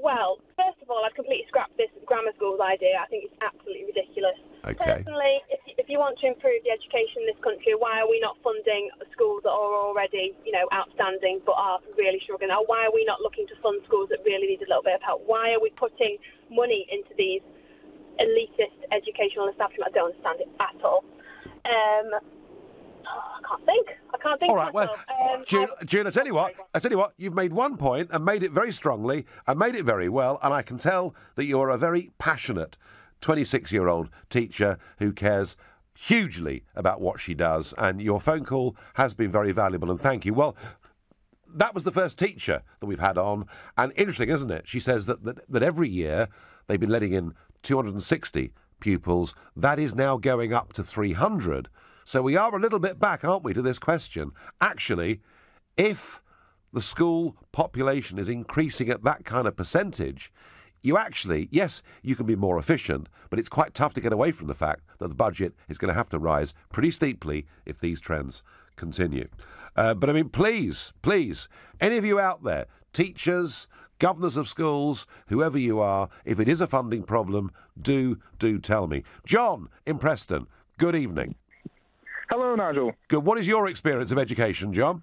Well, first of all, I've completely scrapped this grammar schools idea. I think it's absolutely ridiculous. Okay. Personally, if you want to improve the education in this country, why are we not funding schools that are already, outstanding but are really struggling? Or why are we not looking to fund schools that really need a little bit of help? Why are we putting money into these elitist educational establishments? I don't understand it at all. I can't think. All right, well, June, I tell you what, you've made one point and made it very strongly and made it very well, and I can tell that you're a very passionate 26-year-old teacher who cares hugely about what she does, and your phone call has been very valuable, and thank you. Well, that was the first teacher that we've had on, and interesting, isn't it? She says that every year they've been letting in 260 pupils. That is now going up to 300. So we are a little bit back, aren't we, to this question? Actually, if the school population is increasing at that kind of percentage, you actually, yes, you can be more efficient, but it's quite tough to get away from the fact that the budget is going to have to rise pretty steeply if these trends continue. But I mean, please, any of you out there, teachers, governors of schools, whoever you are, if it is a funding problem, do tell me. John in Preston, good evening. Hello, Nigel. Good. What is your experience of education, John?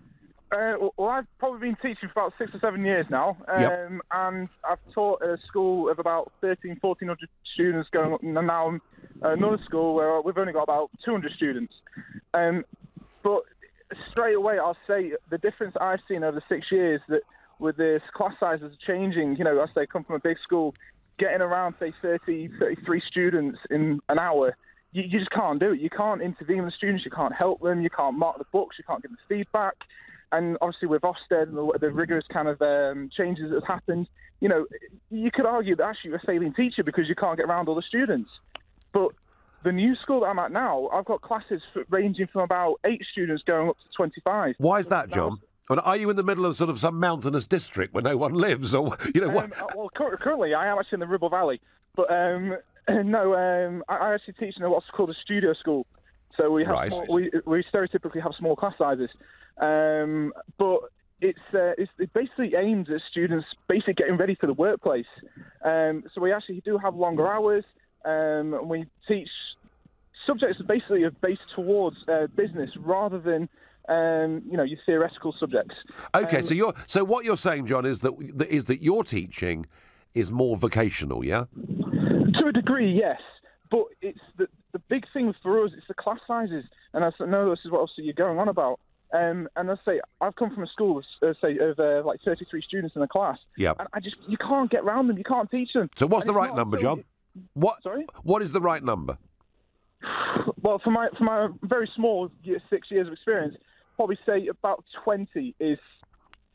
Well, I've probably been teaching for about 6 or 7 years now, Yep. and I've taught a school of about 1,400 students going up, and now I'm at another school where we've only got about 200 students. But straight away, I'll say the difference I've seen over the 6 years that with this class sizes changing, you know, I say come from a big school, getting around, say, 33 students in an hour, you just can't do it. You can't intervene with the students, you can't help them, you can't mark the books, you can't give them feedback. And obviously with Ofsted and the rigorous kind of changes that have happened, you know, you could argue that actually you're a failing teacher because you can't get around all the students. But the new school that I'm at now, I've got classes ranging from about 8 students going up to 25. Why is that, John? And are you in the middle of sort of some mountainous district where no one lives, or you know what? Well, currently I am actually in the Ribble Valley, but I actually teach in what's called a studio school. So we have we stereotypically have small class sizes, but it basically aims at students basically getting ready for the workplace. So we actually do have longer hours. And we teach subjects that basically are based towards business rather than your theoretical subjects. Okay, so what you're saying, John, is that your teaching is more vocational, yeah? To a degree, yes. But it's the big thing for us, it's the class sizes. And I know this is what obviously you're going on about. And I say, Of come from a school of, like 33 students in a class. Yeah. And you can't get around them, you can't teach them. So what's the right number, John? Sorry? What is the right number? Well, for my very small 6 years of experience, probably say about 20 is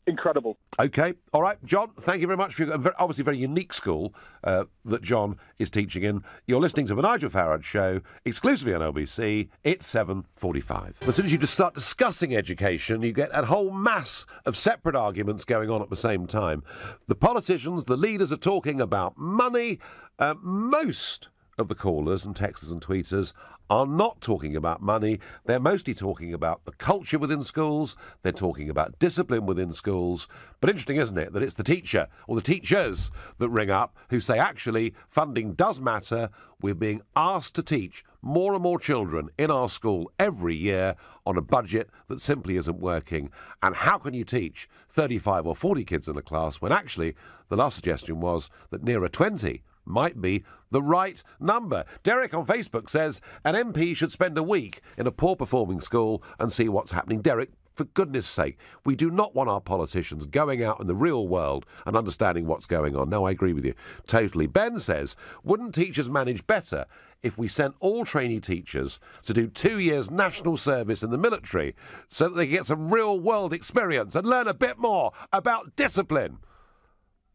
incredible. Okay, all right, John, thank you very much for your obviously very unique school that John is teaching in. You're listening to the Nigel Farage Show, exclusively on LBC. It's 7:45. As soon as you just start discussing education, you get a whole mass of separate arguments going on at the same time. The politicians, the leaders are talking about money. Most of the callers and texters and tweeters are not talking about money. They're mostly talking about the culture within schools. They're talking about discipline within schools. But interesting, isn't it, that it's the teacher or the teachers that ring up who say, actually, funding does matter. We're being asked to teach more and more children in our school every year on a budget that simply isn't working. And how can you teach 35 or 40 kids in a class when actually the last suggestion was that nearer 20 might be the right number? Derek on Facebook says an MP should spend a week in a poor-performing school and see what's happening. Derek, for goodness sake, we do not want our politicians going out in the real world and understanding what's going on. No, I agree with you totally. Ben says, wouldn't teachers manage better if we sent all trainee teachers to do 2 years national service in the military so that they get some real-world experience and learn a bit more about discipline?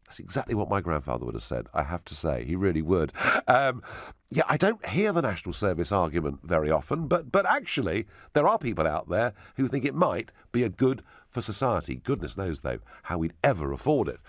That's exactly what my grandfather would have said, I have to say. He really would. I don't hear the national service argument very often, but actually there are people out there who think it might be a good for society. Goodness knows, though, how we'd ever afford it.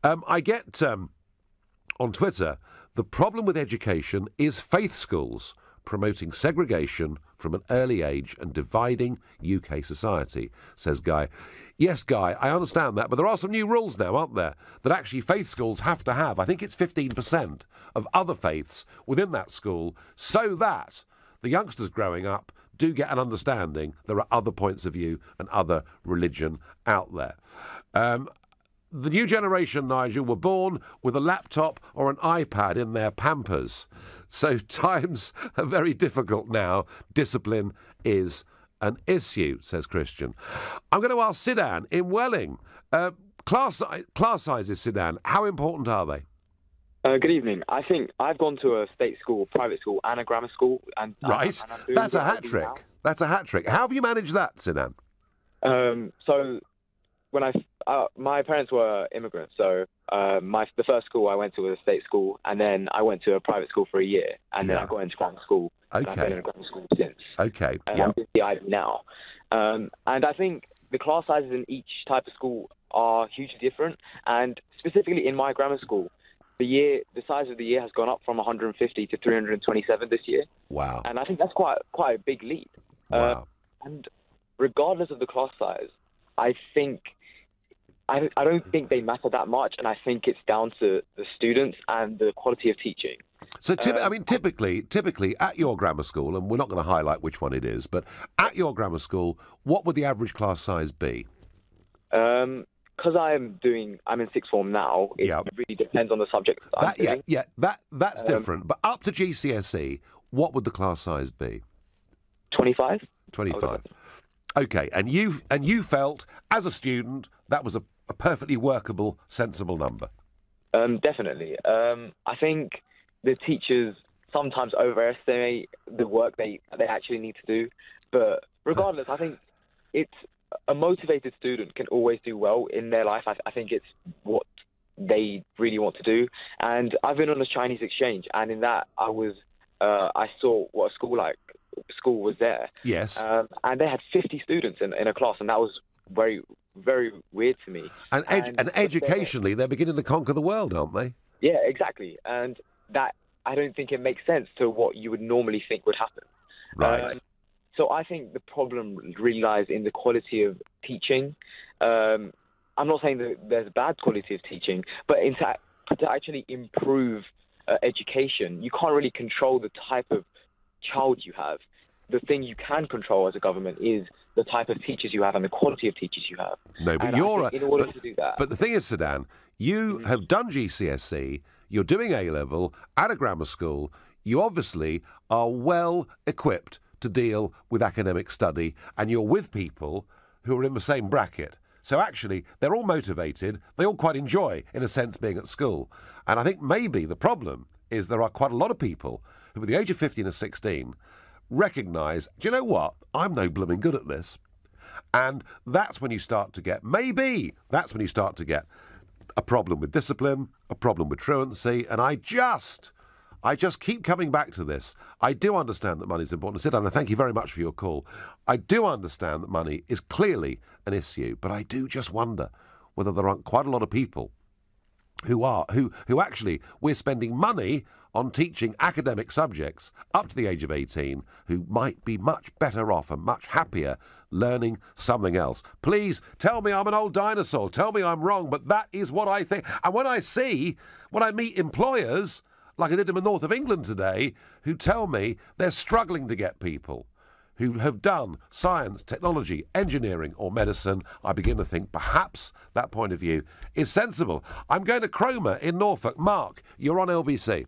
I get on Twitter, the problem with education is faith schools promoting segregation from an early age and dividing UK society, says Guy. Yes, Guy, I understand that, but there are some new rules now, aren't there, that actually faith schools have to have, I think it's 15% of other faiths within that school, so that the youngsters growing up do get an understanding there are other points of view and other religion out there. The new generation, Nigel, were born with a laptop or an iPad in their Pampers. So times are very difficult now. Discipline is an issue, says Christian. I'm going to ask Sidan in Welling. Class sizes, Sidan, how important are they? Good evening. I think I've gone to a state school, private school, and a grammar school. And Right. That's a hat trick. That's a hat trick. How have you managed that, Sinan? So when my parents were immigrants, so the first school I went to was a state school, and then I went to a private school for a year, and then I got into grammar school. Okay. And I've been in a grammar school since. Okay. I'm in the IB now. And I think the class sizes in each type of school are hugely different, and specifically in my grammar school, the size of the year has gone up from 150 to 327 this year. Wow. And I think that's quite a big leap. Wow. And regardless of the class size, I don't think they matter that much, and I think it's down to the students and the quality of teaching. So, typically at your grammar school, and we're not going to highlight which one it is, but at your grammar school, what would the average class size be? Because I'm in sixth form now, it really depends on the subject I'm doing. That's different. But up to GCSE, what would the class size be? 25. 25. Okay, and you felt, as a student, that was a perfectly workable, sensible number? Definitely. I think the teachers sometimes overestimate the work they actually need to do. But regardless, I think a motivated student can always do well in their life. I think it's what they really want to do. And I've been on a Chinese exchange, and in that I saw what a school was there. Yes. And they had 50 students in a class, and that was very, very weird to me. And educationally, they're beginning to conquer the world, aren't they? Yeah, exactly. And that, I don't think it makes sense to what you would normally think would happen. Right. So I think the problem really lies in the quality of teaching. I'm not saying that there's bad quality of teaching, but to actually improve education, you can't really control the type of child you have. The thing you can control as a government is the type of teachers you have and the quality of teachers you have. No, but in order to do that. But the thing is, Sedan, you have done GCSE, you're doing A-level at a grammar school, you obviously are well equipped to deal with academic study, and you're with people who are in the same bracket. So actually, they're all motivated, they all quite enjoy, in a sense, being at school. And I think maybe the problem is there are quite a lot of people who, at the age of 15 or 16, recognise, do you know what, I'm no blooming good at this. And that's when you start to get, that's when you start to get a problem with discipline, a problem with truancy, and I just keep coming back to this. I do understand that money is important. Sit down, and thank you very much for your call. I do understand that money is clearly an issue, but I do just wonder whether there aren't quite a lot of people who actually, we're spending money on teaching academic subjects up to the age of 18 who might be much better off and much happier learning something else. Please tell me I'm an old dinosaur. Tell me I'm wrong, but that is what I think. And when I meet employers, like I did in the north of England today, who tell me they're struggling to get people who have done science, technology, engineering or medicine, I begin to think perhaps that point of view is sensible. I'm going to Cromer in Norfolk. Mark, you're on LBC.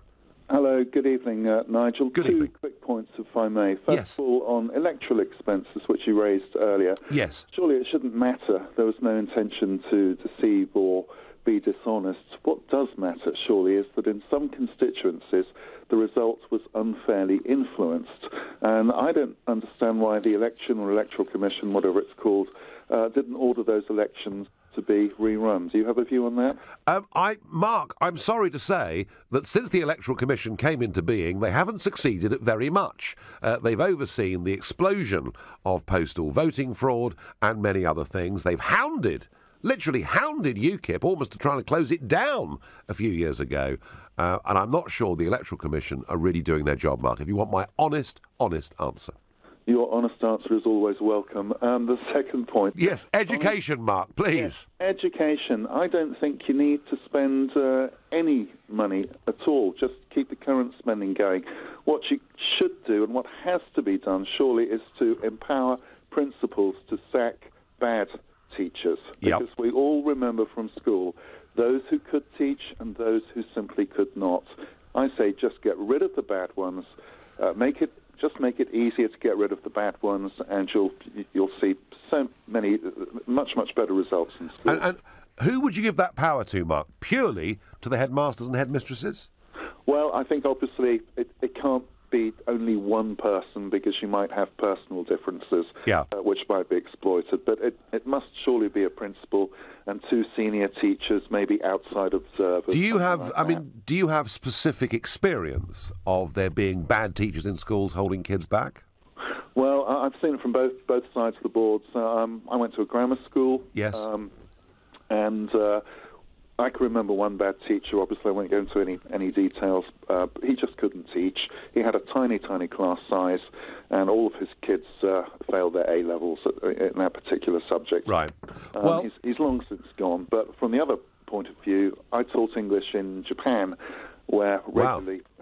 Hello, good evening, Nigel. Good evening. 2 quick points, if I may. First of all, on electoral expenses, which you raised earlier. Yes. Surely it shouldn't matter. There was no intention to deceive or be dishonest. What does matter, surely, is that in some constituencies the result was unfairly influenced. And I don't understand why the Election or Electoral Commission, whatever it's called, didn't order those elections to be rerun. Do you have a view on that? Mark, I'm sorry to say that since the Electoral Commission came into being, they haven't succeeded at very much. They've overseen the explosion of postal voting fraud and many other things. They've literally hounded UKIP almost to try to close it down a few years ago. And I'm not sure the Electoral Commission are really doing their job, Mark, if you want my honest answer. Your honest answer is always welcome. The second point... Yes, education, Mark, please. Yes, education. I don't think you need to spend any money at all. Just keep the current spending going. What you should do, and what has to be done, surely, is to empower principals to sack bad teachers. Because we all remember from school those who could teach and those who simply could not. I say just get rid of the bad ones, make it easier to get rid of the bad ones, and you'll see so many much better results in school. Who would you give that power to, Mark? Purely to the headmasters and headmistresses? Well, I think obviously it can't be only one person, because you might have personal differences which might be exploited. But it must surely be a principal and 2 senior teachers, maybe outside observers. Do you have? Do you have specific experience of there being bad teachers in schools holding kids back? Well, I've seen it from both sides of the board. So, I went to a grammar school. Yes. And I can remember one bad teacher. Obviously, I won't go into any details. He just couldn't teach. He had a tiny, tiny class size, and all of his kids failed their A-levels in that particular subject. Right. Well, he's long since gone. But from the other point of view, I taught English in Japan, where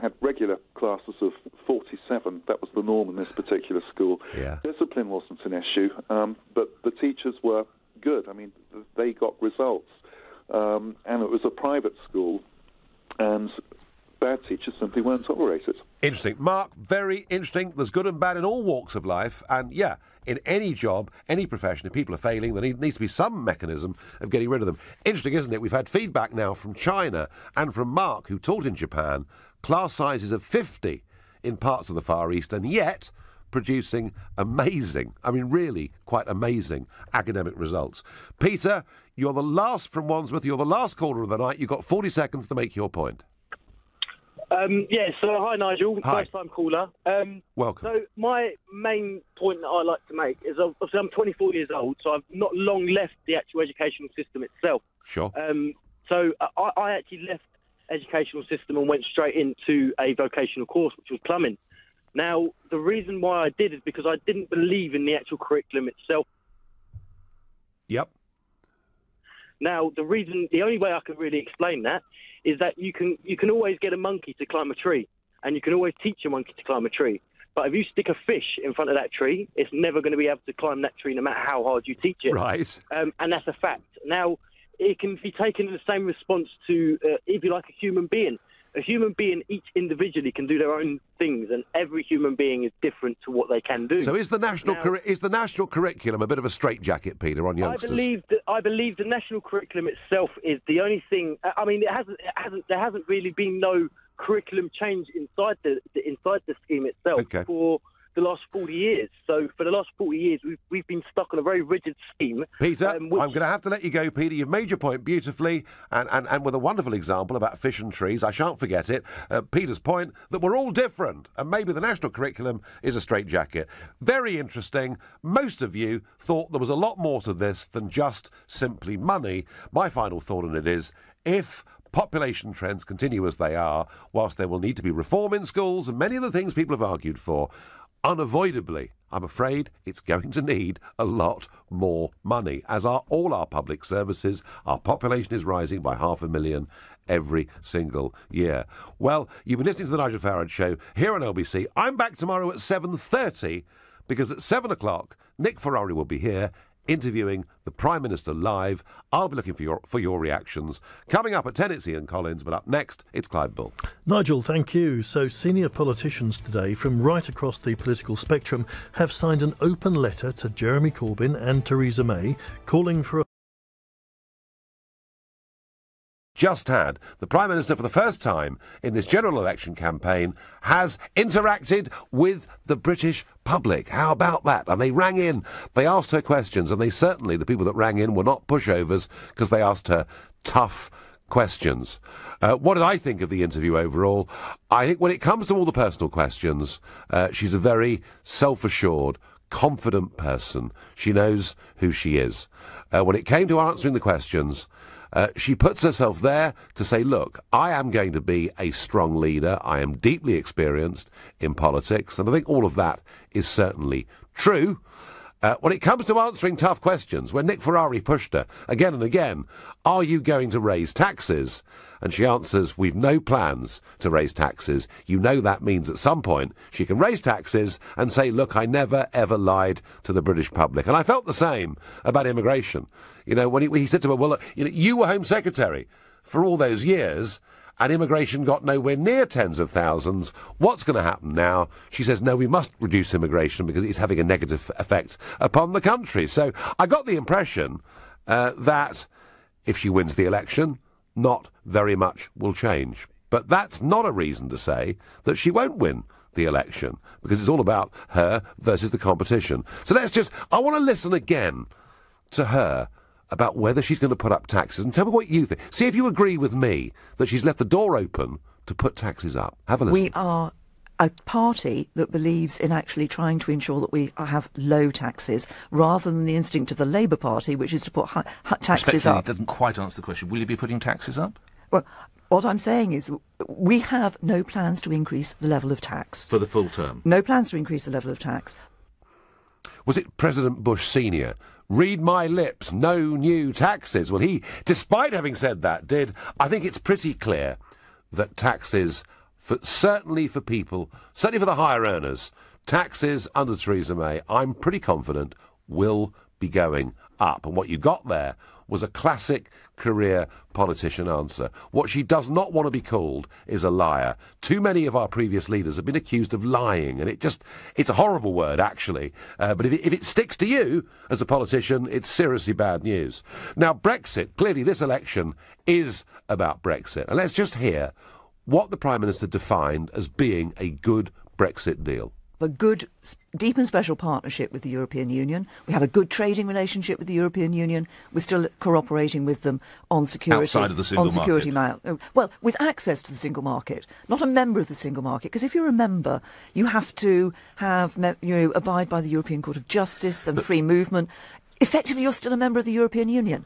had regular classes of 47. That was the norm in this particular school. Yeah. Discipline wasn't an issue, but the teachers were good. I mean, they got results. And it was a private school, and bad teachers simply weren't tolerated. Interesting. Mark, very interesting. There's good and bad in all walks of life, and in any job, any profession, if people are failing, there needs to be some mechanism of getting rid of them. Interesting, isn't it? We've had feedback now from China and from Mark, who taught in Japan, class sizes of 50 in parts of the Far East, and yet producing amazing, really quite amazing academic results. Peter, you're the last from Wandsworth. You're the last caller of the night. You've got 40 seconds to make your point. So hi, Nigel. Hi. First-time caller. Welcome. So my main point that I like to make is, obviously, I'm 24 years old, so I've not long left the actual educational system itself. Sure. So I actually left educational system and went straight into a vocational course, which was plumbing. Now, the reason why I did is because I didn't believe in the actual curriculum itself. Yep. Now, the only way I can really explain that is that you can always get a monkey to climb a tree, and you can always teach a monkey to climb a tree. But if you stick a fish in front of that tree, it's never going to be able to climb that tree no matter how hard you teach it. Right. And that's a fact. Now, it can be taken in the same response to, if you like, a human being. A human being, each individually, can do their own things, and every human being is different to what they can do. So is the national curriculum a bit of a straitjacket, Peter, on youngsters? I believe the national curriculum itself is the only thing. I mean, there hasn't really been no curriculum change inside the scheme itself for the last 40 years. So for the last 40 years, we've been stuck on a very rigid scheme. Peter, I'm going to have to let you go, Peter. You've made your point beautifully and with a wonderful example about fish and trees. I shan't forget it. Peter's point that we're all different, and maybe the national curriculum is a straitjacket. Very interesting. Most of you thought there was a lot more to this than just simply money. My final thought on it is, if population trends continue as they are, whilst there will need to be reform in schools and many of the things people have argued for, unavoidably, I'm afraid it's going to need a lot more money, as are all our public services. Our population is rising by 500,000 every single year. Well, you've been listening to the Nigel Farage Show here on LBC. I'm back tomorrow at 7:30, because at 7 o'clock, Nick Ferrari will be here interviewing the Prime Minister live. I'll be looking for your reactions. Coming up at 10, it's Ian Collins, but up next, it's Clive Bull. Nigel, thank you. So senior politicians today from right across the political spectrum have signed an open letter to Jeremy Corbyn and Theresa May calling for a just had the Prime Minister, for the first time in this general election campaign, has interacted with the British public. How about that? And they rang in, they asked her questions, and the people that rang in were not pushovers, because they asked her tough questions. What did I think of the interview overall? I think when it comes to all the personal questions, she's a very self-assured, confident person. She knows who she is. When it came to answering the questions, she puts herself there to say, look, I am going to be a strong leader. I am deeply experienced in politics. And I think all of that is certainly true. When it comes to answering tough questions, when Nick Ferrari pushed her again and again, are you going to raise taxes? And she answers, we've no plans to raise taxes. You know that means at some point she can raise taxes and say, look, I never, ever lied to the British public. And I felt the same about immigration. You know, when he said to her, well, look, you were Home Secretary for all those years, and immigration got nowhere near tens of thousands. What's going to happen now? She says, no, we must reduce immigration because it's having a negative effect upon the country. So I got the impression that if she wins the election, not very much will change. But that's not a reason to say that she won't win the election, because it's all about her versus the competition. So I want to listen again to her about whether she's going to put up taxes, and tell me what you think. See if you agree with me that she's left the door open to put taxes up. Have a listen. We are a party that believes in actually trying to ensure that we have low taxes, rather than the instinct of the Labour Party, which is to put taxes up. It doesn't quite answer the question. Will you be putting taxes up? Well, what I'm saying is we have no plans to increase the level of tax. For the full term? No plans to increase the level of tax. Was it President Bush Sr.? Read my lips, no new taxes. Well, he, despite having said that, did. I think it's pretty clear that taxes, certainly for people, certainly for the higher earners, taxes under Theresa May, I'm pretty confident, will be going up. And what you got there was a classic career politician answer. What she does not want to be called is a liar. Too many of our previous leaders have been accused of lying, and it's a horrible word, actually. But if it sticks to you as a politician, it's seriously bad news. Now, Brexit, clearly this election is about Brexit. And let's just hear what the Prime Minister defined as being a good Brexit deal. A good, deep and special partnership with the European Union. We have a good trading relationship with the European Union. We're still cooperating with them on security. Outside of the single market. Well, with access to the single market, not a member of the single market. Because if you're a member, you have to have, abide by the European Court of Justice and free movement. Effectively, you're still a member of the European Union.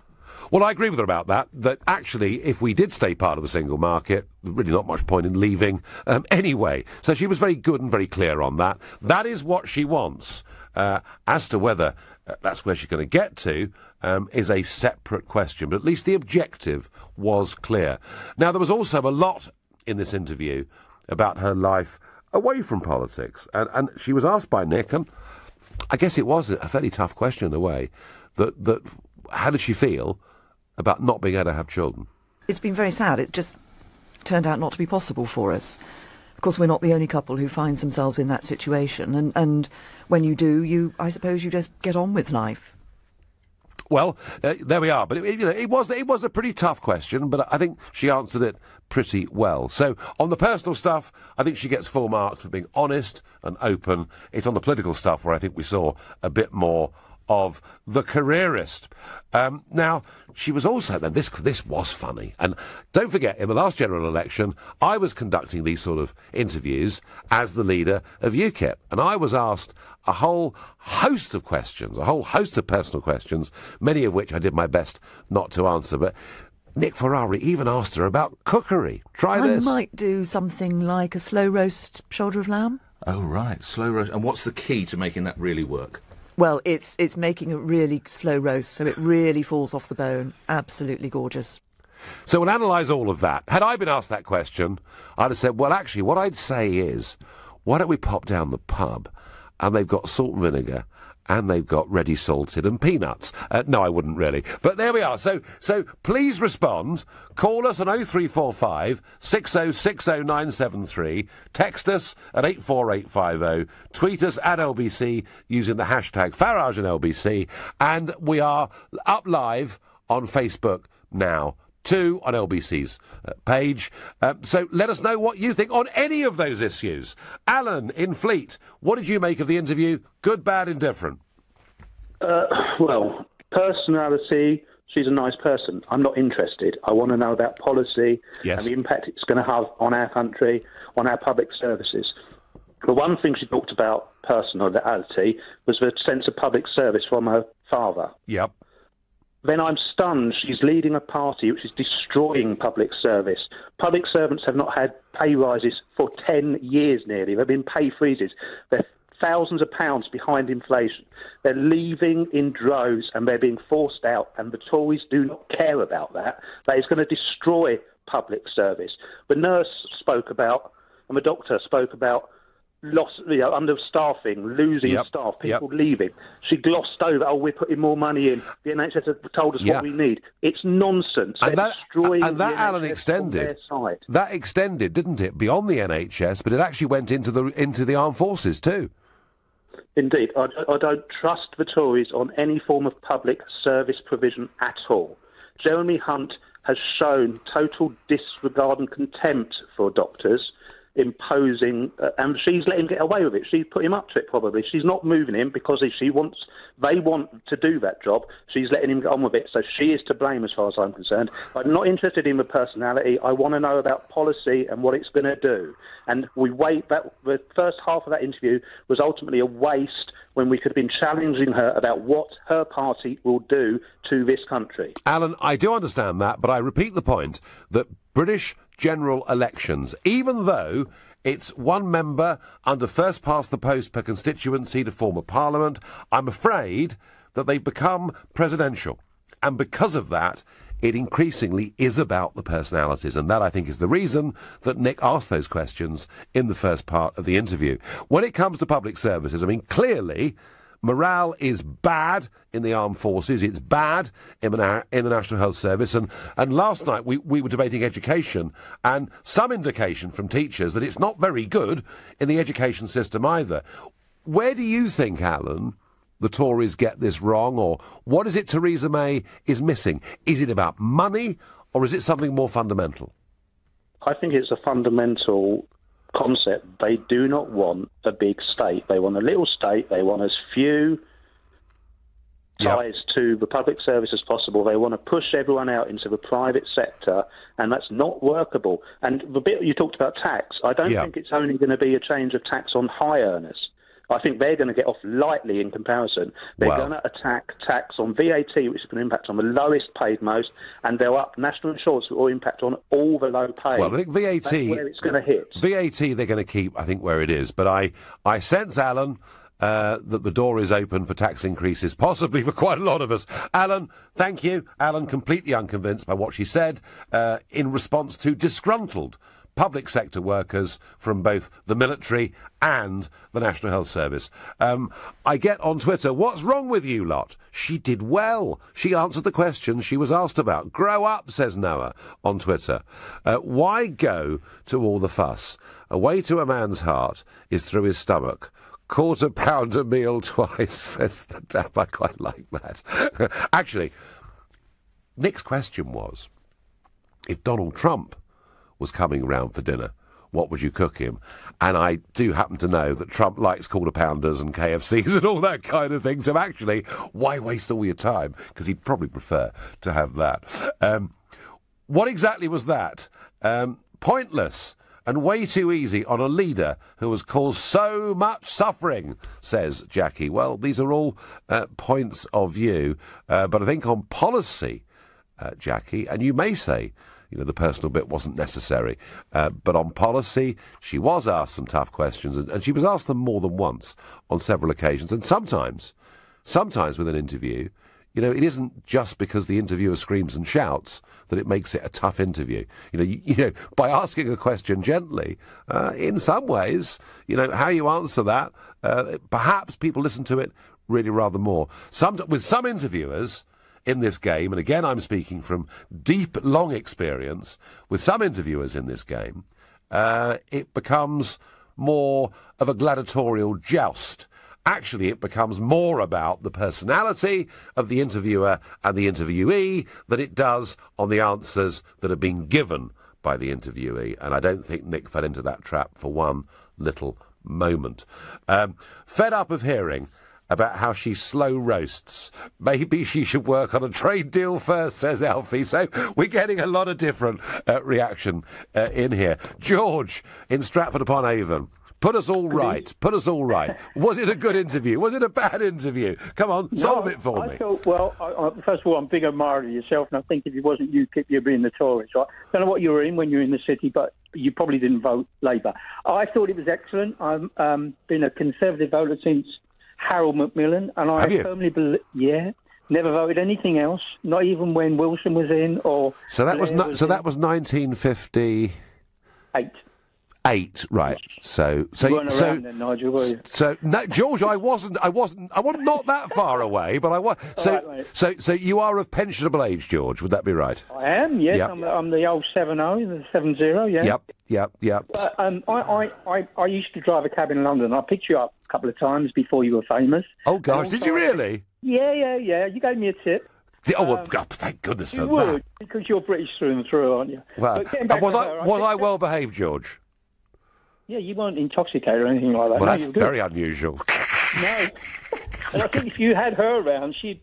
Well, I agree with her about that, that actually, if we did stay part of the single market, really not much point in leaving anyway. So she was very good and very clear on that. That is what she wants. As to whether that's where she's going to get to is a separate question, but at least the objective was clear. Now, there was also a lot in this interview about her life away from politics, and she was asked by Nick, and I guess it was a fairly tough question in a way, that how did she feel about not being able to have children? It's been very sad. It just turned out not to be possible for us. Of course, we're not the only couple who finds themselves in that situation. And when you do, I suppose you just get on with life. Well, there we are. But it was a pretty tough question, but I think she answered it pretty well. So on the personal stuff, I think she gets full marks for being honest and open. It's on the political stuff where I think we saw a bit more of the careerist. Now, she was also, then this was funny, and don't forget, in the last general election, I was conducting these sort of interviews as the leader of UKIP, and I was asked a whole host of questions, a whole host of personal questions, many of which I did my best not to answer, but Nick Ferrari even asked her about cookery. Try this. I might do something like a slow roast shoulder of lamb. Oh, right, slow roast. And what's the key to making that really work? Well, it's making a really slow roast, so it really falls off the bone. Absolutely gorgeous. So we'll analyse all of that. Had I been asked that question, I'd have said, well, actually, what I'd say is, why don't we pop down the pub, and they've got salt and vinegar, and they've got ready salted and peanuts. No, I wouldn't really. But there we are. So please respond. Call us on 0345 6060973. Text us at 84850. Tweet us at LBC using the hashtag Farage and LBC. And we are up live on Facebook now, too, on LBC's page. So let us know what you think on any of those issues. Alan in Fleet, what did you make of the interview? Good, bad, indifferent? Well, personality, she's a nice person. I'm not interested. I want to know about policy and the impact it's going to have on our country, on our public services. The one thing she talked about, personality, was the sense of public service from her father. Yep. Then I'm stunned she's leading a party which is destroying public service. Public servants have not had pay rises for 10 years nearly. There have been pay freezes. They're thousands of pounds behind inflation. They're leaving in droves and they're being forced out, and the Tories do not care about that. That is going to destroy public service. The nurse spoke about, and the doctor spoke about, loss, understaffing, losing staff, people leaving. She glossed over, we're putting more money in. The NHS have told us what we need. It's nonsense. And They're destroying and that the Alan NHS extended. on their side. That extended, didn't it, beyond the NHS, but it actually went into the armed forces too. Indeed. I don't trust the Tories on any form of public service provision at all. Jeremy Hunt has shown total disregard and contempt for doctors, imposing, and she's let him get away with it. She's put him up to it, probably. She's not moving him because they want to do that job. She's letting him get on with it, so she is to blame as far as I'm concerned. I'm not interested in the personality. I want to know about policy and what it's going to do. And the first half of that interview was ultimately a waste when we could have been challenging her about what her party will do to this country. Alan, I do understand that, but I repeat the point that British general elections, even though it's one member under first past the post per constituency to form a parliament, I'm afraid that they've become presidential. And because of that, it increasingly is about the personalities. And that, I think, is the reason that Nick asked those questions in the first part of the interview. When it comes to public services, I mean, clearly morale is bad in the armed forces. It's bad in the National Health Service. And last night we were debating education, and some indication from teachers that it's not very good in the education system either. Where do you think, Alan, the Tories get this wrong, or what is it Theresa May is missing? Is it about money, or is it something more fundamental? I think it's a fundamental concept. They do not want a big state. They want a little state. They want as few ties to the public service as possible. They want to push everyone out into the private sector, and that's not workable. And the bit you talked about tax, I don't think it's only going to be a change of tax on high earners. I think they're going to get off lightly in comparison. They're going to attack tax on VAT, which is going to impact on the lowest paid most, and they'll up national insurance, which will impact on all the low paid. Well, I think VAT... That's where it's going to hit. VAT they're going to keep, I think, where it is. But I sense, Alan, that the door is open for tax increases, possibly for quite a lot of us. Alan, thank you. Alan, completely unconvinced by what she said in response to disgruntled public sector workers from both the military and the National Health Service. I get on Twitter, what's wrong with you lot? She did well. She answered the questions she was asked about. Grow up, says Noah on Twitter. Why go to all the fuss? A way to a man's heart is through his stomach. Quarter pound a meal twice, says the dap. I quite like that. Actually, Nick's question was, if Donald Trump was coming round for dinner, what would you cook him? And I do happen to know that Trump likes quarter pounders and KFCs and all that kind of thing. So actually, why waste all your time? Because he'd probably prefer to have that. What exactly was that? Pointless and way too easy on a leader who has caused so much suffering, says Jackie. Well, these are all points of view. But I think on policy, Jackie, and you may say, you know, the personal bit wasn't necessary. But on policy, she was asked some tough questions, and she was asked them more than once on several occasions. And sometimes with an interview, you know, it isn't just because the interviewer screams and shouts that it makes it a tough interview. You know, by asking a question gently, in some ways, you know, how you answer that, perhaps people listen to it really rather more. With some interviewers in this game, and again I'm speaking from deep, long experience, with some interviewers in this game, it becomes more of a gladiatorial joust. Actually, it becomes more about the personality of the interviewer and the interviewee than it does on the answers that are being given by the interviewee. And I don't think Nick fell into that trap for one little moment. Fed up of hearing about how she slow roasts. Maybe she should work on a trade deal first, says Alfie. So we're getting a lot of different reaction in here. George in Stratford-upon-Avon. Put us all right. Put us all right. Was it a good interview? Was it a bad interview? Come on, solve it for me. I thought, first of all, I'm a big admirer of yourself, and I think if it wasn't you, you'd be in the Tories, right? Don't know what you were in when you were in the city, but you probably didn't vote Labour. I thought it was excellent. I've been a Conservative voter since Harold Macmillan, and I firmly believe, never voted anything else, not even when Wilson was in or... So that was 1958. 8, right? So you weren't around then, Nigel, were you? So no, George, I wasn't not that far away, but I was. So you are of pensionable age, George. Would that be right? I am. Yes, yep. I'm the old 70, the 70. Yeah. Yep. But, I used to drive a cab in London. I picked you up a couple of times before you were famous. Oh gosh, did you really? Yeah. You gave me a tip. Thank goodness for You that. would, because you're British through and through, aren't you? Well, But getting back was to I her, was I think well behaved, George? Yeah, you weren't intoxicated or anything like that. Well, No, that's you were good. very unusual. No. And I think if you had her around, she'd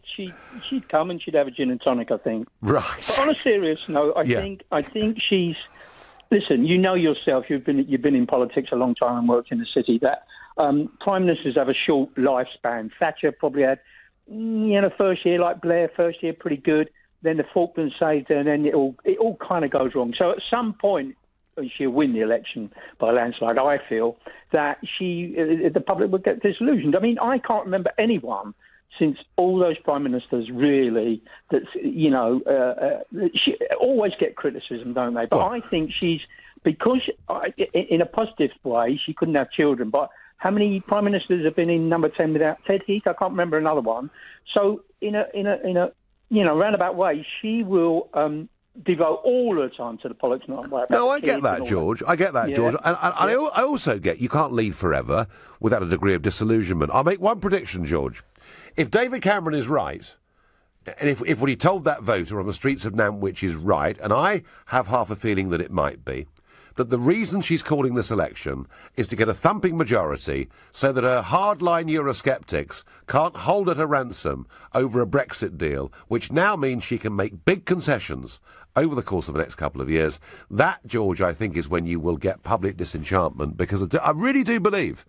come and she'd have a gin and tonic, I think. Right. But on a serious note, I think she's. Listen, you know yourself. You've been in politics a long time and worked in the city. That prime ministers have a short lifespan. Thatcher probably had, first year like Blair, first year pretty good. Then the Falklands saved her, and then it all kind of goes wrong. So at some point, she'll win the election by a landslide. I feel that the public would get disillusioned. I mean, I can't remember anyone since all those prime ministers really she always get criticism, don't they? But I think because in a positive way, she couldn't have children. But how many prime ministers have been in number 10 without Ted Heath? I can't remember another one. So in a roundabout way, she will devote all her time to the politics. No, I get that, George. I get that, Yeah. George. And I also get you can't lead forever without a degree of disillusionment. I'll make one prediction, George. If David Cameron is right, and if what he told that voter on the streets of Nantwich is right, and I have half a feeling that it might be, that the reason she's calling this election is to get a thumping majority so that her hardline Eurosceptics can't hold her to ransom over a Brexit deal, which now means she can make big concessions over the course of the next couple of years. That, George, I think is when you will get public disenchantment, because I really do believe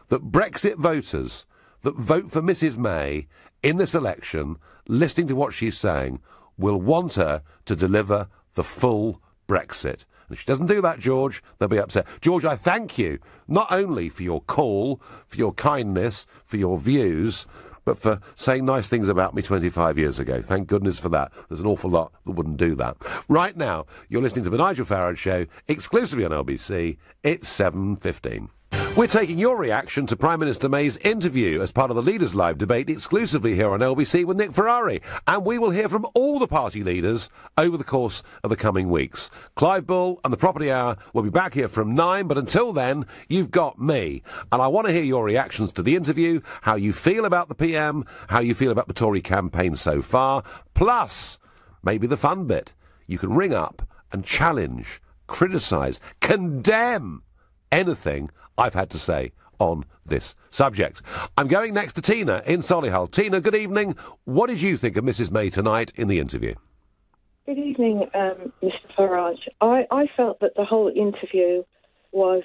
that Brexit voters that vote for Mrs May in this election, listening to what she's saying, will want her to deliver the full Brexit. And if she doesn't do that, George, they'll be upset. George, I thank you, not only for your call, for your kindness, for your views, but for saying nice things about me 25 years ago. Thank goodness for that. There's an awful lot that wouldn't do that. Right now, you're listening to The Nigel Farage Show, exclusively on LBC. It's 7:15. We're taking your reaction to Prime Minister May's interview as part of the Leaders' Live debate exclusively here on LBC with Nick Ferrari. And we will hear from all the party leaders over the course of the coming weeks. Clive Bull and the Property Hour will be back here from 9, but until then, you've got me. And I want to hear your reactions to the interview, how you feel about the PM, how you feel about the Tory campaign so far, plus maybe the fun bit. You can ring up and challenge, criticise, condemn anything I've had to say on this subject. I'm going next to Tina in Solihull. Tina, good evening. What did you think of Mrs May tonight in the interview? Good evening, Mr Farage. I felt that the whole interview was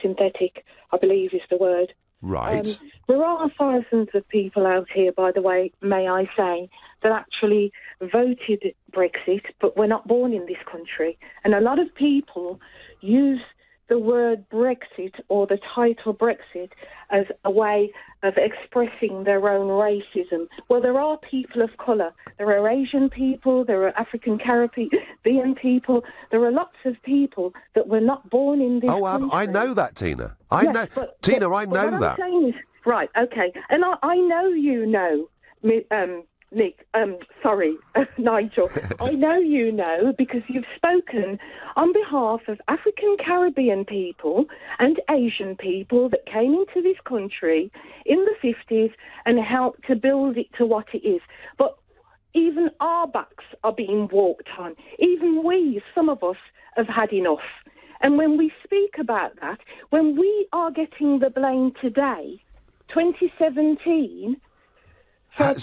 synthetic, I believe is the word. Right. There are thousands of people out here, by the way, may I say, that actually voted Brexit, but were not born in this country. And a lot of people use the word Brexit or the title Brexit as a way of expressing their own racism. Well, there are people of colour. There are Asian people, there are African Caribbean people. There are lots of people that were not born in this country. I know that, Tina. I know that. I'm saying is, right, okay. And I know you know, Nick, Nigel, I know you know because you've spoken on behalf of African Caribbean people and Asian people that came into this country in the 50s and helped to build it to what it is. But even our backs are being walked on. Even we, some of us, have had enough. And when we speak about that, when we are getting the blame today, 2017... for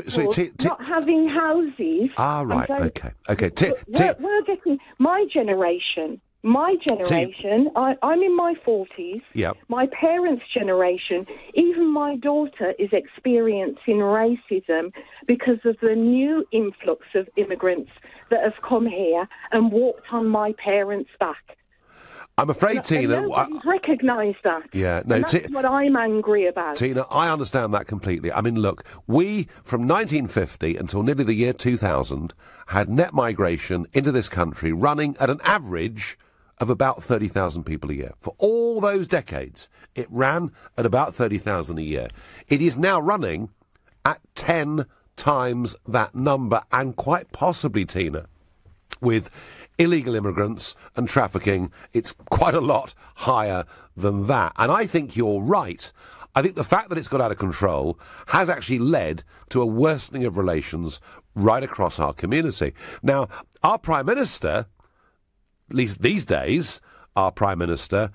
people not having houses. Ah, right, okay. We're getting my generation. I'm in my 40s. Yep. My parents' generation, even my daughter is experiencing racism because of the new influx of immigrants that have come here and walked on my parents' back. I'm afraid, Tina... Nobody's recognised that. Yeah, no, and that's what I'm angry about. Tina, I understand that completely. I mean, look, we, from 1950 until nearly the year 2000, had net migration into this country running at an average of about 30,000 people a year. For all those decades, it ran at about 30,000 a year. It is now running at 10 times that number, and quite possibly, Tina, with illegal immigrants and trafficking, it's quite a lot higher than that. And I think you're right. I think the fact that it's got out of control has actually led to a worsening of relations right across our community. Now, our Prime Minister, at least these days, our Prime Minister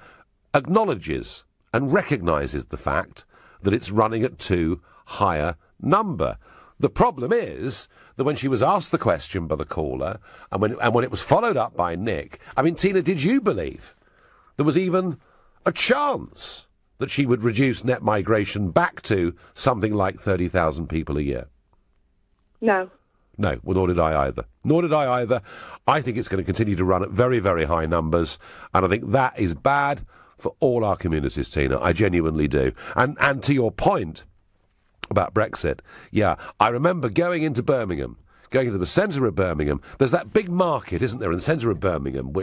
acknowledges and recognises the fact that it's running at too high a number. The problem is that when she was asked the question by the caller, and when it was followed up by Nick, I mean, Tina, did you believe there was even a chance that she would reduce net migration back to something like 30,000 people a year? No. No, well, nor did I either. Nor did I either. I think it's going to continue to run at very, very high numbers, and I think that is bad for all our communities, Tina. I genuinely do. And to your point about Brexit, yeah, I remember going into Birmingham, going into the centre of Birmingham. There's that big market, isn't there, in the centre of Birmingham,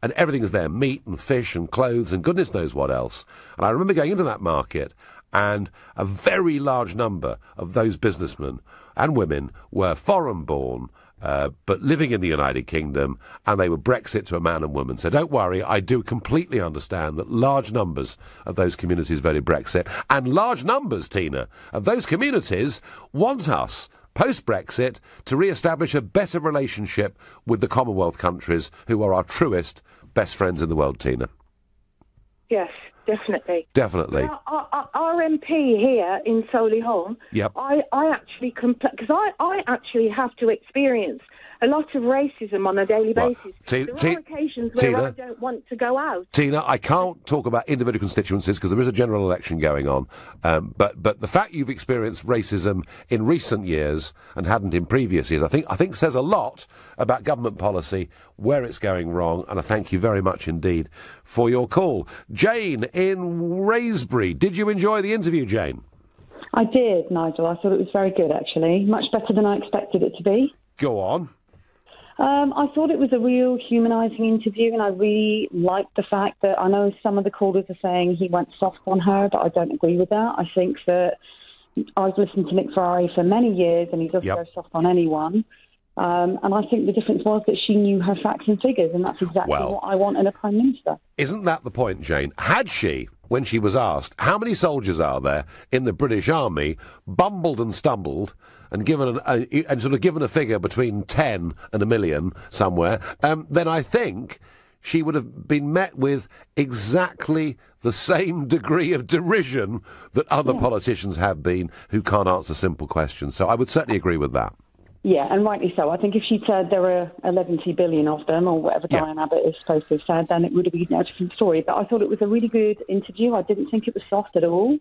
and everything is there, meat and fish and clothes and goodness knows what else. And I remember going into that market, and a very large number of those businessmen and women were foreign-born, but living in the United Kingdom, and they were Brexit to a man and woman. So don't worry, I do completely understand that large numbers of those communities voted Brexit, and large numbers, Tina, of those communities want us, post-Brexit, to re-establish a better relationship with the Commonwealth countries, who are our truest best friends in the world, Tina. Yes, definitely. Definitely. Our MP here in Solihull, yep. I actually because I actually have to experience a lot of racism on a daily basis. There are occasions where Tina, I don't want to go out. Tina, I can't talk about individual constituencies because there is a general election going on. But the fact you've experienced racism in recent years and hadn't in previous years, I think says a lot about government policy, where it's going wrong. And I thank you very much indeed for your call. Jane in Raysbury, did you enjoy the interview, Jane? I did, Nigel. I thought it was very good, actually. Much better than I expected it to be. Go on. I thought it was a real humanising interview, and I really liked the fact that I know some of the callers are saying he went soft on her, but I don't agree with that. I think that I've listened to Nick Farage for many years, and he doesn't go soft on anyone. And I think the difference was that she knew her facts and figures, and that's exactly what I want in a Prime Minister. Isn't that the point, Jane? Had she, when she was asked, how many soldiers are there in the British Army, bumbled and stumbled and given a figure between 10 and a million somewhere, then I think she would have been met with exactly the same degree of derision that other politicians have been who can't answer simple questions. So I would certainly agree with that. Yeah, and rightly so. I think if she'd said there were 11 billion of them, or whatever Diane Abbott is supposed to have said, then it would have been a different story. But I thought it was a really good interview. I didn't think it was soft at all.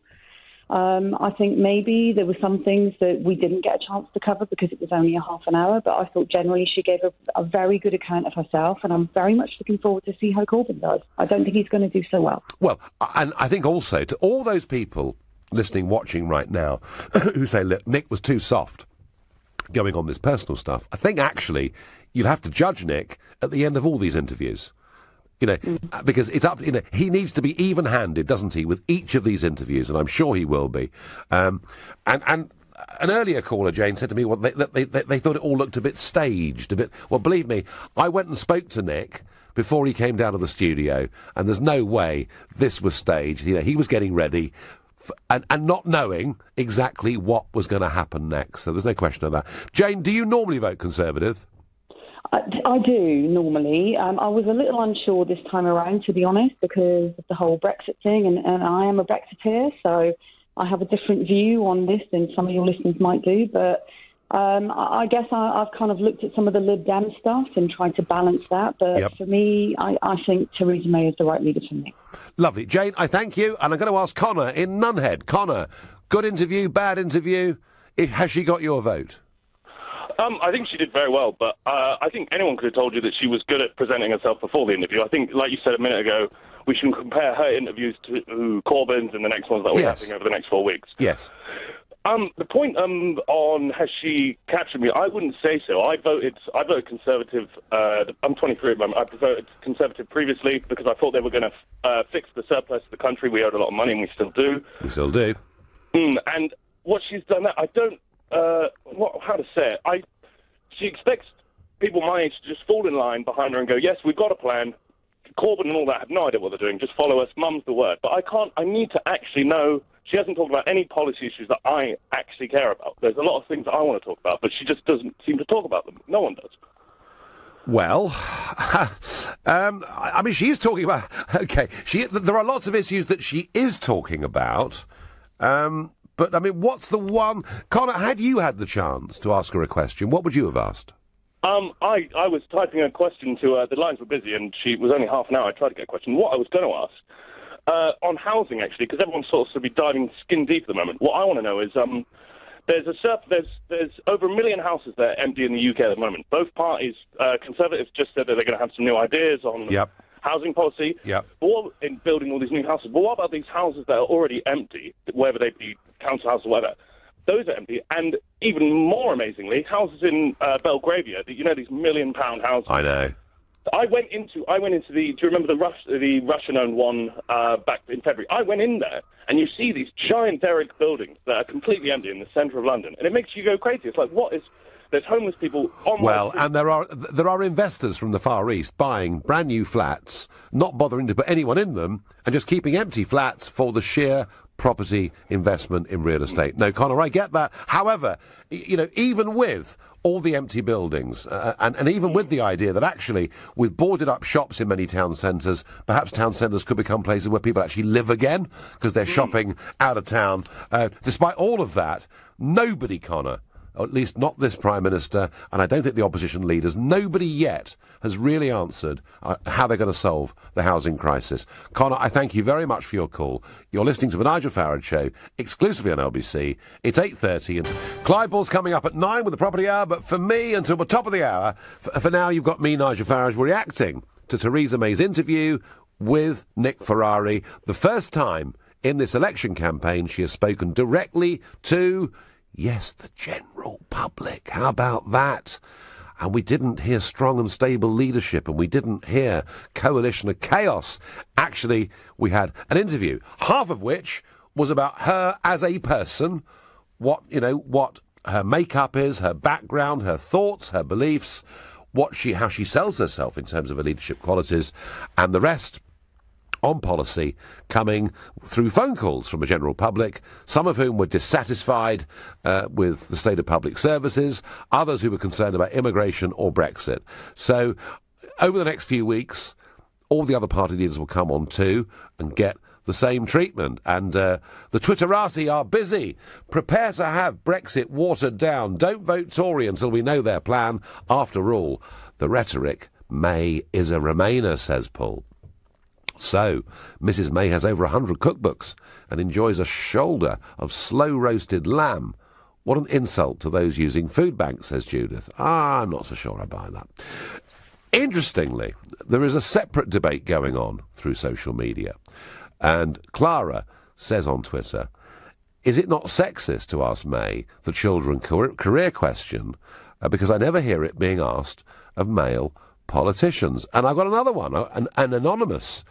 I think maybe there were some things that we didn't get a chance to cover because it was only a half an hour, but I thought generally she gave a very good account of herself, and I'm very much looking forward to see how Corbyn does. I don't think he's going to do so well. Well, and I think also to all those people listening, watching right now, who say, look, Nick was too soft going on this personal stuff, I think actually you'll have to judge Nick at the end of all these interviews. Because it's up. He needs to be even-handed, doesn't he, with each of these interviews, and I'm sure he will be. And an earlier caller, Jane, said to me, well, they thought it all looked a bit staged, a bit. Well, believe me, I went and spoke to Nick before he came down to the studio, and there's no way this was staged. He was getting ready. And not knowing exactly what was going to happen next. So there's no question of that. Jane, do you normally vote Conservative? I do, normally. I was a little unsure this time around, to be honest, because of the whole Brexit thing, and I am a Brexiteer, so I have a different view on this than some of your listeners might do, but I guess I've kind of looked at some of the Lib Dem stuff and tried to balance that, but for me, I think Theresa May is the right leader for me. Lovely. Jane, I thank you, and I'm going to ask Connor in Nunhead. Connor, good interview, bad interview? Has she got your vote? I think she did very well, but I think anyone could have told you that she was good at presenting herself before the interview. I think, like you said a minute ago, we should compare her interviews to Corbyn's and the next ones that we're having over the next 4 weeks. Yes. The point on has she captured me, I wouldn't say so. I voted Conservative. I'm 23 at the moment. I voted Conservative previously because I thought they were going to fix the surplus of the country. We owed a lot of money, and we still do. We still do. And what she's done, I don't. How to say it? She expects people my age to just fall in line behind her and go, yes, we've got a plan, Corbyn and all that have no idea what they're doing. Just follow us. Mum's the word. But I need to actually know. She hasn't talked about any policy issues that I actually care about. There's a lot of things that I want to talk about, but she just doesn't seem to talk about them. No one does. Well, I mean, she is talking about... OK, there are lots of issues that she is talking about, but, I mean, what's the one... Connor, had you had the chance to ask her a question, what would you have asked? I was typing a question to... the lines were busy, and she was only half an hour. I tried to get a question. What I was going to ask, on housing, actually, because everyone's sort of diving skin deep at the moment, what I want to know is... There's over 1 million houses that are empty in the UK at the moment. Both parties, Conservatives just said that they're going to have some new ideas on housing policy in building all these new houses. But what about these houses that are already empty, whether they be council houses or whatever? Those are empty, and even more amazingly, houses in Belgravia, these £1 million houses. I know. I went into the. Do you remember the Russian-owned one back in February? I went in there, and you see these giant derelict buildings that are completely empty in the centre of London, and it makes you go crazy. It's like, what is? There's homeless people on. Well, and there are investors from the Far East buying brand new flats, not bothering to put anyone in them, and just keeping empty flats for the sheer property investment in real estate. No, Connor, I get that. However, even with all the empty buildings, and even with the idea that actually, with boarded-up shops in many town centres, perhaps town centres could become places where people actually live again, because they're shopping out of town. Despite all of that, nobody, Connor, or at least not this Prime Minister, and I don't think the opposition leaders, nobody yet has really answered how they're going to solve the housing crisis. Connor, I thank you very much for your call. You're listening to the Nigel Farage Show, exclusively on LBC. It's 8:30, and Clive Ball's coming up at 9 with the Property Hour, but for me, until the top of the hour, for now, you've got me, Nigel Farage, reacting to Theresa May's interview with Nick Ferrari. The first time in this election campaign she has spoken directly to... yes, the general public. How about that? And we didn't hear strong and stable leadership, and we didn't hear coalition of chaos. Actually, we had an interview, half of which was about her as a person, what her makeup is, her background, her thoughts, her beliefs, how she sells herself in terms of her leadership qualities, and the rest on policy coming through phone calls from the general public, some of whom were dissatisfied with the state of public services, others who were concerned about immigration or Brexit. So over the next few weeks, all the other party leaders will come on too and get the same treatment. And the Twitterati are busy. Prepare to have Brexit watered down. Don't vote Tory until we know their plan. After all, the rhetoric, May is a Remainer, says Paul. So, Mrs May has over 100 cookbooks and enjoys a shoulder of slow-roasted lamb. What an insult to those using food banks, says Judith. I'm not so sure I buy that. Interestingly, there is a separate debate going on through social media. And Clara says on Twitter, is it not sexist to ask May the children career question? Because I never hear it being asked of male politicians. And I've got another one, an anonymous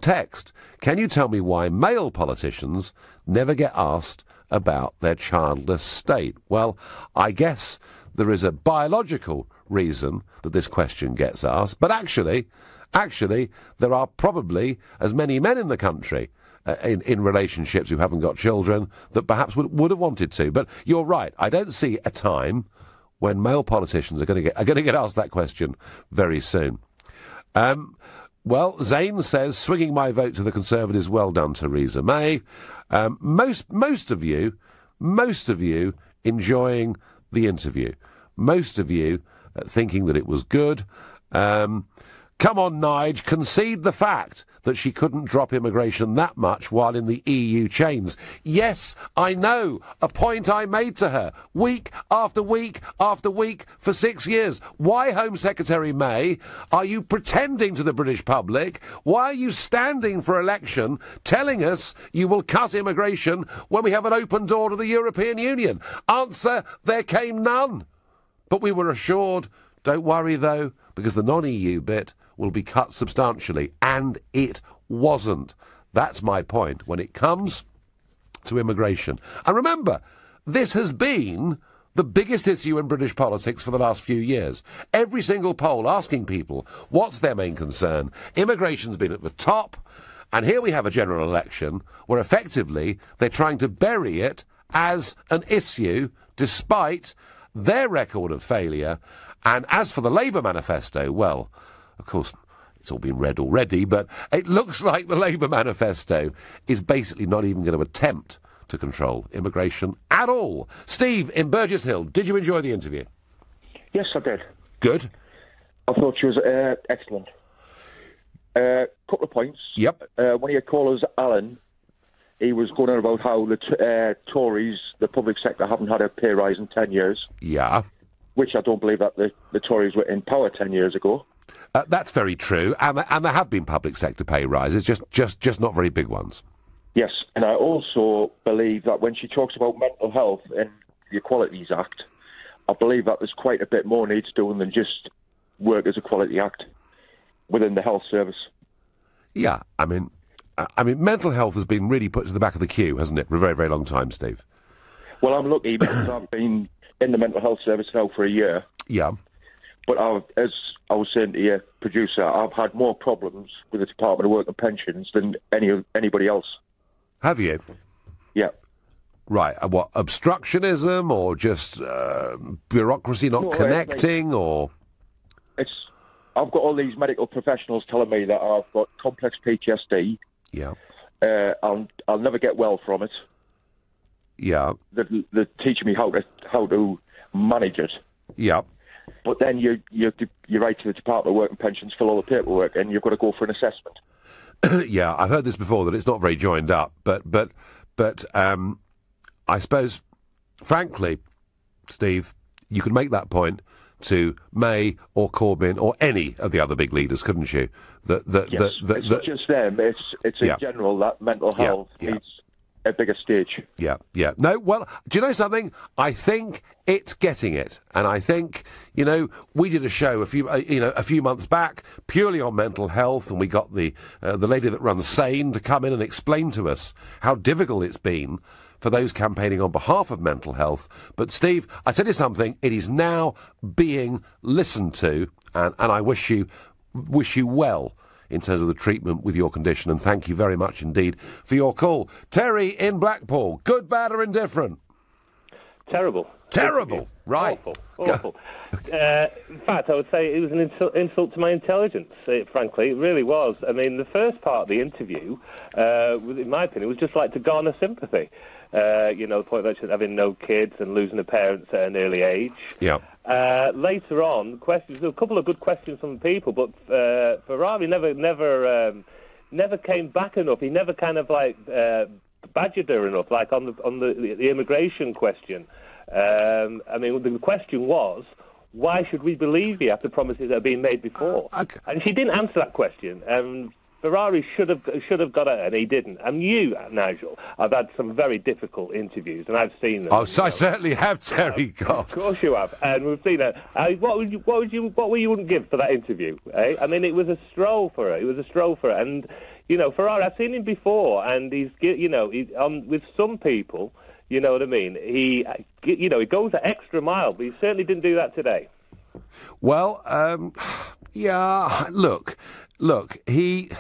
text. Can you tell me why male politicians never get asked about their childless state? Well, I guess there is a biological reason that this question gets asked, but actually, there are probably as many men in the country in relationships who haven't got children that perhaps would have wanted to. But you're right, I don't see a time when male politicians are going to get asked that question very soon. Well, Zane says, swinging my vote to the Conservatives, well done, Theresa May. Most of you enjoying the interview. Most of you thinking that it was good. Come on, Nige, concede the fact that she couldn't drop immigration that much while in the EU chains. Yes, I know, a point I made to her, week after week after week for 6 years. Why, Home Secretary May, are you pretending to the British public? Why are you standing for election telling us you will cut immigration when we have an open door to the European Union? Answer, there came none. But we were assured, don't worry though, because the non-EU bit will be cut substantially, and it wasn't. That's my point when it comes to immigration. And remember, this has been the biggest issue in British politics for the last few years. Every single poll asking people what's their main concern. Immigration's been at the top, and here we have a general election where effectively they're trying to bury it as an issue despite their record of failure. And as for the Labour manifesto, well, of course, it's all been read already, but it looks like the Labour manifesto is basically not even going to attempt to control immigration at all. Steve, in Burgess Hill, did you enjoy the interview? Yes, I did. Good. I thought she was excellent. Couple of points. Yep. One of your callers, Alan, he was going on about how the Tories, the public sector, haven't had a pay rise in 10 years. Yeah. Which I don't believe that the Tories were in power 10 years ago. That's very true, and there have been public sector pay rises, just not very big ones. Yes, and I also believe that when she talks about mental health in the Equalities Act, I believe that there's quite a bit more needs doing than just work as Equality Act within the health service. Yeah, I mean, mental health has been really put to the back of the queue, hasn't it, for a very, very long time, Steve? Well, I'm lucky because I've been in the mental health service now for a year. Yeah. But as I was saying to your producer, I've had more problems with the Department of Work and Pensions than anybody else. Have you? Yeah. Right. What, obstructionism or just bureaucracy not connecting or... I've got all these medical professionals telling me that I've got complex PTSD. Yeah. I'll never get well from it. Yeah. They're teaching me how to manage it. Yeah. But then you write to the Department of Work and Pensions, fill all the paperwork, and you've got to go for an assessment. Yeah, I've heard this before, that it's not very joined up. But I suppose, frankly, Steve, you could make that point to May or Corbyn or any of the other big leaders, couldn't you? It's not just them. It's in general that mental health needs a bigger stage. Yeah. No, well, do you know something? I think it's getting it, and I think we did a show a few months back purely on mental health, and we got the lady that runs SANE to come in and explain to us how difficult it's been for those campaigning on behalf of mental health. But Steve, I tell you something, it is now being listened to, and I wish you well in terms of the treatment with your condition, and thank you very much indeed for your call. Terry in Blackpool, good, bad or indifferent? Terrible. Right. Awful. In fact, I would say it was an insult to my intelligence, frankly. It really was. I mean, the first part of the interview, in my opinion, was just like to garner sympathy. The point that she's having no kids and losing her parents at an early age. Yeah. Later on, a couple of good questions from people, but Farage never came back enough. He never kind of badgered her enough, like on the immigration question. The question was, why should we believe you after promises that have been made before? Okay. And she didn't answer that question. Ferrari should have got it, and he didn't. And you, Nigel, I've had some very difficult interviews, and I've seen them. Oh, so I certainly have, Terry. Of course you have, and we've seen that. What you wouldn't give for that interview? Eh? I mean, it was a stroll for her. And Ferrari, I've seen him before, and he's with some people. You know what I mean? He goes the extra mile, but he certainly didn't do that today. Well, yeah. Look, he's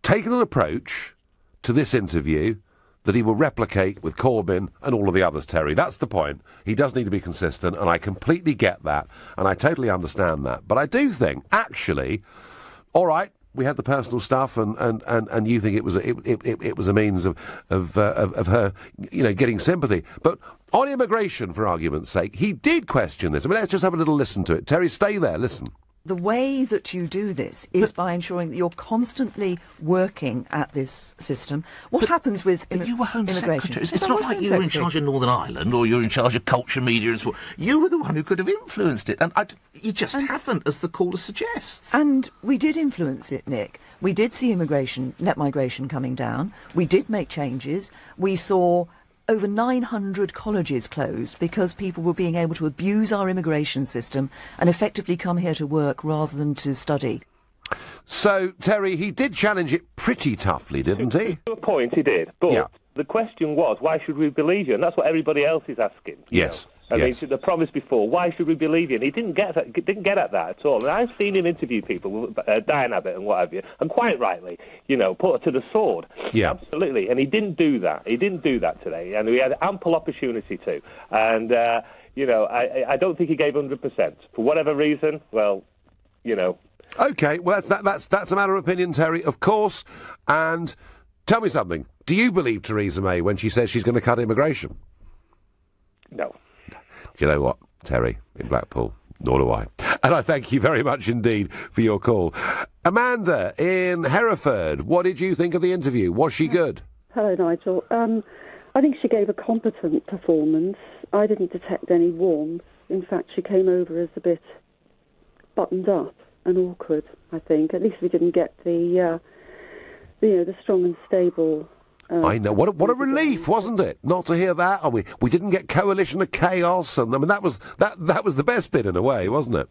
taken an approach to this interview that he will replicate with Corbyn and all of the others, Terry. That's the point. He does need to be consistent, and I completely get that, and I totally understand that. But I do think, actually, all right, we had the personal stuff, and you think it was a means of her, getting sympathy. But on immigration, for argument's sake, he did question this. I mean, let's just have a little listen to it. Terry, stay there. Listen. The way that you do this is by ensuring that you're constantly working at this system. What happens with you were Home immigration? Secretary. It's not like you were in charge of Northern Ireland or you're in charge of culture, media and so on. You were the one who could have influenced it, and you just haven't, as the caller suggests. And we did influence it, Nick. We did see net migration coming down. We did make changes. We saw over 900 colleges closed because people were being able to abuse our immigration system and effectively come here to work rather than to study. So, Terry, he did challenge it pretty toughly, didn't he? To a point, he did. But The question was, why should we believe you? And that's what everybody else is asking. Yes. I mean, the promise before, why should we believe you? And he didn't get at that at all. And I've seen him interview people, Diane Abbott and what have you, and quite rightly, put her to the sword. Yeah. Absolutely. And he didn't do that. He didn't do that today. And we had ample opportunity to. And, I don't think he gave 100%. For whatever reason, OK, well, that's a matter of opinion, Terry, of course. And tell me something. Do you believe Theresa May when she says she's going to cut immigration? No. Do you know what, Terry, in Blackpool? Nor do I. And I thank you very much indeed for your call. Amanda in Hereford, what did you think of the interview? Was she good? Hello, Nigel. I think she gave a competent performance. I didn't detect any warmth. In fact, she came over as a bit buttoned up and awkward, I think. At least we didn't get the strong and stable... I know. What a relief, wasn't it? Not to hear that. Oh, we didn't get Coalition of Chaos, and I mean that was the best bit in a way, wasn't it?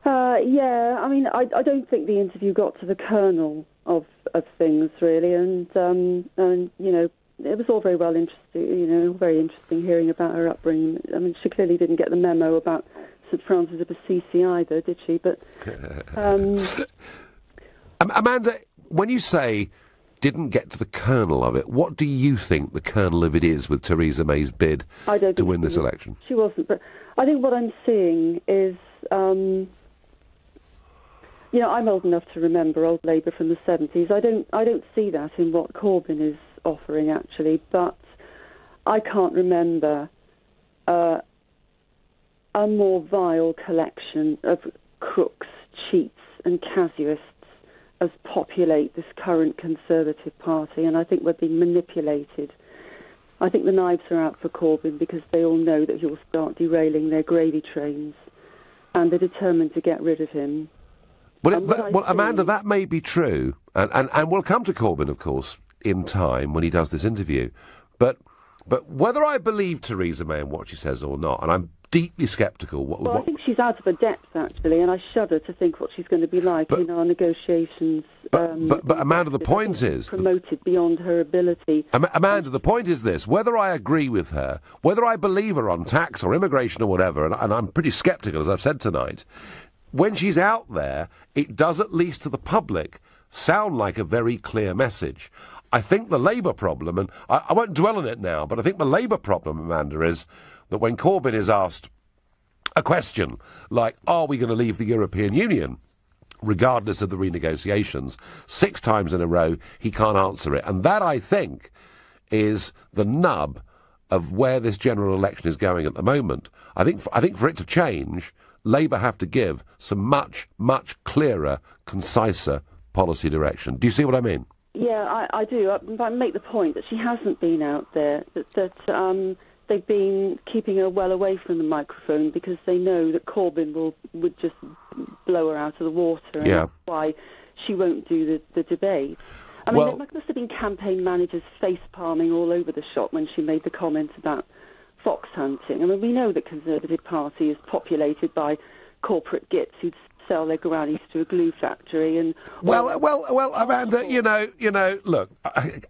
Yeah. I mean, I don't think the interview got to the kernel of things really, and it was all very well interesting. Very interesting hearing about her upbringing. I mean, she clearly didn't get the memo about St Francis of Assisi either, did she? But Amanda, when you say didn't get to the kernel of it, what do you think the kernel of it is with Theresa May's bid to win this election? She wasn't, but I think what I'm seeing is, I'm old enough to remember old Labour from the 70s. I don't see that in what Corbyn is offering, actually, but I can't remember a more vile collection of crooks, cheats and casuists as populate this current Conservative Party, and I think we're being manipulated. I think the knives are out for Corbyn because they all know that he'll start derailing their gravy trains, and they're determined to get rid of him. Well, Amanda, that may be true, and we'll come to Corbyn, of course, in time when he does this interview. But whether I believe Theresa May and what she says or not, and I'm deeply sceptical. I think she's out of her depth, actually, and I shudder to think what she's going to be like in our negotiations. But Amanda, the point is... promoted beyond her ability. Amanda, the point is this. Whether I agree with her, whether I believe her on tax or immigration or whatever, and I'm pretty sceptical, as I've said tonight, when she's out there, it does, at least to the public, sound like a very clear message. I think the Labour problem, and I won't dwell on it now, but I think the Labour problem, Amanda, is that when Corbyn is asked a question like, are we going to leave the European Union, regardless of the renegotiations, 6 times in a row, he can't answer it. And that, I think, is the nub of where this general election is going at the moment. I think for it to change, Labour have to give some much, much clearer, conciser policy direction. Do you see what I mean? Yeah, I do. I make the point that she hasn't been out there, that they've been keeping her well away from the microphone because they know that Corbyn would just blow her out of the water, and that's why she won't do the debate. I mean, there must have been campaign managers face-palming all over the shop when she made the comment about fox hunting. I mean, we know the Conservative Party is populated by corporate gits who sell their grannies to a glue factory and... Well, Amanda, look,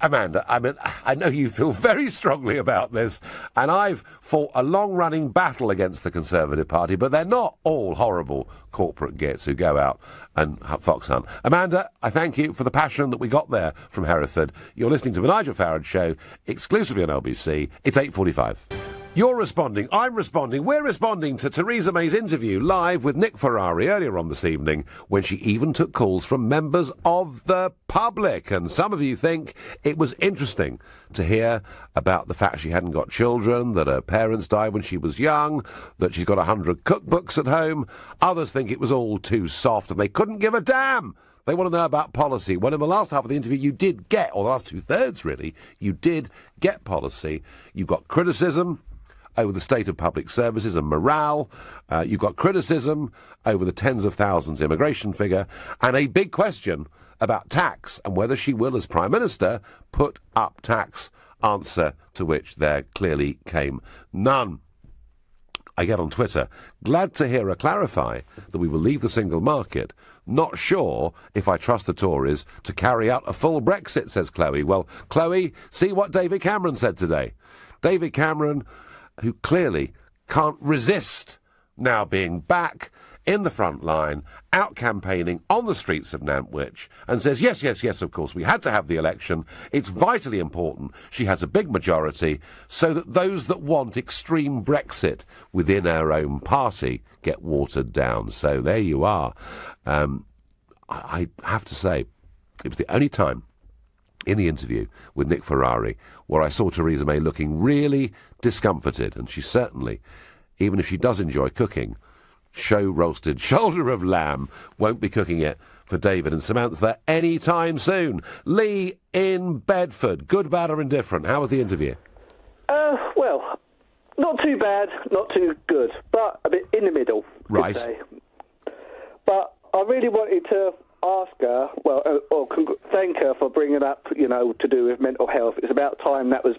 Amanda, I mean, I know you feel very strongly about this, and I've fought a long-running battle against the Conservative Party, but they're not all horrible corporate gits who go out and fox hunt. Amanda, I thank you for the passion that we got there from Hereford. You're listening to the Nigel Farage Show, exclusively on LBC. It's 8:45. You're responding, I'm responding, we're responding to Theresa May's interview live with Nick Ferrari earlier on this evening, when she even took calls from members of the public. And some of you think it was interesting to hear about the fact she hadn't got children, that her parents died when she was young, that she's got 100 cookbooks at home. Others think it was all too soft and they couldn't give a damn. They want to know about policy. When in the last half of the interview you did get, or the last 2/3 really, you did get policy. You got criticism over the state of public services and morale. You've got criticism over the tens of thousands immigration figure, and a big question about tax and whether she will, as Prime Minister, put up tax, answer to which there clearly came none. I get on Twitter. Glad to hear her clarify that we will leave the single market. Not sure if I trust the Tories to carry out a full Brexit, says Chloe. Well, Chloe, see what David Cameron said today. David Cameron, who clearly can't resist now being back in the front line, out campaigning on the streets of Nantwich, and says, yes, yes, yes, of course, we had to have the election. It's vitally important she has a big majority so that those that want extreme Brexit within our own party get watered down. So there you are. I have to say, it was the only time in the interview with Nick Ferrari where I saw Theresa May looking really discomforted, and she certainly, even if she does enjoy cooking, show roasted shoulder of lamb, won't be cooking it for David and Samantha any time soon. Lee in Bedford, good, bad or indifferent? How was the interview? Well, not too bad, not too good, but a bit in the middle. Right. But I really wanted to ask her, thank her for bringing up, to do with mental health. It's about time that was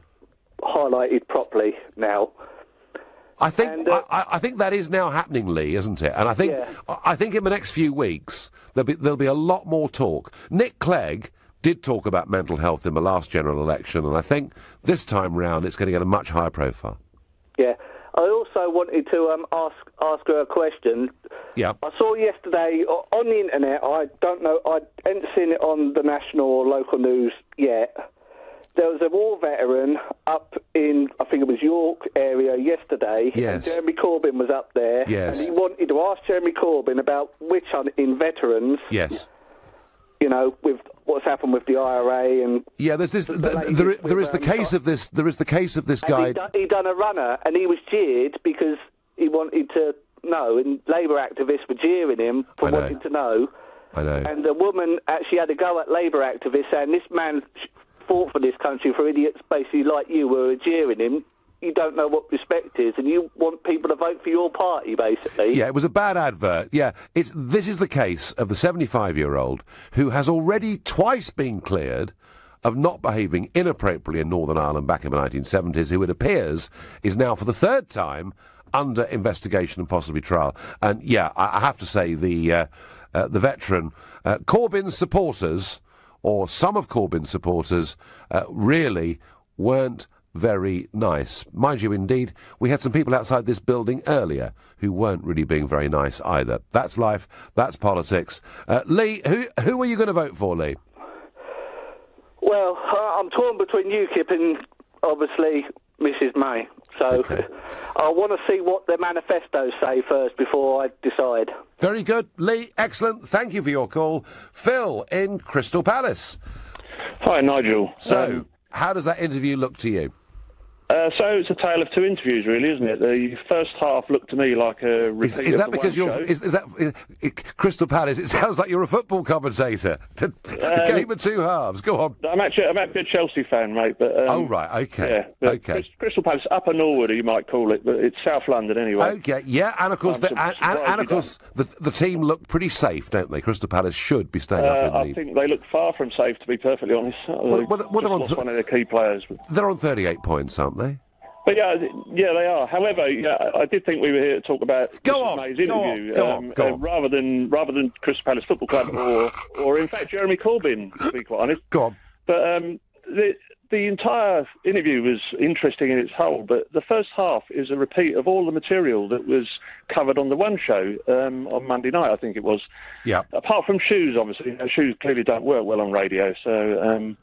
highlighted properly now. I think I think that is now happening, Lee, isn't it? And I think in the next few weeks there'll be a lot more talk. Nick Clegg did talk about mental health in the last general election, and I think this time round it's going to get a much higher profile. Yeah. I also wanted to ask her a question. Yeah. I saw yesterday on the internet, I don't know, I haven't seen it on the national or local news yet. There was a war veteran up in, I think it was York area yesterday. Yes. And Jeremy Corbyn was up there. Yes. And he wanted to ask Jeremy Corbyn about witch hunting veterans. Yes. With what's happened with the IRA and... Yeah, there is the case of this guy... He done a runner, and he was jeered because he wanted to know, and Labour activists were jeering him for wanting to know. I know. And the woman actually had a go at Labour activists, saying this man fought for this country for idiots basically like you were jeering him. You don't know what respect is, and you want people to vote for your party, basically. Yeah, it was a bad advert. Yeah, this is the case of the 75-year-old who has already twice been cleared of not behaving inappropriately in Northern Ireland back in the 1970s, who it appears is now for the third time under investigation and possibly trial. And yeah, I have to say the veteran, Corbyn's supporters, or some of Corbyn's supporters, really weren't very nice. Mind you, indeed, we had some people outside this building earlier who weren't really being very nice either. That's life, that's politics. Lee, who are you going to vote for, Lee? Well, I'm torn between UKIP and, obviously, Mrs May. So I want to see what their manifestos say first before I decide. Very good. Lee, excellent. Thank you for your call. Phil in Crystal Palace. Hi, Nigel. So, how does that interview look to you? So it's a tale of two interviews, really, isn't it? The first half looked to me like a repeat is that of the because one you're? show. Is that Crystal Palace? It sounds like you're a football commentator. A game of two halves. Go on. I'm actually a Chelsea fan, mate. But oh right, okay, yeah, but okay. Crystal Palace, Upper Norwood, you might call it, but it's South London anyway. Okay, yeah, and of course, the team look pretty safe, don't they? Crystal Palace should be staying up in the. I think they look far from safe, to be perfectly honest. Well, they're on lost one of their key players. They're on 38 points, aren't they? But yeah, they are. However, I did think we were here to talk about May's interview, go on. rather than Crystal Palace Football Club, or in fact Jeremy Corbyn, to be quite honest. Go on. But the entire interview was interesting in its whole. But the first half is a repeat of all the material that was covered on the One Show on Monday night, I think it was. Yeah. Apart from shoes, obviously, shoes clearly don't work well on radio, so.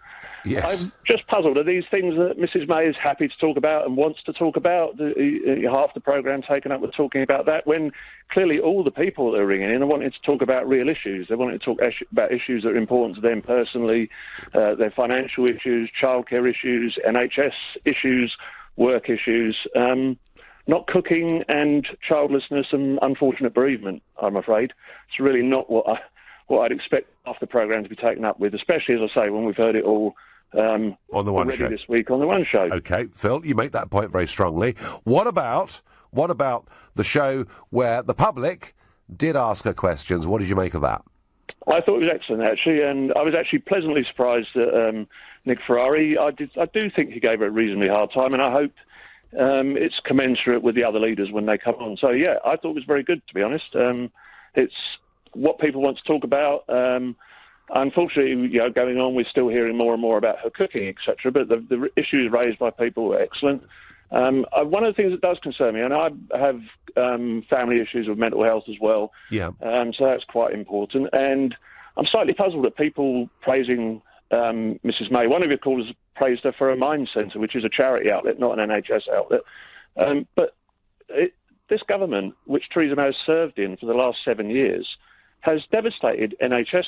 Yes. I'm just puzzled. Are these things that Mrs May is happy to talk about and wants to talk about? Half the programme taken up with talking about that, when clearly all the people that are ringing in are wanting to talk about real issues. They're wanting to talk about issues that are important to them personally, their financial issues, childcare issues, NHS issues, work issues, not cooking and childlessness and unfortunate bereavement, I'm afraid. It's really not what I'd expect half the programme to be taken up with, especially, as I say, when we've heard it all on the One Show this week on the One Show. Okay, Phil, you make that point very strongly. What about the show where the public did ask her questions? What did you make of that? I thought it was excellent, actually, and I was actually pleasantly surprised that Nick Ferrari. I do think he gave her a reasonably hard time, and I hoped it's commensurate with the other leaders when they come on. So, yeah, I thought it was very good, to be honest. It's what people want to talk about. Unfortunately, going on, we're still hearing more and more about her cooking, etc. But the issues raised by people were excellent. One of the things that does concern me, and I have family issues with mental health as well, so that's quite important. And I'm slightly puzzled at people praising Mrs May. One of your callers praised her for a Mind Centre, which is a charity outlet, not an NHS outlet. But this government, which Theresa May has served in for the last 7 years, has devastated NHS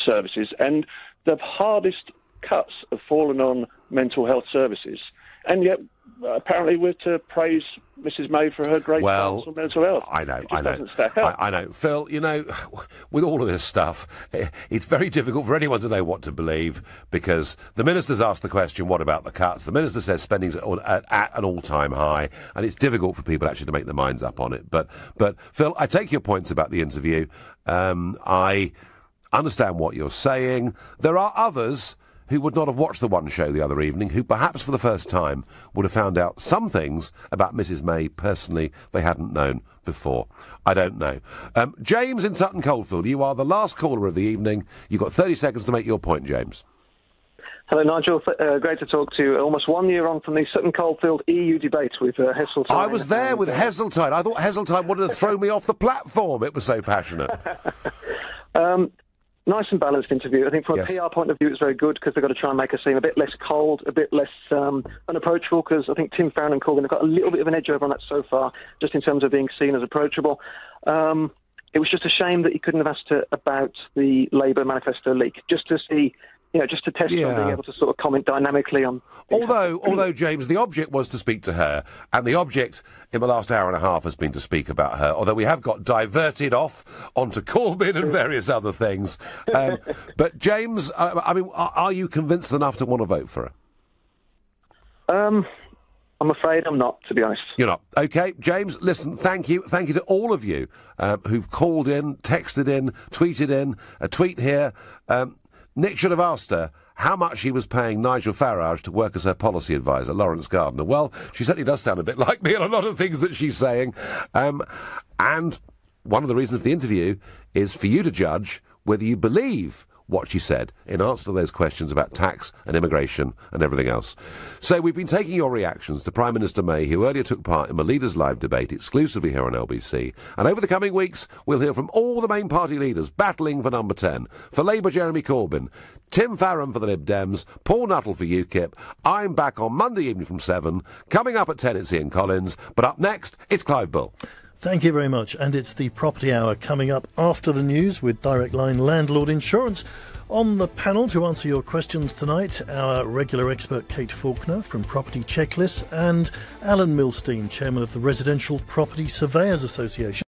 services, and the hardest cuts have fallen on mental health services. And yet, apparently, we're to praise Mrs May for her great stance on mental health. I know. Doesn't stack up. I know. Phil, with all of this stuff, it's very difficult for anyone to know what to believe, because the minister's asked the question, what about the cuts? The minister says spending's at an all-time high, and it's difficult for people actually to make their minds up on it. But Phil, I take your points about the interview. I understand what you're saying. There are others who would not have watched the One Show the other evening, who perhaps for the first time would have found out some things about Mrs May personally they hadn't known before. I don't know. James in Sutton Coldfield, you are the last caller of the evening. You've got 30 seconds to make your point, James. Hello, Nigel. Great to talk to you. Almost 1 year on from the Sutton Coldfield EU debate with Heseltine. I was there with Heseltine. I thought Heseltine wanted to throw me off the platform. It was so passionate. Nice and balanced interview. I think from a PR point of view, it's very good, because they've got to try and make her seem a bit less cold, a bit less unapproachable, because I think Tim Farron and Corbyn have got a little bit of an edge over on that so far, just in terms of being seen as approachable. It was just a shame that he couldn't have asked her about the Labour manifesto leak, just to see, just to test her being able to sort of comment dynamically on... Although, James, the object was to speak to her, and the object in the last hour and a half has been to speak about her, although we have got diverted off onto Corbyn and various other things. But, James, are you convinced enough to want to vote for her? I'm afraid I'm not, to be honest. You're not. OK, James, listen, thank you. Thank you to all of you who've called in, texted in, tweeted in. A tweet here. Nick should have asked her how much she was paying Nigel Farage to work as her policy advisor, Lawrence Gardner. Well, she certainly does sound a bit like me on a lot of things that she's saying. And one of the reasons for the interview is for you to judge whether you believe what she said in answer to those questions about tax and immigration and everything else. So we've been taking your reactions to Prime Minister May, who earlier took part in the Leaders' Live debate exclusively here on LBC. And over the coming weeks, we'll hear from all the main party leaders battling for number 10. For Labour, Jeremy Corbyn. Tim Farron for the Lib Dems. Paul Nuttall for UKIP. I'm back on Monday evening from 7. Coming up at 10, it's Ian Collins. But up next, it's Clive Bull. Thank you very much. And it's the Property Hour coming up after the news with Direct Line Landlord Insurance. On the panel to answer your questions tonight, our regular expert Kate Faulkner from Property Checklists and Alan Milstein, Chairman of the Residential Property Surveyors Association.